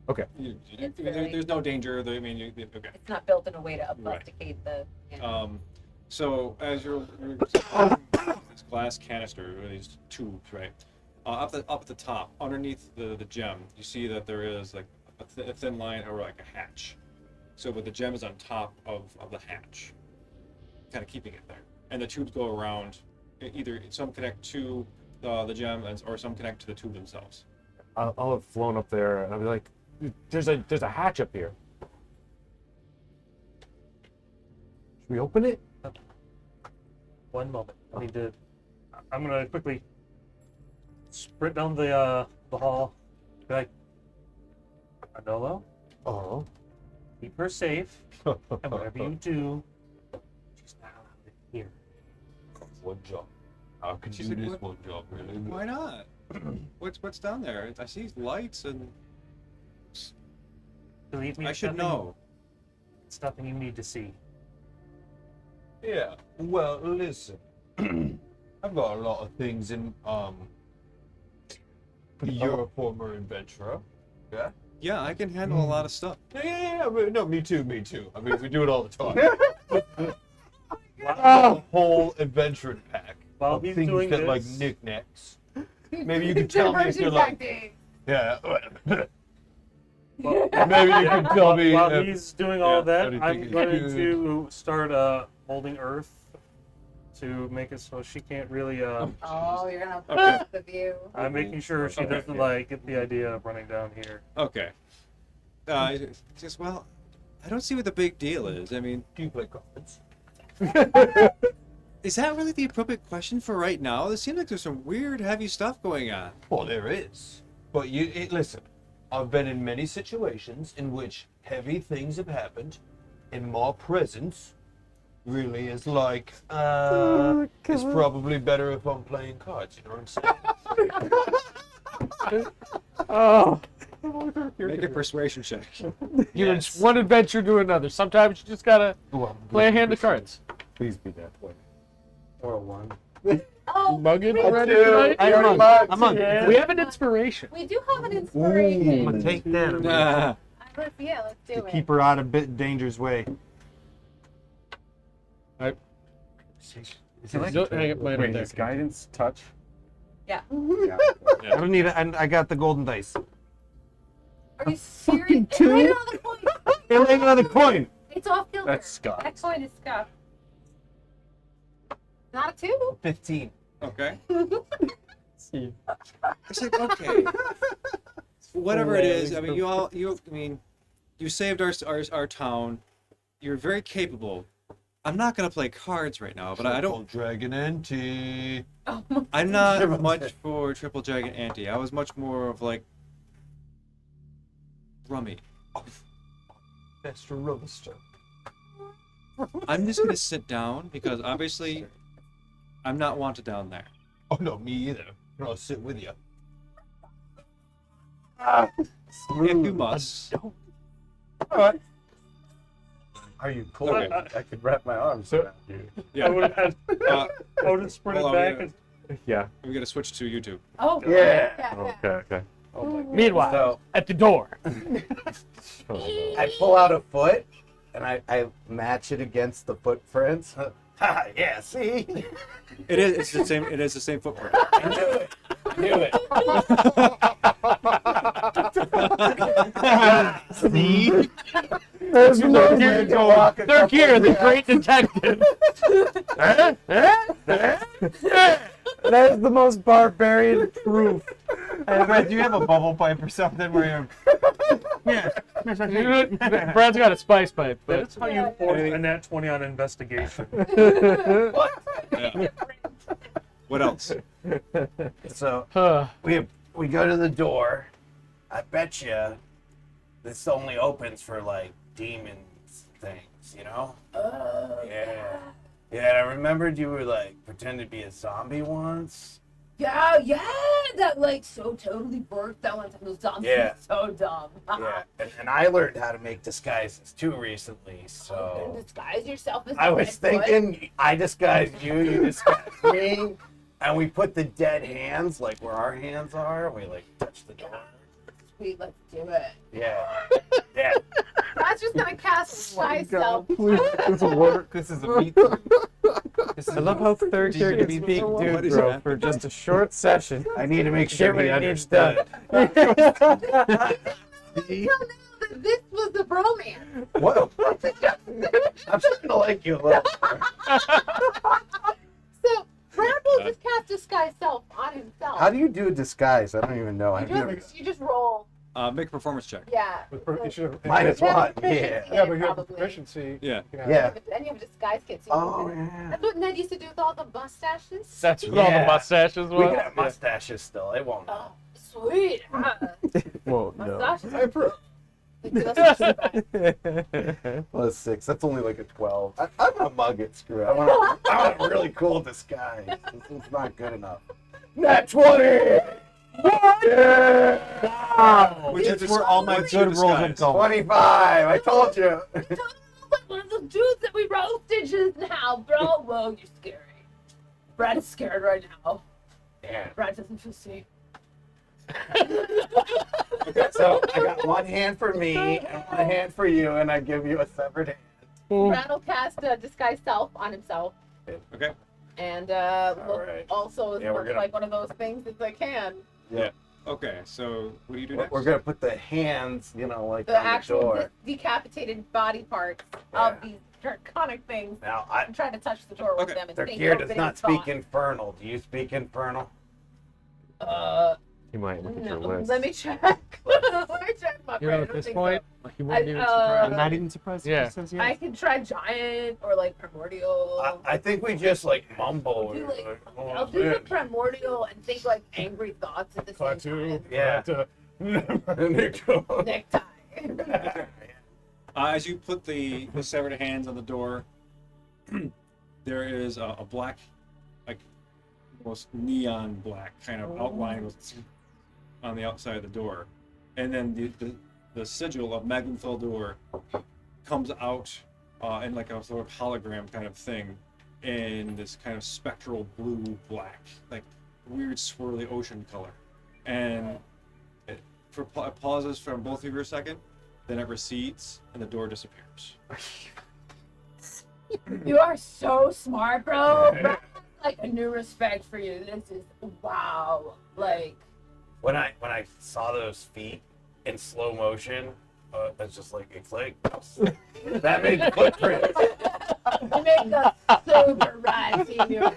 S4: Okay.
S10: It's really-
S1: there's no danger. I mean, okay.
S10: It's not built in a way to
S1: Right.
S10: obfuscate the. Yeah.
S1: So as you're this glass canister with these tubes, right? Up at the top, underneath the gem, you see that there is like a thin line or like a hatch. So, but the gem is on top of the hatch, kind of keeping it there. And the tubes go around. Either some connect to the gem, or some connect to the tube themselves.
S4: I'll have flown up there and I'll be like, there's a hatch up here. Should we open it?
S9: One moment. I'm gonna quickly sprint down the hall. Be like, Arnolo,
S4: Oh.
S9: keep her safe, and whatever you do, she's not allowed in here.
S3: One job. How could
S1: She's
S3: you
S1: like,
S3: do this
S1: "What-
S3: one job really?
S1: Why not? What's down there? I see lights and
S9: Believe me,
S1: I
S9: it's
S1: should
S9: nothing-
S1: know.
S9: It's nothing you need to see.
S3: Yeah. Well, listen. I've got a lot of things in. You're a former adventurer. Yeah.
S1: Yeah, I can handle a lot of stuff.
S3: Yeah. No, me too. Me too. I mean, we do it all the time. A whole adventuring pack.
S9: While
S3: of
S9: he's
S3: things
S9: doing
S3: that like
S9: this-
S3: knickknacks. Maybe you can tell me if you're like. Yeah.
S9: Well,
S3: Maybe you can tell me.
S9: While
S3: if-
S9: he's doing all
S3: yeah,
S9: that,
S3: anything
S9: I'm
S3: is
S9: going
S3: good.
S9: to start molding earth to make it so she can't really.
S10: Oh, you're gonna
S1: Okay.
S10: fuck the view.
S9: I'm making sure she
S1: Okay.
S9: doesn't like get the idea of running down here.
S1: Okay. Just well, I don't see what the big deal is. I mean,
S3: Do you play cards?
S1: is that really the appropriate question for right now? It seems like there's some weird, heavy stuff going on.
S3: Well, there is. But listen. I've been in many situations in which heavy things have happened, and my presence really is like, it's probably better if I'm playing cards. You know what I'm saying?
S7: Oh,
S1: Make a persuasion check.
S7: it's one adventure to another. Sometimes you just gotta play a hand of cards.
S4: Please be that way.
S9: Or a one.
S10: Oh,
S7: Mugging
S10: we-
S7: already
S3: do.
S7: tonight?
S3: I already mugged. I'm on.
S7: We have an inspiration.
S10: We do have an inspiration.
S8: I'm gonna take that.
S1: Nah.
S10: Let's do it.
S8: Keep her out of danger's way.
S7: Don't hang it right
S4: Wait,
S7: there.
S4: is guidance touch?
S10: Yeah.
S8: I don't need it. I got the golden dice.
S10: Are you serious? It's right on the coin.
S8: Hey, lay another coin.
S10: It's off kilter.
S4: That's Scott.
S10: That coin is scuffed. Not a 2.
S8: 15.
S1: Okay. It's like, okay. Whatever it is, I mean, you saved our town. You're very capable. I'm not gonna play cards right now, but I don't.
S3: Dragon Ante.
S1: I'm not much for Triple Dragon Ante. I was much more of like rummy.
S3: Best roaster.
S1: I'm just gonna sit down because obviously I'm not wanted down there.
S3: Oh no, me either. I'll sit with you.
S1: If you must.
S8: Alright. Are you cool?
S1: Okay.
S8: I could wrap my arms around you.
S9: I
S1: Yeah.
S9: would have
S1: Uh,
S9: I would have sprinted
S1: hold on,
S9: back.
S1: we
S9: And,
S4: Yeah.
S1: We gotta switch to YouTube.
S10: Oh,
S8: Yeah.
S4: Okay.
S7: Meanwhile,
S8: So
S7: at the door.
S8: I pull out a foot and I match it against the footprints. Ha, yeah, see?
S1: It is. It's the same. It is the same footprint.
S8: I knew it. I knew it. See?
S7: They're here, the great detective.
S5: That is the most barbarian proof.
S8: Hey, Brad, do you have a bubble pipe or something where you're...
S7: Brad's got a spice pipe, but
S9: that's how you force a nat 20 on investigation.
S1: Yeah. What else?
S8: So we go to the door. I bet you this only opens for like demons things, you know? Yeah. Yeah, and I remembered you were like pretending to be a zombie once.
S2: Yeah, that like so totally worked. That one time those zombies
S8: Yeah.
S2: so dumb.
S8: Yeah, and I learned how to make disguises too recently,
S2: And
S8: so
S2: disguise yourself as
S8: I
S2: a
S8: was
S2: Bigfoot.
S8: thinking I disguised you, you disguised me. and we put the dead hands like where our hands are. We like touch the door.
S10: Sweet, let's do it.
S8: Yeah. Yeah.
S10: Brad's just gonna cast myself.
S3: Please, this will work. This is a meat. This is
S5: I love how third character speak
S1: What
S5: dude,
S1: is
S5: bro,
S1: that?
S5: for just a short session.
S8: I need to make sure
S5: Get
S8: he
S5: what he needs done.
S8: understood.
S10: Tell now that this was the bromance.
S8: What? I'm starting to like you a little.
S10: So Brad will just cast disguise self on himself.
S8: How do you do a disguise? I don't even know. I've never.
S10: You just roll.
S1: Make a performance check.
S10: Yeah.
S6: You should have,
S8: Minus one. Yeah.
S6: yeah, but you have the
S10: Probably.
S6: proficiency.
S1: Yeah.
S6: You can
S8: Yeah.
S10: And you have a disguise kit. So you
S8: Oh
S10: can-
S8: yeah.
S10: That's what Ned used to do with all the mustaches.
S7: That's what all the
S8: Yeah.
S7: mustaches
S8: We
S7: was.
S8: can have mustaches still. It won't.
S10: Oh, sweet.
S5: Whoa, no.
S10: Mustaches. That's what bad.
S8: Plus 6. That's only like a 12. I'm gonna mug it. Screw it. I want a really cool disguise. This is not good enough. Nat 20. Yeah.
S1: Which is where all my good rolls have gone.
S8: 25. I told you.
S10: Like one of those dudes that we roasted just now, bro. Whoa, you're scary. Brad is scared right now.
S8: Yeah.
S10: Brad doesn't feel safe.
S8: Okay, so I got one hand for me and one hand for you, and I give you a severed hand.
S10: Brad will cast disguise self on himself.
S1: Okay.
S10: And
S8: All right.
S10: also
S8: Yeah, we're
S10: looks
S8: gonna-
S10: like one of those things that they can.
S1: Okay. So what do you do
S8: We're
S1: next?
S8: gonna put the hands, like
S10: The
S8: on the
S10: actual
S8: door.
S10: decapitated body parts
S8: Yeah.
S10: of these draconic things.
S8: Now,
S10: I'm trying to touch the door with
S1: Okay.
S10: them and
S8: their
S10: think
S8: gear
S10: of
S8: does
S10: it
S8: not
S10: in
S8: speak
S10: thought.
S8: infernal. Do you speak infernal?
S5: You might look at your
S10: No,
S5: list.
S10: let me check. Let me check my
S7: You
S10: brain.
S7: know,
S10: I
S7: at
S10: don't
S7: this
S10: think
S7: point,
S10: so.
S7: he wouldn't even
S10: I-
S7: surprise.
S5: I'm not even surprised if
S7: Yeah.
S5: he says yes.
S10: I can try giant or like primordial.
S8: I think we just mumble.
S10: do like
S8: Oh,
S10: I'll do the
S8: man.
S10: primordial and think like angry thoughts at the same
S3: Tattoo.
S10: time.
S8: Yeah.
S10: Necktie.
S1: As you put the severed hands on the door, there is a black, like almost neon black kind of outline with on the outside of the door, and then the sigil of Magnum Feldur comes out in like a sort of hologram kind of thing, in this kind of spectral blue black, like weird swirly ocean color, and it pauses from both of you for a second. Then it recedes, and the door disappears.
S10: You are so smart, bro. Bro, like a new respect for you. This is wow. Like
S8: When I saw those feet in slow motion, that's just like it's like that made footprints.
S10: you make us super right, senior.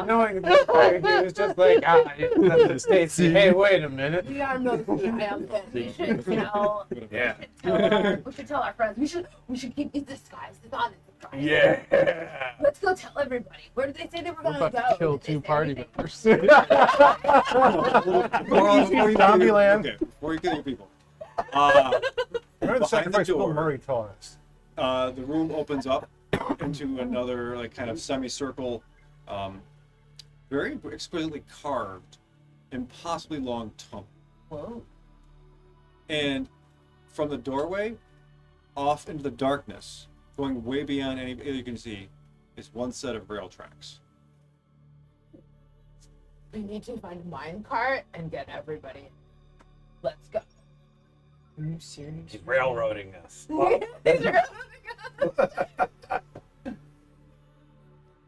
S5: Knowing this character was just like, Stacy, hey, wait a minute.
S10: We are no triumphant. We should tell.
S8: Yeah.
S10: We should tell our friends. We should keep these disguises on as surprise.
S8: Yeah.
S10: Let's go tell everybody. Where did they say they were
S7: We're
S10: gonna
S7: about
S10: go?
S7: to kill
S10: Did they
S7: two
S10: say
S7: party
S10: anything?
S7: members.
S1: Before you kill your people.
S6: Remember the
S1: Behind the
S6: sacrifice Bill
S1: door.
S6: Murray taught us.
S1: The room opens up into another like kind of semicircle, very exquisitely carved, impossibly long tunnel.
S10: Whoa.
S1: And from the doorway, off into the darkness, going way beyond any you can see, is one set of rail tracks.
S10: We need to find a minecart and get everybody in. Let's go.
S5: Are you serious?
S8: He's railroading us.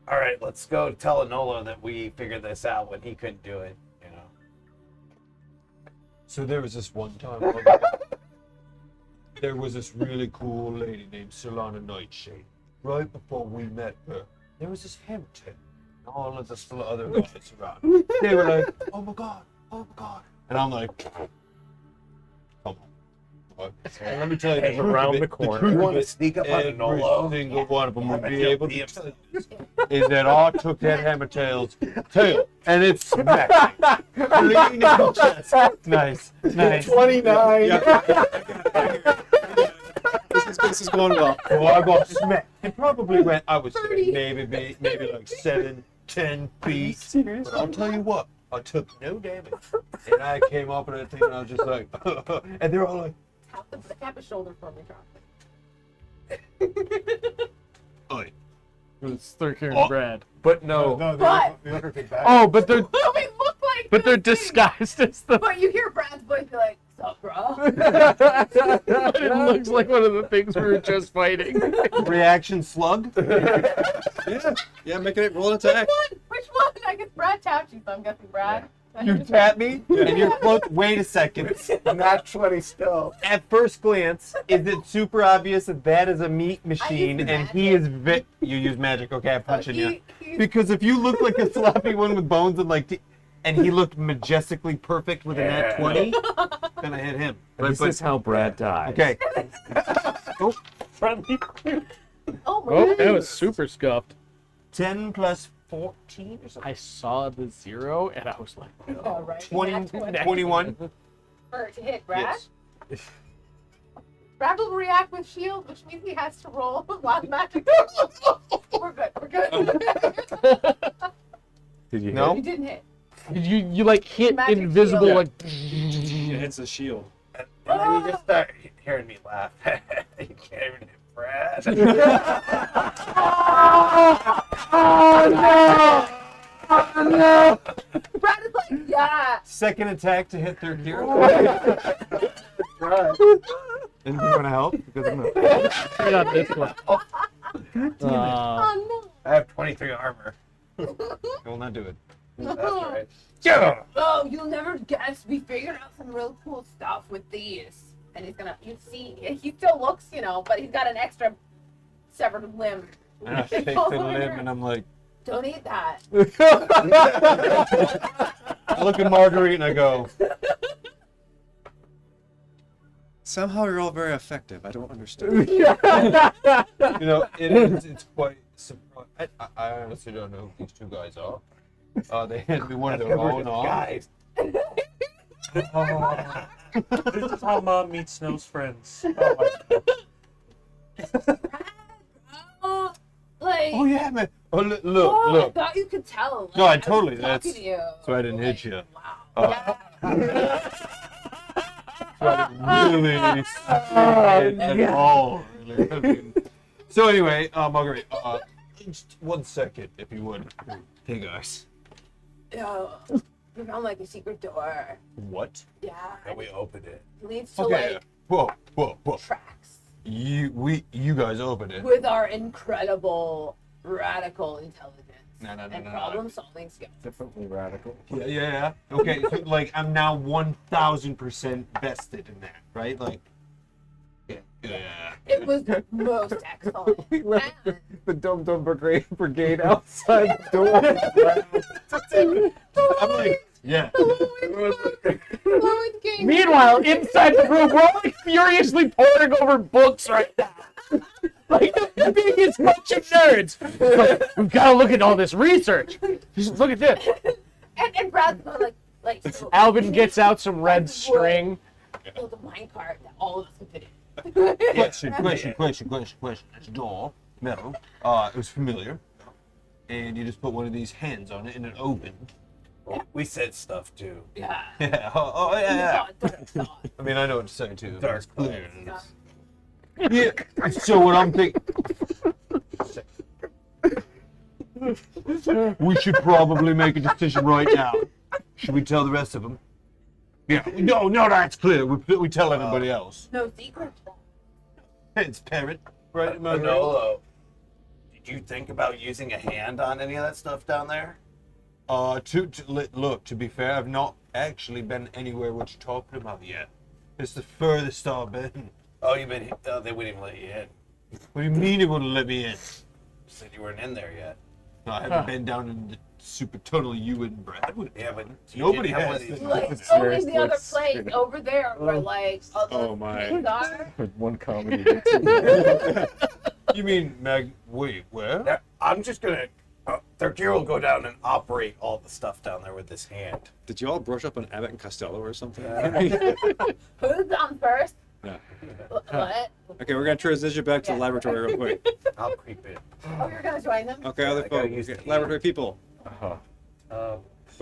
S8: All right, let's go tell Enola that we figured this out when he couldn't do it.
S3: So there was this one time. There was this really cool lady named Solana Nightshade. Right before we met her, there was this Hampton. And all of the other guys around. They were like, oh my god, oh my god. And I'm like, come on. Right? And let me tell you,
S5: Hey, around the corner.
S8: You want to sneak up on
S3: every
S8: Enolo?
S3: single one of them would be
S8: Yeah,
S3: able to
S8: yeah.
S3: tell you is that I took that hammer tail's tail and it smacked me clean in the chest.
S5: Nice, nice.
S8: 29.
S1: This is going well.
S3: So I got smacked. It probably went, I would say, maybe like 7, 10 feet.
S5: Serious?
S3: But I'll tell you what, I took no damage. And I came up and everything and I was just like, and they're all like,
S10: Tap a shoulder for me, drop it.
S3: oi,
S7: It's Thurkir and Brad.
S4: But no.
S6: No,
S2: But-
S6: the other thing back.
S7: Oh, but they're
S10: Well, we look like
S7: but they're
S10: the thing.
S7: disguised as the.
S10: But you hear Brad's voice, you're like, "Sup, bro?"
S7: But it looks like one of the things we were just fighting.
S3: Reaction slug.
S1: Yeah, make it roll an attack.
S10: Which one? I guess Brad tapped you, so I'm guessing Brad.
S3: You tap me, and you're close. Wait a second.
S8: Not 20 still.
S3: At first glance, is it super obvious that that is a meat machine
S10: use
S3: and he is You use magic, okay? I'm punching you. Because if you look like a sloppy one with bones and and he looked majestically perfect with a nat 20, then I hit him.
S4: This is how Brad dies.
S3: Okay.
S7: Friendly.
S10: Oh my
S7: Oh,
S10: god.
S7: that was super scuffed.
S3: 10 plus 14 or something.
S7: I saw the 0 and I was like,
S10: Oh, right.
S3: 20,
S10: 20.
S3: 21.
S10: Or to hit Brad.
S3: Yes.
S10: Brad will react with shield, which means he has to roll wild magic. We're good. We're good.
S4: Did you
S3: No?
S10: You didn't hit.
S7: you like hit
S10: Magic
S7: invisible
S10: shield.
S7: like.
S1: It hits the shield.
S8: And then you just start hearing me laugh. You can't even hit Brad.
S10: Brad is like, yeah.
S3: Second attack to hit third gear. Anything want to help? Because I'm not.
S7: I got this one.
S10: Oh no.
S8: I have 23 armor.
S3: I will not do it.
S8: That's right.
S10: Oh, you'll never guess. We figured out some real cool stuff with these. And he's gonna, you see, he still looks, but he's got an extra severed limb.
S3: And I take the limb and I'm like,
S10: Don't eat that.
S3: I look at Marguerite and I go,
S1: Somehow you're all very effective. I don't understand.
S3: it's quite surprising. I honestly don't know who these two guys are. They handed me one of their own off.
S8: Guys.
S9: This is how Mom meets Snow's friends. Oh my
S10: Oh, like,
S3: Oh yeah, man. Oh look,
S10: I
S3: look.
S10: thought you could tell. Like,
S3: No, I
S10: was
S3: totally-
S10: talking
S3: that's-
S10: to you.
S3: So I didn't hit you.
S10: Wow.
S3: Really at all. Really. So anyway, Marguerite, just 1 second, if you would. Hey guys.
S10: Yeah. We found like a secret door.
S3: What?
S10: Yeah.
S8: And we opened it.
S10: It leads to
S3: Okay.
S10: like
S3: Whoa.
S10: tracks
S3: You guys opened it.
S10: with our incredible radical intelligence
S3: No.
S10: and problem solving skills.
S4: Definitely radical.
S3: Yeah. Okay, so like I'm now 1000% vested in that, right? Like, yeah.
S10: It was most excellent. And
S4: The Dum Dum Brigade outside the door.
S3: I'm like, yeah.
S10: Fluid game.
S7: Meanwhile, inside the room, we're like furiously poring over books right now. Like the biggest bunch of nerds. Like, we've got to look at all this research. Just look at this.
S10: And Brad's going like so
S7: Alvin gets out some red string.
S10: build a minecart that all of us can fit in.
S3: Question. It's a door, metal. It was familiar. And you just put one of these hands on it and it opened.
S8: We said stuff too.
S10: Yeah.
S3: Yeah. Oh yeah.
S10: Thought.
S3: I mean, I know what to say too.
S8: Dark
S3: It's clear.
S8: clouds.
S3: Yeah. So what I'm thinking. We should probably make a decision right now. Should we tell the rest of them? Yeah. No, that's clear. We tell everybody else.
S10: No secrets.
S3: It's parrot, right?
S8: Manolo, did you think about using a hand on any of that stuff down there?
S3: Look, to be fair, I've not actually been anywhere what you're talking about yet. It's the furthest I've been.
S8: Oh, you've been. They wouldn't even let you in.
S3: What do you mean it wouldn't let me in?
S8: Said you weren't in there yet.
S3: No, I haven't been down in the super tunnel you and Brad would.
S8: Yeah, but you
S3: Nobody
S8: didn't have
S3: has.
S8: one of these-
S10: Like,
S4: It's
S10: oh, in
S4: serious,
S10: the other
S4: it's-
S10: place over there where like all the
S1: Oh, my.
S10: things are.
S4: One comedy.
S3: You mean Meg? Wait, where?
S8: Now, I'm just gonna. Third will go down and operate all the stuff down there with this hand.
S1: Did you all brush up on Abbott and Costello or something?
S10: Who's on first?
S1: Yeah.
S10: What?
S1: Okay, we're gonna transition back to the
S10: Yeah.
S1: laboratory real quick.
S8: I'll creep in.
S10: Oh, you're gonna join them?
S1: Okay,
S8: I
S1: other
S8: gotta
S1: folks.
S8: use
S1: Okay,
S8: the
S1: laboratory people.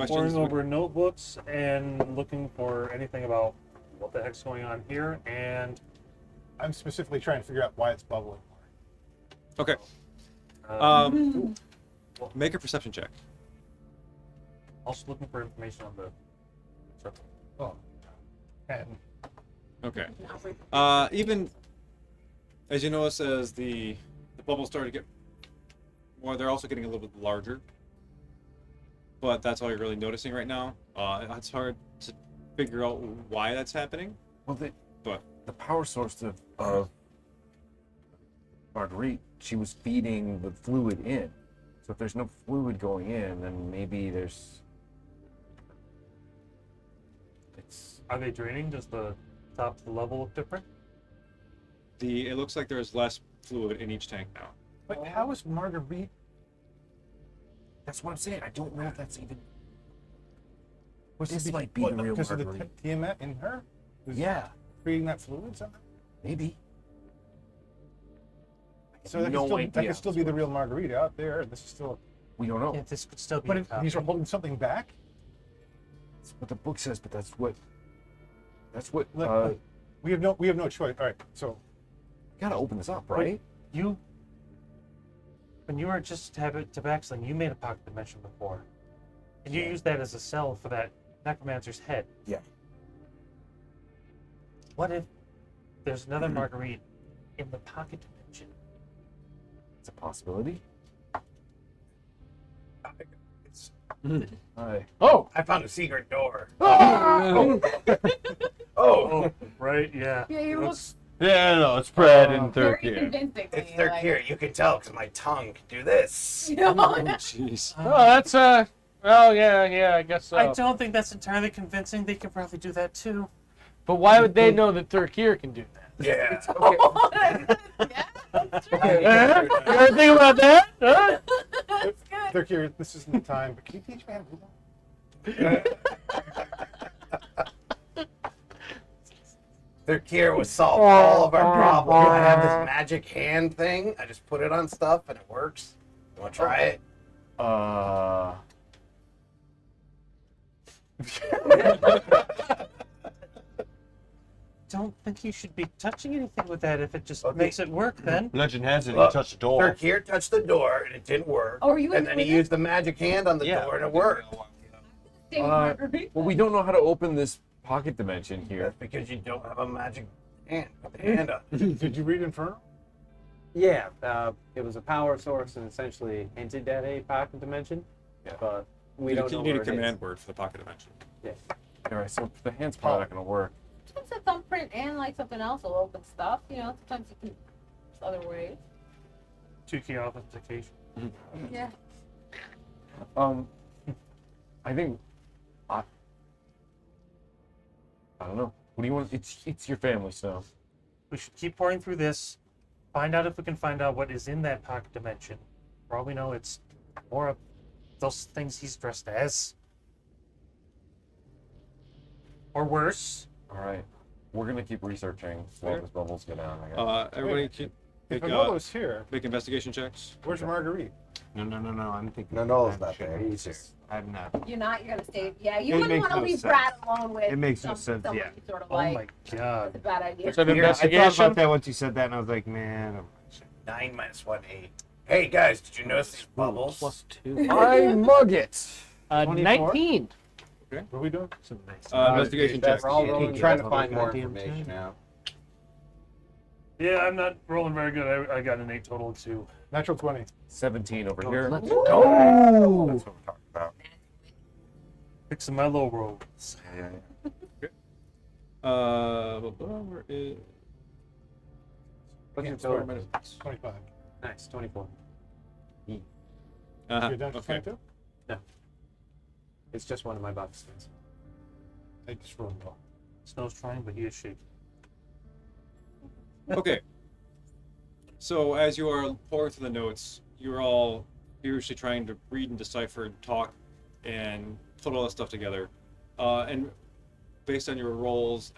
S9: Pouring over notebooks and looking for anything about what the heck's going on here, and
S6: I'm specifically trying to figure out why it's bubbling.
S1: Okay. Make a perception check.
S9: Also looking for information on the circle.
S6: Oh. And
S1: Okay. Even as you notice, as the bubbles start to get more, they're also getting a little bit larger. But that's all you're really noticing right now. It's hard to figure out why that's happening.
S4: Well,
S1: But
S4: the power source of Marguerite, she was feeding the fluid in. So if there's no fluid going in, then maybe it's.
S9: Are they draining? Does the top of the level look different?
S1: it looks like there's less fluid in each tank now.
S6: but how is Marguerite?
S4: That's what I'm saying. I don't know if that's even.
S6: Was
S4: This
S6: it
S4: might be the real
S6: because of the
S4: Marguerite.
S6: Tiamat in her? Was
S4: Yeah,
S6: creating that fluid somehow?
S4: maybe.
S6: So that could still be the real Marguerite out there. And this is still.
S4: We don't know.
S9: Yeah, this could still be.
S6: But
S9: a
S6: if
S9: copy.
S6: these are holding something back.
S4: That's what the book says, but that's what. That's what.
S6: Look, we have no choice. All right, so
S4: Gotta open this up, right?
S9: You, when you were just tabaxing, you made a pocket dimension before, and you used that as a cell for that necromancer's head.
S4: Yeah.
S9: What if there's another Marguerite in the pocket dimension?
S4: It's a possibility.
S6: it's
S4: Hi.
S8: Oh, I found a secret door.
S9: Oh,
S8: Oh,
S9: right, yeah.
S10: Yeah, you look
S3: Yeah, no, it's Brad and
S10: very
S3: Turkey.
S10: convincing.
S8: it's third here. You can tell because my tongue can do this.
S1: Oh, jeez.
S7: Oh, that's well, yeah, I guess so.
S9: I don't think that's entirely convincing. They could probably do that too.
S7: But why would they know that Thurkir can do that?
S8: Yeah.
S7: Huh? You ever think about that? Huh?
S6: they're here. This isn't the time. But can you teach me how to do that?
S8: Third here will solve all of our problems. I have this magic hand thing. I just put it on stuff and it works. You want to try it?
S9: Don't think you should be touching anything with that if it just
S8: Okay.
S9: makes it work then.
S3: Legend has it, he
S8: Look,
S3: touched the door.
S8: Third here touched the door and it didn't work.
S10: Oh, are you
S8: And
S10: in
S8: then he
S10: with it?
S8: used the magic hand on the door and it worked.
S10: Same Marguerite.
S4: Well, we don't know how to open this pocket dimension here.
S8: That's because you don't have a magic hand. Put the hand on it.
S6: Did you read Inferno?
S5: Yeah, it was a power source and essentially hinted at a pocket dimension.
S4: Yeah.
S5: But we
S1: You
S5: don't know
S1: need a
S5: where it is.
S1: command word for the pocket dimension.
S5: Yes.
S4: All right, so the hand's probably not going to work.
S2: Sometimes a thumbprint and like something else will open stuff. You know, sometimes you can other ways.
S9: 2-key authentication.
S2: Yeah.
S4: I think I don't know. What do you want? It's your family, so
S9: We should keep pouring through this. Find out if we can find out what is in that pocket dimension. For all we know, it's more of those things he's dressed as. Or worse.
S4: all right. We're gonna keep researching while this bubbles get out. I guess.
S1: Everybody can
S6: If
S1: make,
S6: Anola's here,
S1: make investigation checks.
S6: where's Marguerite?
S11: No, I'm thinking.
S8: Nola's not there.
S11: He's
S8: He's
S11: just. I'm not.
S10: You're not. You're gonna stay. Yeah, you
S11: It
S10: wouldn't
S11: makes
S10: want to
S11: no
S10: leave
S11: sense.
S10: Brad alone with.
S11: It makes no sense,
S10: someone
S11: yeah.
S10: you sort of
S9: Oh
S10: like.
S9: my god.
S10: It's a bad idea.
S7: What's an
S11: Yeah, I thought
S7: investigation?
S11: about that once you said that, and I was like, man. I'm not sure.
S8: 9 minus 1, 8. Hey guys, did you notice these bubbles?
S11: +2.
S4: I mug it.
S7: 19.
S6: What are we doing?
S1: Investigation check.
S8: We're all
S11: rolling
S8: trying to
S11: together.
S8: find more
S11: Goddamn
S8: information
S11: time.
S8: now.
S9: Yeah, I'm not rolling very good. I got an 8 total too.
S6: Natural 20.
S4: 17 over here.
S11: Let's
S4: go.
S11: That's what we're talking about.
S9: Fixing my low rolls.
S1: Where is?
S6: What's your
S1: Score
S6: total?
S1: minus-
S6: 25.
S5: Nice, 24.
S1: Uh-huh.
S6: You're down to
S1: Okay.
S6: 22?
S5: It's just one of my buff skins.
S6: I just rolled well.
S9: Snow's trying, but he is shaking.
S1: Okay. So as you are pouring through the notes, you're all furiously trying to read and decipher and talk and put all that stuff together. And based on your rolls,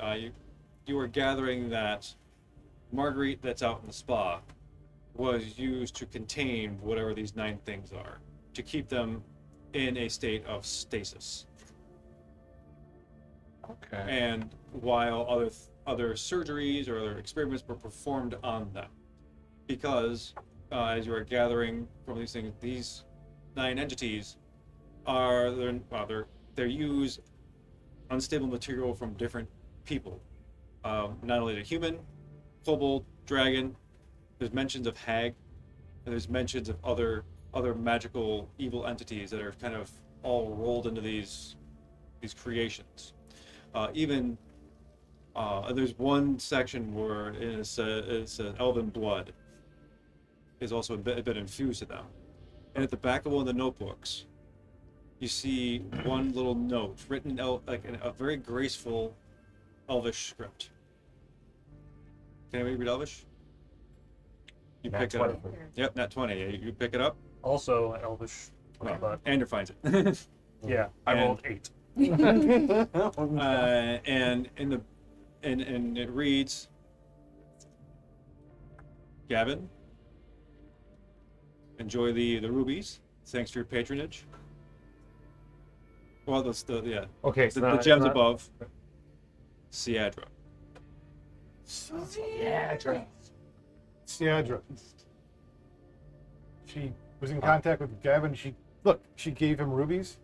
S1: you are gathering that Marguerite that's out in the spa was used to contain whatever these 9 things are, to keep them in a state of stasis.
S3: Okay.
S1: And while other surgeries or other experiments were performed on them, because as you are gathering from these things, these 9 entities are they use unstable material from different people. Not only the human, kobold, dragon. There's mentions of hag, and there's mentions of other magical evil entities that are kind of all rolled into these creations. Even there's one section where it's elven blood is also a bit infused to them. And at the back of one of the notebooks, you see one little note written in a very graceful Elvish script. Can anybody read Elvish? You
S9: Nat
S1: pick it
S9: 20.
S1: up. Yep, nat 20. You pick it up.
S9: Also, Elvish.
S1: Well,
S9: But
S1: Andrew finds it.
S9: yeah, I
S1: And-
S9: rolled 8.
S1: And it reads, Gavin, enjoy the rubies. Thanks for your patronage. Well,
S4: Okay, so
S1: the gems above. Siadra.
S6: Siadra. She was in contact with Gavin. She gave him rubies.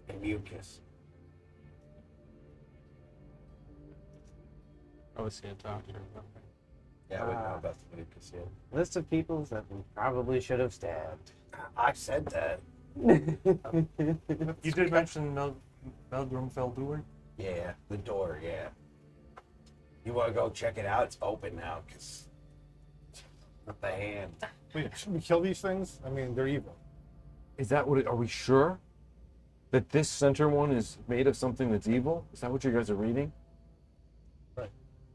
S8: And mucus.
S7: I was seeing doctor.
S8: Yeah, I wouldn't know about the mucus yet.
S5: List of people that we probably should have stabbed.
S8: I said that.
S9: You did mention Melgrim Feldur?
S8: Yeah, the door, yeah. You want to go check it out? It's open now, because with the hand.
S6: Wait, should we kill these things? I mean, they're evil.
S4: Is that what? Are we sure that this center one is made of something that's evil? Is that what you guys are reading?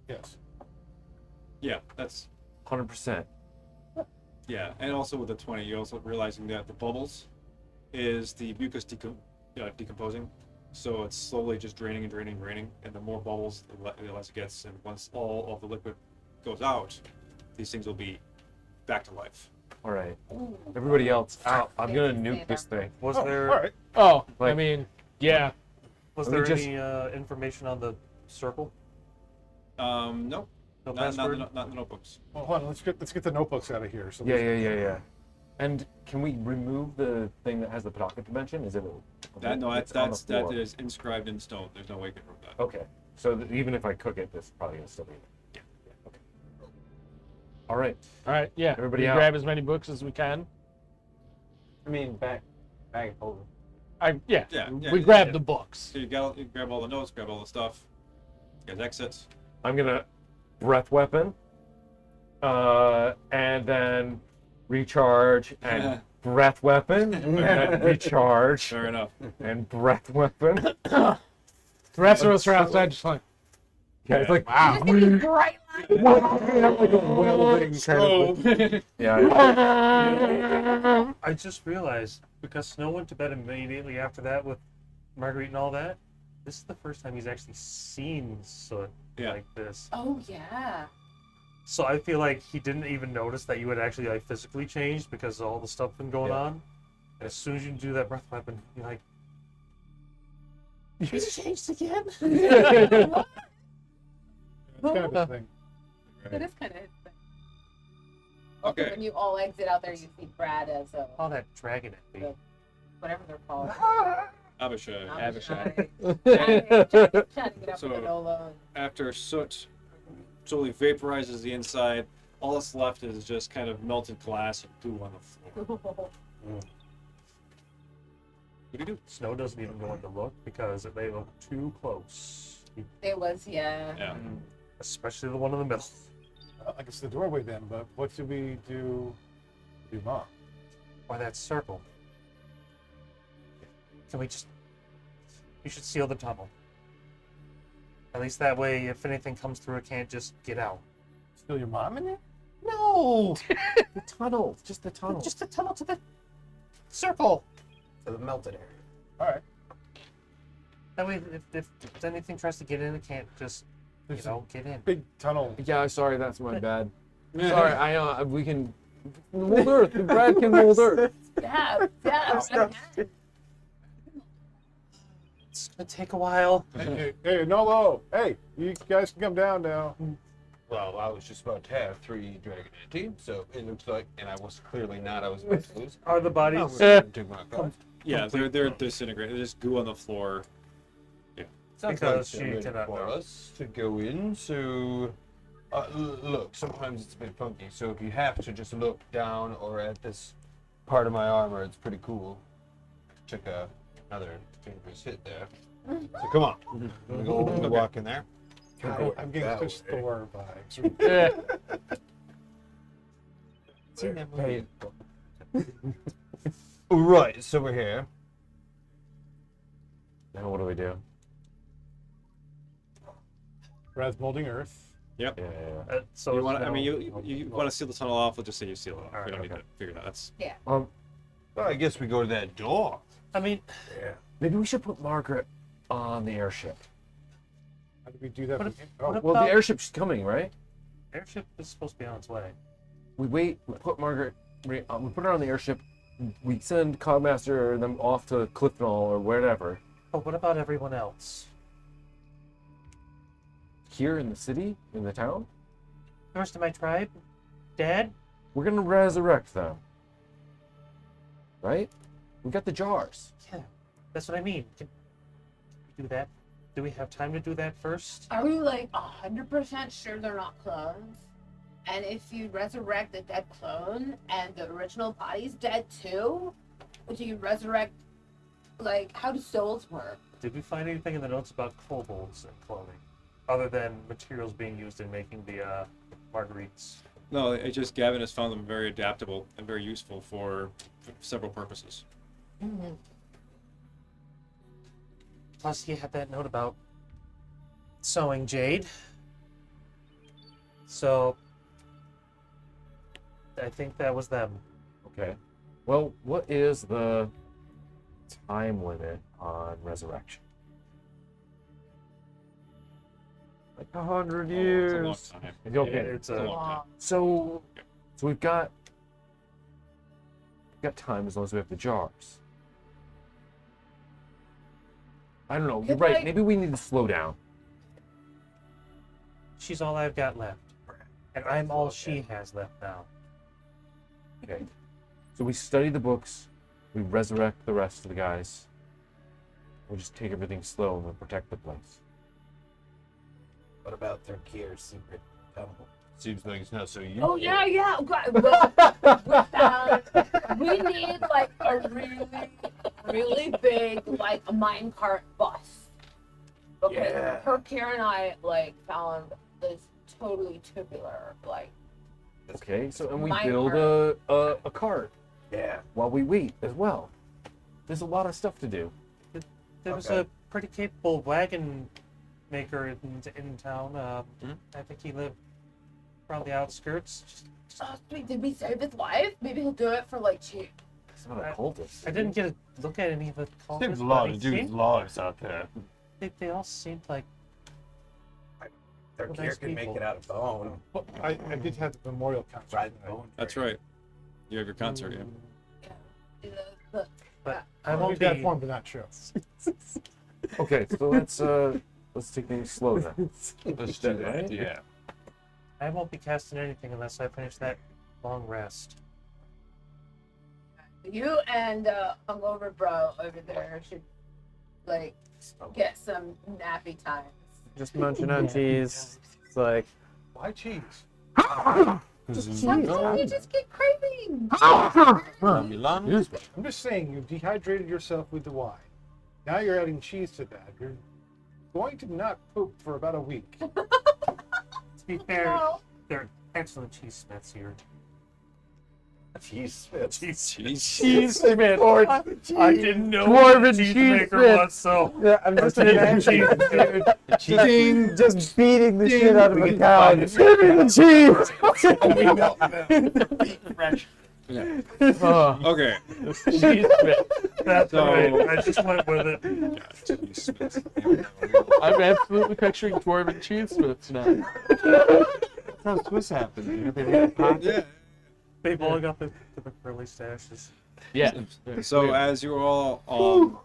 S6: Yes.
S1: Yeah, that's
S4: 100%.
S1: yeah. And also with the 20, you're also realizing that the bubbles is the mucus decomposing. So it's slowly just draining and draining and draining. And the more bubbles, the less it gets. And once all of the liquid goes out, these things will be back to life.
S4: All right. Everybody else, out. I'm gonna
S10: Fancy
S4: nuke this thing.
S9: Was
S6: Oh,
S9: there
S6: all right.
S7: Oh, I
S4: Like-
S7: mean, yeah.
S9: was
S4: Let
S9: there
S4: me just-
S9: any information on the circle?
S1: No,
S9: No
S1: not
S9: password?
S1: the notebooks.
S6: Well, hold on. Let's get the notebooks out of here. So
S4: Yeah. And can we remove the thing that has the pocket dimension? Is it?
S1: That is inscribed in stone. There's no way you can remove that.
S4: Okay. So even if I cook it, this is probably gonna still be. Yeah. Okay. All right.
S7: All right, yeah.
S4: Everybody
S7: we
S4: out.
S7: grab as many books as we can.
S5: I mean, bag of holding.
S1: Yeah,
S7: We grab the books.
S1: So you grab all the notes, grab all the stuff. You guys exit.
S4: I'm gonna breath weapon, and then recharge and breath weapon, and then recharge
S1: Fair enough.
S4: and breath weapon.
S7: The rest of us are outside just like,
S4: Yeah, it's like
S10: Just get these bright lights.
S4: like a welding kind of thing. Yeah.
S9: I just realized, because Snow went to bed immediately after that with Marguerite and all that, this is the first time he's actually seen soot
S1: Yeah.
S9: like this.
S10: Oh yeah.
S9: So I feel like he didn't even notice that you had actually like physically changed because of all the stuff been going on. And as soon as you do that breath weapon, you're like, you changed again?
S6: It's kind of a thing.
S10: It is kind of his thing.
S1: Okay.
S10: When you all exit out there, you see Brad as a
S9: All that dragon at me.
S10: whatever they're called.
S1: Abishai.
S10: Abishai. Trying to get up
S1: So-
S10: with Enola.
S1: After soot slowly vaporizes the inside, all that's left is just kind of melted glass and goo on the floor. What do you do?
S9: Snow doesn't even go in to look because they look too close.
S10: It was, yeah.
S1: Yeah.
S9: Especially the one in the middle.
S6: I guess the doorway then. But what do we do? Mom.
S9: Or that circle. Can we just... You should seal the tunnel. At least that way, if anything comes through, it can't just get out.
S6: Still your mom in there?
S9: No!
S4: The tunnel. Just the tunnel.
S9: Just the tunnel to the circle!
S8: To the melted area.
S6: All right.
S9: That way, if anything tries to get in, it can't just,
S6: There's
S9: get in.
S6: Big tunnel.
S4: Yeah, sorry, that's my bad. Sorry, we can mold earth. Brad can mold earth.
S10: Yeah,
S9: It's gonna take a while.
S6: Hey, Nolo. Hey, you guys can come down now.
S3: Well, I was just about to have 3 dragon teams, so it looks like, and I was clearly not. I was about to lose.
S9: Are the bodies?
S3: Took my card.
S1: Yeah, they're disintegrated. There's just goo on the floor.
S3: Sounds
S9: Because
S3: like
S9: she
S3: they're ready
S9: cannot
S3: for
S9: know.
S3: us to go in. So, look, sometimes it's a bit funky. So if you have to just look down or at this part of my armor, it's pretty cool. Took another dangerous hit there. So come on, we're gonna walk in there.
S6: I'm getting such Thor vibes.
S7: Yeah.
S3: Seen that movie? Right, so we're here.
S4: Now what do we do?
S6: Raz molding earth.
S1: Yep.
S4: Yeah.
S9: So
S1: You
S9: it's
S1: want? I
S9: now-
S1: mean, you want to seal the tunnel off? We'll just say you seal it off.
S9: All
S1: We
S9: right,
S1: don't need
S4: okay.
S1: to figure it out. That's
S3: Well, I guess we go to that door.
S9: I mean,
S4: Maybe we should put Margaret on the airship.
S6: How do we do that?
S9: What
S6: from
S9: if-
S6: here?
S9: what
S4: Well,
S9: about-
S4: the airship's coming, right?
S9: airship is supposed to be on its way.
S4: We wait. We put Margaret. We put her on the airship. We send Codmaster and them off to Cliftonall or wherever.
S9: But what about everyone else?
S4: Here in the city, in the town,
S9: The rest of my tribe? Dad?
S4: we're gonna resurrect them. Right? We got the jars.
S9: Yeah, that's what I mean. Can we do that? Do we have time to do that first?
S2: Are we like 100% sure they're not clones? And if you resurrect a dead clone and the original body's dead too, do you resurrect? Like, how do souls work?
S9: Did we find anything in the notes about kobolds and cloning? Other than materials being used in making the marguerites?
S1: no. It just Gavin has found them very adaptable and very useful for several purposes.
S9: Plus, you had that note about sewing jade. So, I think that was them.
S4: Okay. Well, what is the time limit on resurrection? Like 100
S1: It's a
S4: years.
S1: long time.
S4: Okay.
S9: It's
S1: It's a
S9: a
S1: long time.
S4: So we've got time as long as we have the jars. I don't know. You're
S2: Could
S4: right.
S2: I-
S4: Maybe we need to slow down.
S9: she's all I've got left. And I'm all she has left now.
S4: Okay. So we study the books. We resurrect the rest of the guys. We'll just take everything slow and we'll protect the place.
S8: What about Thurkir's secret tunnel?
S3: Seems like it's not so useful.
S2: Oh yeah. We need like a really big like a minecart bus. Okay,
S8: Yeah.
S2: Herkier and I like found this totally tubular like.
S4: Okay. So and we
S2: Mine
S4: build a cart
S8: Yeah.
S4: while we wait as well. There's a lot of stuff to do.
S9: There was
S8: Okay.
S9: a pretty capable wagon maker in town. I think he lived around the outskirts.
S2: Oh sweet, did we save his life? Maybe he'll do it for like cheap.
S4: It's not a cultist.
S9: I didn't get a look at any of the cultists.
S3: There's a
S9: but
S3: lot
S9: he
S3: of dudes'
S9: seemed-
S3: lives out there.
S9: They all seemed like
S8: Thurkir
S9: nice
S8: can make
S9: people.
S8: it out of bone.
S6: Well, I did have the memorial concert.
S8: Ride the
S6: tonight.
S8: bone.
S1: That's
S8: train.
S1: right. You have your concert, yeah.
S2: But
S9: But
S2: I
S9: I
S6: I'll
S9: won't
S6: read that
S9: be.
S6: form, but not show.
S4: Okay. So let's take things slow then.
S3: Let's do that.
S4: Right?
S3: Yeah.
S9: I won't be casting anything unless I finish that long rest.
S2: you and hungover bro over there should like get some nappy times.
S5: Just munching on cheese. It's like,
S3: Why cheese?
S2: Sometimes you just get cravings.
S3: Milan.
S6: I'm just saying, you dehydrated yourself with the wine. Now you're adding cheese to that. You're going to not poop for about a week.
S9: To be fair,
S2: No.
S9: they're excellent cheesesmiths here.
S8: Cheese.
S7: Cheese man.
S9: I didn't know
S7: Dwarven
S9: cheese
S7: cheese
S9: maker
S7: smith.
S9: was, so
S5: yeah, I'm just imagining
S6: Ding!
S5: just beating the shit out of
S8: We
S5: a
S8: can
S5: cow.
S8: find
S5: Give
S8: it.
S5: me the cheese!
S8: Fresh.
S7: Oh,
S1: Okay.
S9: that's
S1: So-
S9: right. I just went with it.
S7: I'm absolutely picturing dwarven cheese smiths now.
S11: That's how Swiss happened. You know, they made a pocket.
S1: Yeah.
S9: They've all got the curly stashes.
S7: Yeah.
S1: So as you all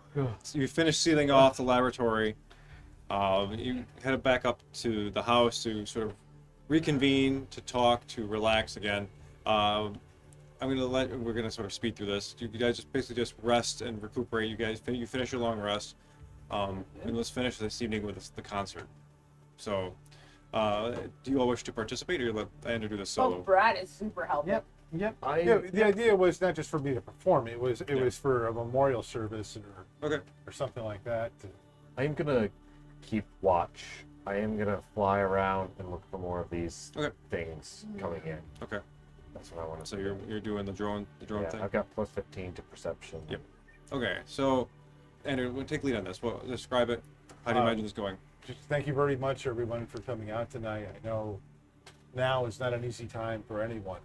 S1: you finish sealing off the laboratory, you head back up to the house to sort of reconvene to talk, to relax again. We're gonna sort of speed through this. You guys just basically just rest and recuperate. You finish your long rest, and let's finish this evening with the concert. So, do you all wish to participate, or you let Andrew do this solo?
S2: Oh, Brad is super helpful.
S5: Yep.
S6: Yeah, the idea was not just for me to perform. It was for a memorial service
S1: Okay.
S6: or something like that.
S4: I am gonna keep watch. I am gonna fly around and look for more of these
S1: Okay.
S4: things coming in.
S1: Okay.
S4: That's what I want to.
S1: So you're doing the drone
S4: yeah,
S1: thing.
S4: I've got plus 15 to perception.
S1: Yep. Okay. So, Andrew, we'll take lead on this. Well, describe it. How do you imagine this going?
S6: Just thank you very much, everyone, for coming out tonight. I know now is not an easy time for anyone.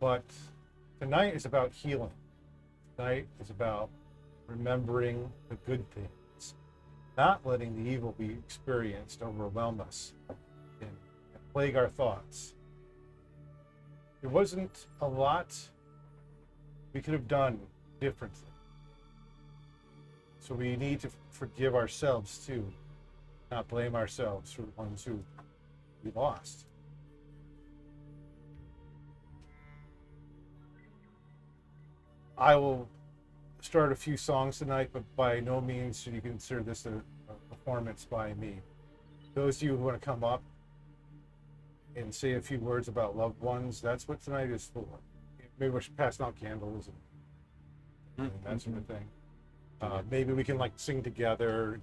S6: But tonight is about healing. Tonight is about remembering the good things, not letting the evil we experienced overwhelm us and plague our thoughts. There wasn't a lot we could have done differently. So we need to forgive ourselves too, not blame ourselves for the ones who we lost. I will start a few songs tonight, but by no means should you consider this a performance by me. Those of you who want to come up and say a few words about loved ones, that's what tonight is for. Maybe we're passing out candles and that sort of thing. Maybe we can like sing together,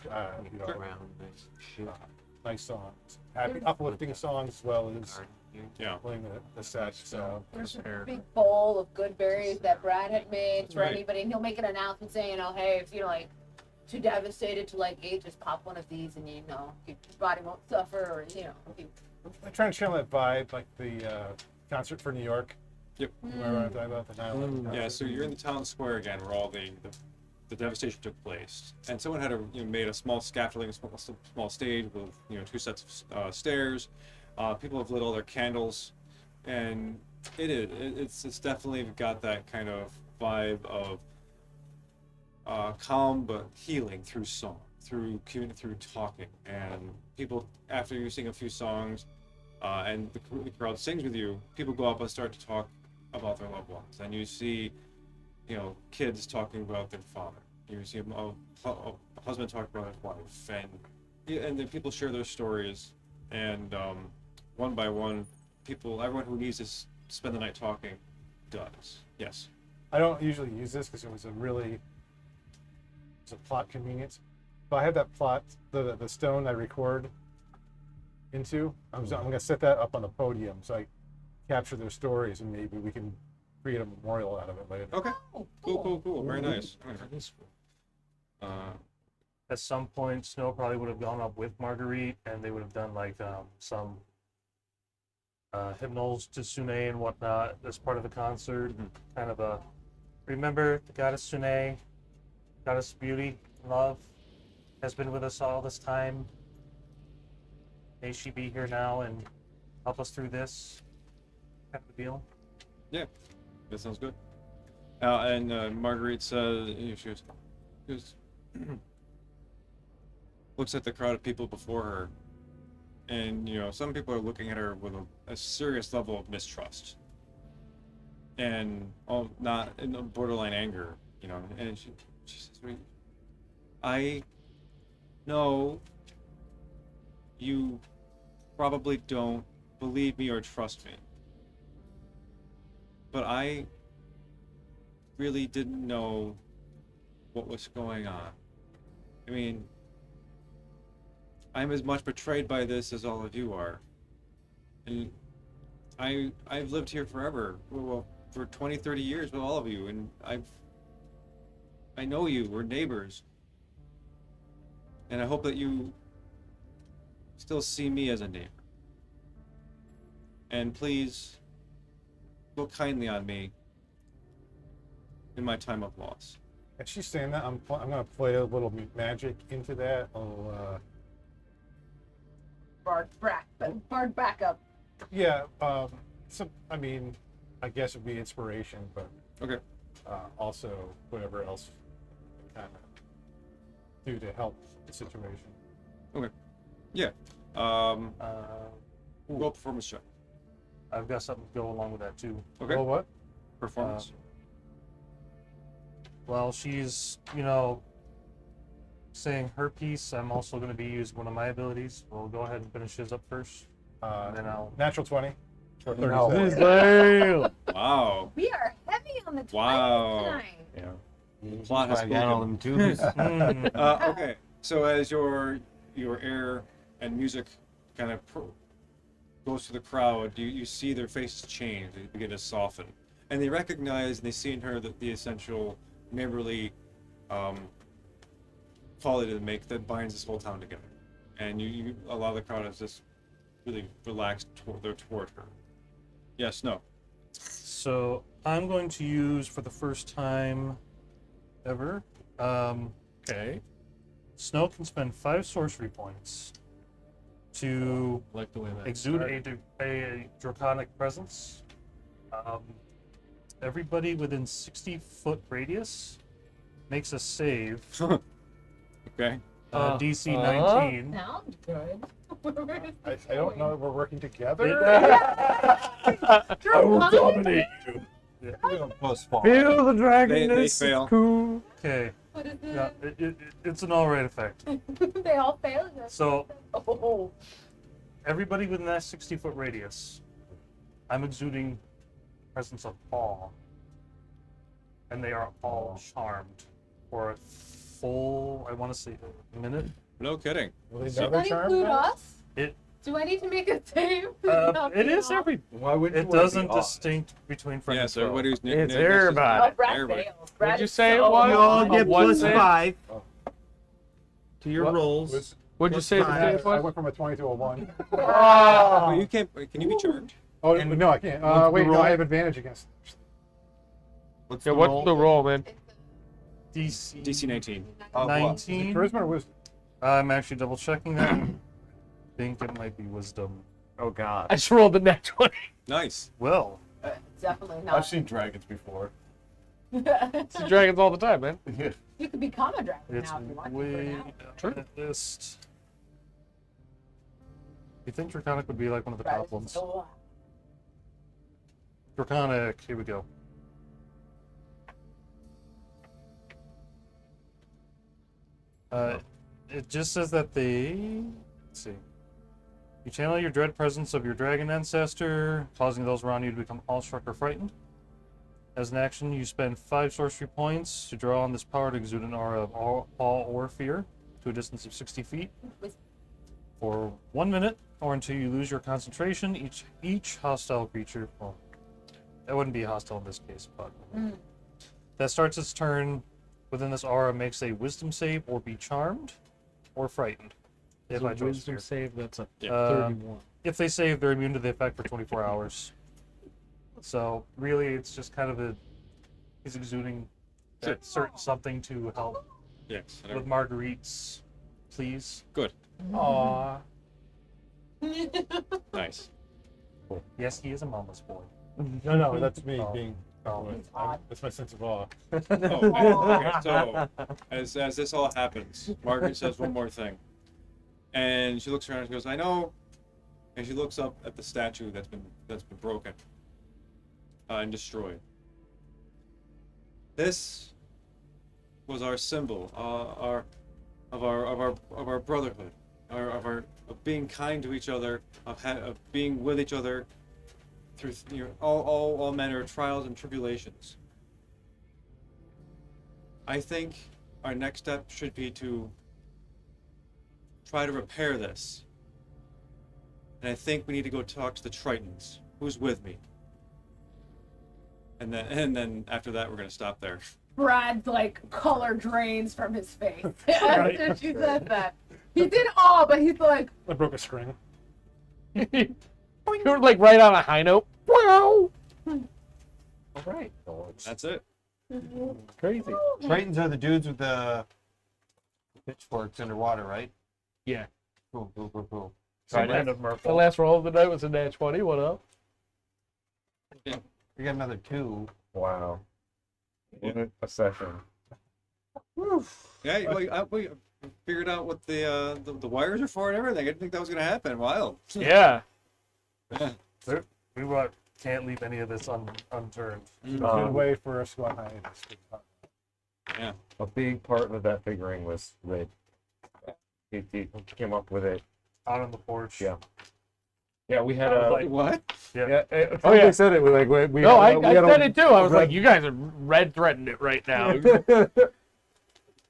S6: nice songs, happy uplifting songs as well as playing the set. So
S10: There's a big bowl of good berries that Brad had made for
S1: Right.
S10: anybody, and he'll make an announcement saying, hey, if you're like too devastated to like eat, just pop one of these, and your body won't suffer, or
S6: I'm trying to channel that vibe, like the concert for New York.
S1: Yep.
S6: Where I'm talking about the 9/11
S1: Yeah.
S6: concert.
S1: So you're in the town square again, where all the devastation took place, and someone had made a small scaffolding, a small stage with 2 sets of stairs. People have lit all their candles, and it's definitely got that kind of vibe of calm but healing through song, through talking, and people after you sing a few songs, and the crowd sings with you, people go up and start to talk about their loved ones, and you see kids talking about their father. You see a husband talking about his wife, and then people share their stories, and one by one, everyone who needs to spend the night talking does. Yes.
S6: I don't usually use this because it's a plot convenience. But I have that plot, the stone I record into. I'm going to set that up on the podium so I capture their stories, and maybe we can create a memorial out of it later.
S1: Okay. Cool. Very nice.
S9: At some point, Snow probably would have gone up with Marguerite, and they would have done like some hymnals to Sune and whatnot as part of the concert. Kind of a remember the goddess Sune, goddess of beauty, love, has been with us all this time. May she be here now and help us through this kind of deal.
S1: Yeah, that sounds good. And Marguerite says, she goes, looks at the crowd of people before her, and some people are looking at her with a serious level of mistrust, and not in a borderline anger, And she says, I know you probably don't believe me or trust me, but I really didn't know what was going on. I mean, I'm as much betrayed by this as all of you are. And I've lived here forever, well, for 20, 30 years with all of you, and I know you, we're neighbors. And I hope that you still see me as a neighbor. And please, look kindly on me in my time of loss.
S6: As she's saying that, I'm going to play a little magic into that.
S10: Bard back up.
S6: Yeah. I guess it'd be inspiration, but
S1: Okay.
S6: Also whatever else kind of do to help the situation.
S1: Okay. Yeah. Roll performance check.
S9: I've got something to go along with that too.
S1: Okay.
S6: Well, what?
S1: Performance.
S9: While she's, saying her piece, I'm also going to be using one of my abilities. We'll go ahead and finish his up first. And then I'll.
S6: Natural 20. For
S5: No.
S6: 37.
S7: Damn.
S1: Wow.
S10: We are heavy on the 20s
S1: Wow.
S10: tonight.
S1: Yeah. Plot has
S11: I got all
S1: spoken.
S11: them tubes.
S1: Okay. So as your air and music kind of goes to the crowd, you see their faces change. They begin to soften, and they recognize and they see in her the essential neighborly quality to make that binds this whole town together. And you a lot of the crowd is just really relaxed toward her. Yes. No.
S9: So I'm going to use for the first time ever.
S7: Okay.
S9: Snow can spend 5 sorcery points to
S7: Like the way that
S9: exude
S7: started.
S9: a draconic presence. Everybody within 60-foot radius makes a save.
S1: Okay.
S9: DC 19.
S10: Sounds good.
S6: I don't know if we're working together.
S10: I will dominate.
S3: Plus 5.
S7: Feel the
S1: They
S7: dragonness.
S1: fail.
S7: It's cool.
S9: Okay.
S10: What is it?
S9: Yeah, it's an alright effect.
S10: They all failed.
S9: So
S10: Oh.
S9: everybody within that 60-foot radius, I'm exuding presence of awe. And they are all charmed for a full, I want to say, a minute.
S1: No kidding.
S6: Will they
S10: Does
S6: know
S10: that
S6: they're charmed
S10: include
S6: now?
S10: us?
S9: It-
S10: Do I need to make a save?
S9: It is every.
S3: Why would
S9: It doesn't distinct between friend
S1: Yes.
S9: and foe.
S1: Everybody's.
S7: It's
S10: Oh,
S7: everybody.
S10: Brad
S1: Everybody.
S10: fails. Brad
S7: What'd you
S10: is
S7: say it
S10: so
S7: was?
S11: You all
S10: wrong.
S11: get
S7: What
S11: plus
S7: save?
S11: 5 to your
S6: What
S11: rolls.
S6: was-
S7: What'd you
S11: Plus
S7: say the
S11: five.
S7: save
S6: I
S7: was?
S6: went from a 20 to a 1.
S1: Oh, you can't. Can you be charmed?
S6: Oh,
S11: And
S6: no, I can't.
S11: what's the
S6: Wait, no,
S11: roll?
S6: I have advantage against.
S11: What's
S7: Yeah,
S11: the
S7: what's
S11: roll?
S7: the roll, man?
S9: DC,
S1: DC 19.
S3: What?
S9: 19.
S6: Charisma or wisdom?
S9: I'm actually double checking that. I think it might be wisdom.
S11: Oh god.
S7: I just rolled the net 20.
S1: Nice.
S9: Well,
S10: Definitely
S3: I've
S10: not.
S3: seen dragons before.
S7: See dragons all the time, man.
S10: You could become a dragon
S9: it's
S10: now if you want to.
S9: way
S10: For now.
S9: down the list. You think Draconic would be like one of the
S10: Brad
S9: top
S10: is
S9: ones?
S10: so-
S9: Draconic, here we go. It just says that let's see. You channel your dread presence of your dragon ancestor, causing those around you to become awestruck or frightened. As an action, you spend 5 sorcery points to draw on this power to exude an aura of awe or fear to a distance of 60 feet. For 1 minute, or until you lose your concentration, each hostile creature, well, that wouldn't be hostile in this case, but that starts its turn within this aura makes a wisdom save or be charmed or frightened. They have my choice
S7: wisdom
S9: here.
S7: save, that's a
S9: Uh,
S7: 31.
S9: If they save, they're immune to the effect for 24 hours. So really, it's just kind of he's exuding that certain something to help
S1: Yes.
S9: with Marguerite's please.
S1: Good.
S9: Aww.
S1: Nice.
S9: Yes, he is a mama's boy.
S6: No, that's me
S9: Oh.
S6: being.
S9: Oh.
S6: That's my sense of awe.
S1: Okay, so as this all happens, Margaret says one more thing, and she looks around and she goes, "I know," and she looks up at the statue that's been broken and destroyed. This was our symbol, of our brotherhood, of being kind to each other, of being with each other through all manner of trials and tribulations. I think our next step should be to try to repair this. And I think we need to go talk to the Tritons. Who's with me? And then after that, we're gonna stop there.
S10: Brad's like color drains from his face after she said that. He did all, but he's like,
S6: I broke a string.
S7: You're like right on a high note. Wow. All right.
S1: That's it.
S7: Crazy.
S3: Tritons are the dudes with the pitchforks underwater, right?
S7: Yeah.
S3: Cool.
S9: Some kind of
S7: The
S9: merfolk.
S7: last roll of the night was a nat 20. What up?
S3: You got another 2.
S4: Wow. What a session.
S1: Yeah, well, we figured out what the wires are for and everything. I didn't think that was gonna happen. Wild.
S7: Yeah.
S1: Yeah.
S9: We can't leave any of this unturned.
S6: It's a good way for us to go on hiatus.
S1: Yeah.
S4: A big part of that figuring was Rid. He came up with it.
S9: Out on the porch.
S4: Yeah. Yeah, we had
S9: I was
S4: a.
S9: like-
S1: What?
S9: Yeah.
S7: Oh, yeah.
S4: They said it. We
S7: No, I
S4: had a-
S7: said it too. I was like, you guys are red threatening it right now.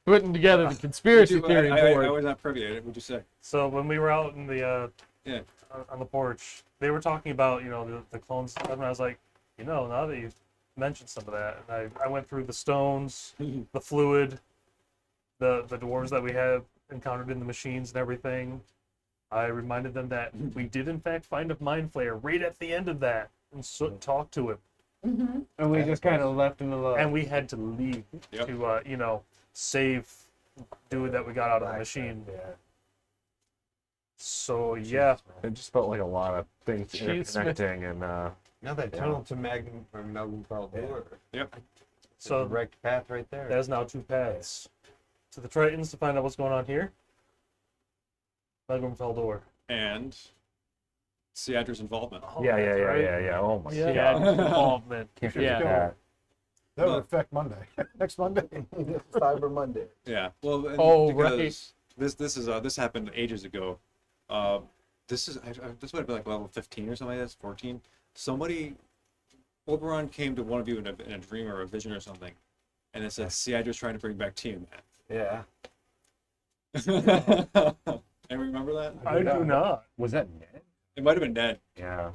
S7: Putting together the conspiracy theory
S1: I
S7: board.
S1: was not privy to it. What'd you say?
S9: So when we were out in the
S1: Yeah.
S9: on the porch, they were talking about the clones stuff, and I was like, now that you've mentioned some of that, and I went through the stones, the fluid, the dwarves that we have encountered in the machines and everything. I reminded them that we did in fact find a mind flayer right at the end of that and talk to him,
S3: And we just kind of left him alone.
S9: and we had to leave
S1: Yep.
S9: to save dude that we got out of the machine. So yeah,
S4: It just felt like a lot of things
S7: Jeez,
S4: interconnecting, and
S3: Now that tunnel to Magnum from Magnum Door.
S1: Yep.
S9: so
S3: Direct path right there.
S9: there's now two paths to the Tritons to find out what's going on here. Magnum Door.
S1: And Seadra's involvement.
S4: yeah. Oh my
S9: Yeah.
S7: Yeah,
S4: god.
S7: involvement.
S4: Can't forget
S7: Yeah.
S4: that.
S6: That would affect Monday. Next Monday.
S8: Cyber Monday.
S1: Yeah. Well. And
S7: Oh,
S1: because this happened ages ago. This would have been like level 15 or something like that. 14. Somebody, Oberon came to one of you in a dream or a vision or something, and it said Seadra's trying to bring back Tiamat.
S8: Yeah.
S1: And remember that?
S9: I do not.
S4: Was that Ned?
S1: It might have been Ned.
S4: Yeah.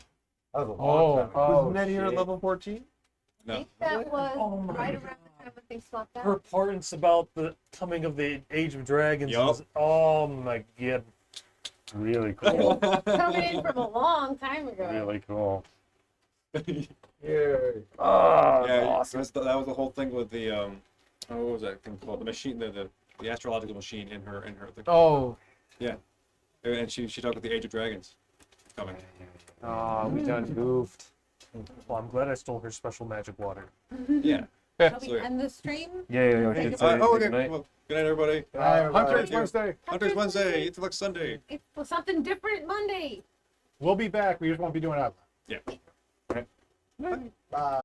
S8: That was a
S7: Oh.
S8: long time ago.
S3: Wasn't that here at level 14?
S10: I
S1: No.
S10: think that was
S9: Oh my
S10: right around the time that they swapped out.
S9: Her parts about the coming of the Age of Dragons.
S1: Yup.
S9: Oh my god.
S4: Really cool.
S10: Coming in from a long time ago.
S4: Really cool.
S8: Yeah.
S4: Oh,
S1: Yeah,
S4: awesome.
S1: that was the whole thing with the what was that thing called? The machine, the astrological machine in her
S7: Oh,
S1: and she talked with the Age of Dragons coming.
S3: Oh, we done goofed.
S9: Well, I'm glad I stole her special magic water.
S1: Yeah.
S10: Shall
S1: So,
S10: we
S1: yeah.
S10: end the stream?
S4: Yeah. I should say
S1: Okay.
S4: good night.
S1: Well, good night, everybody.
S6: Hunter's
S1: Thank you.
S6: Wednesday.
S1: Hunter's Wednesday. It's like Sunday.
S10: It was something different Monday.
S6: We'll be back. We just won't be doing Oddlot.
S1: Yeah.
S8: Bye.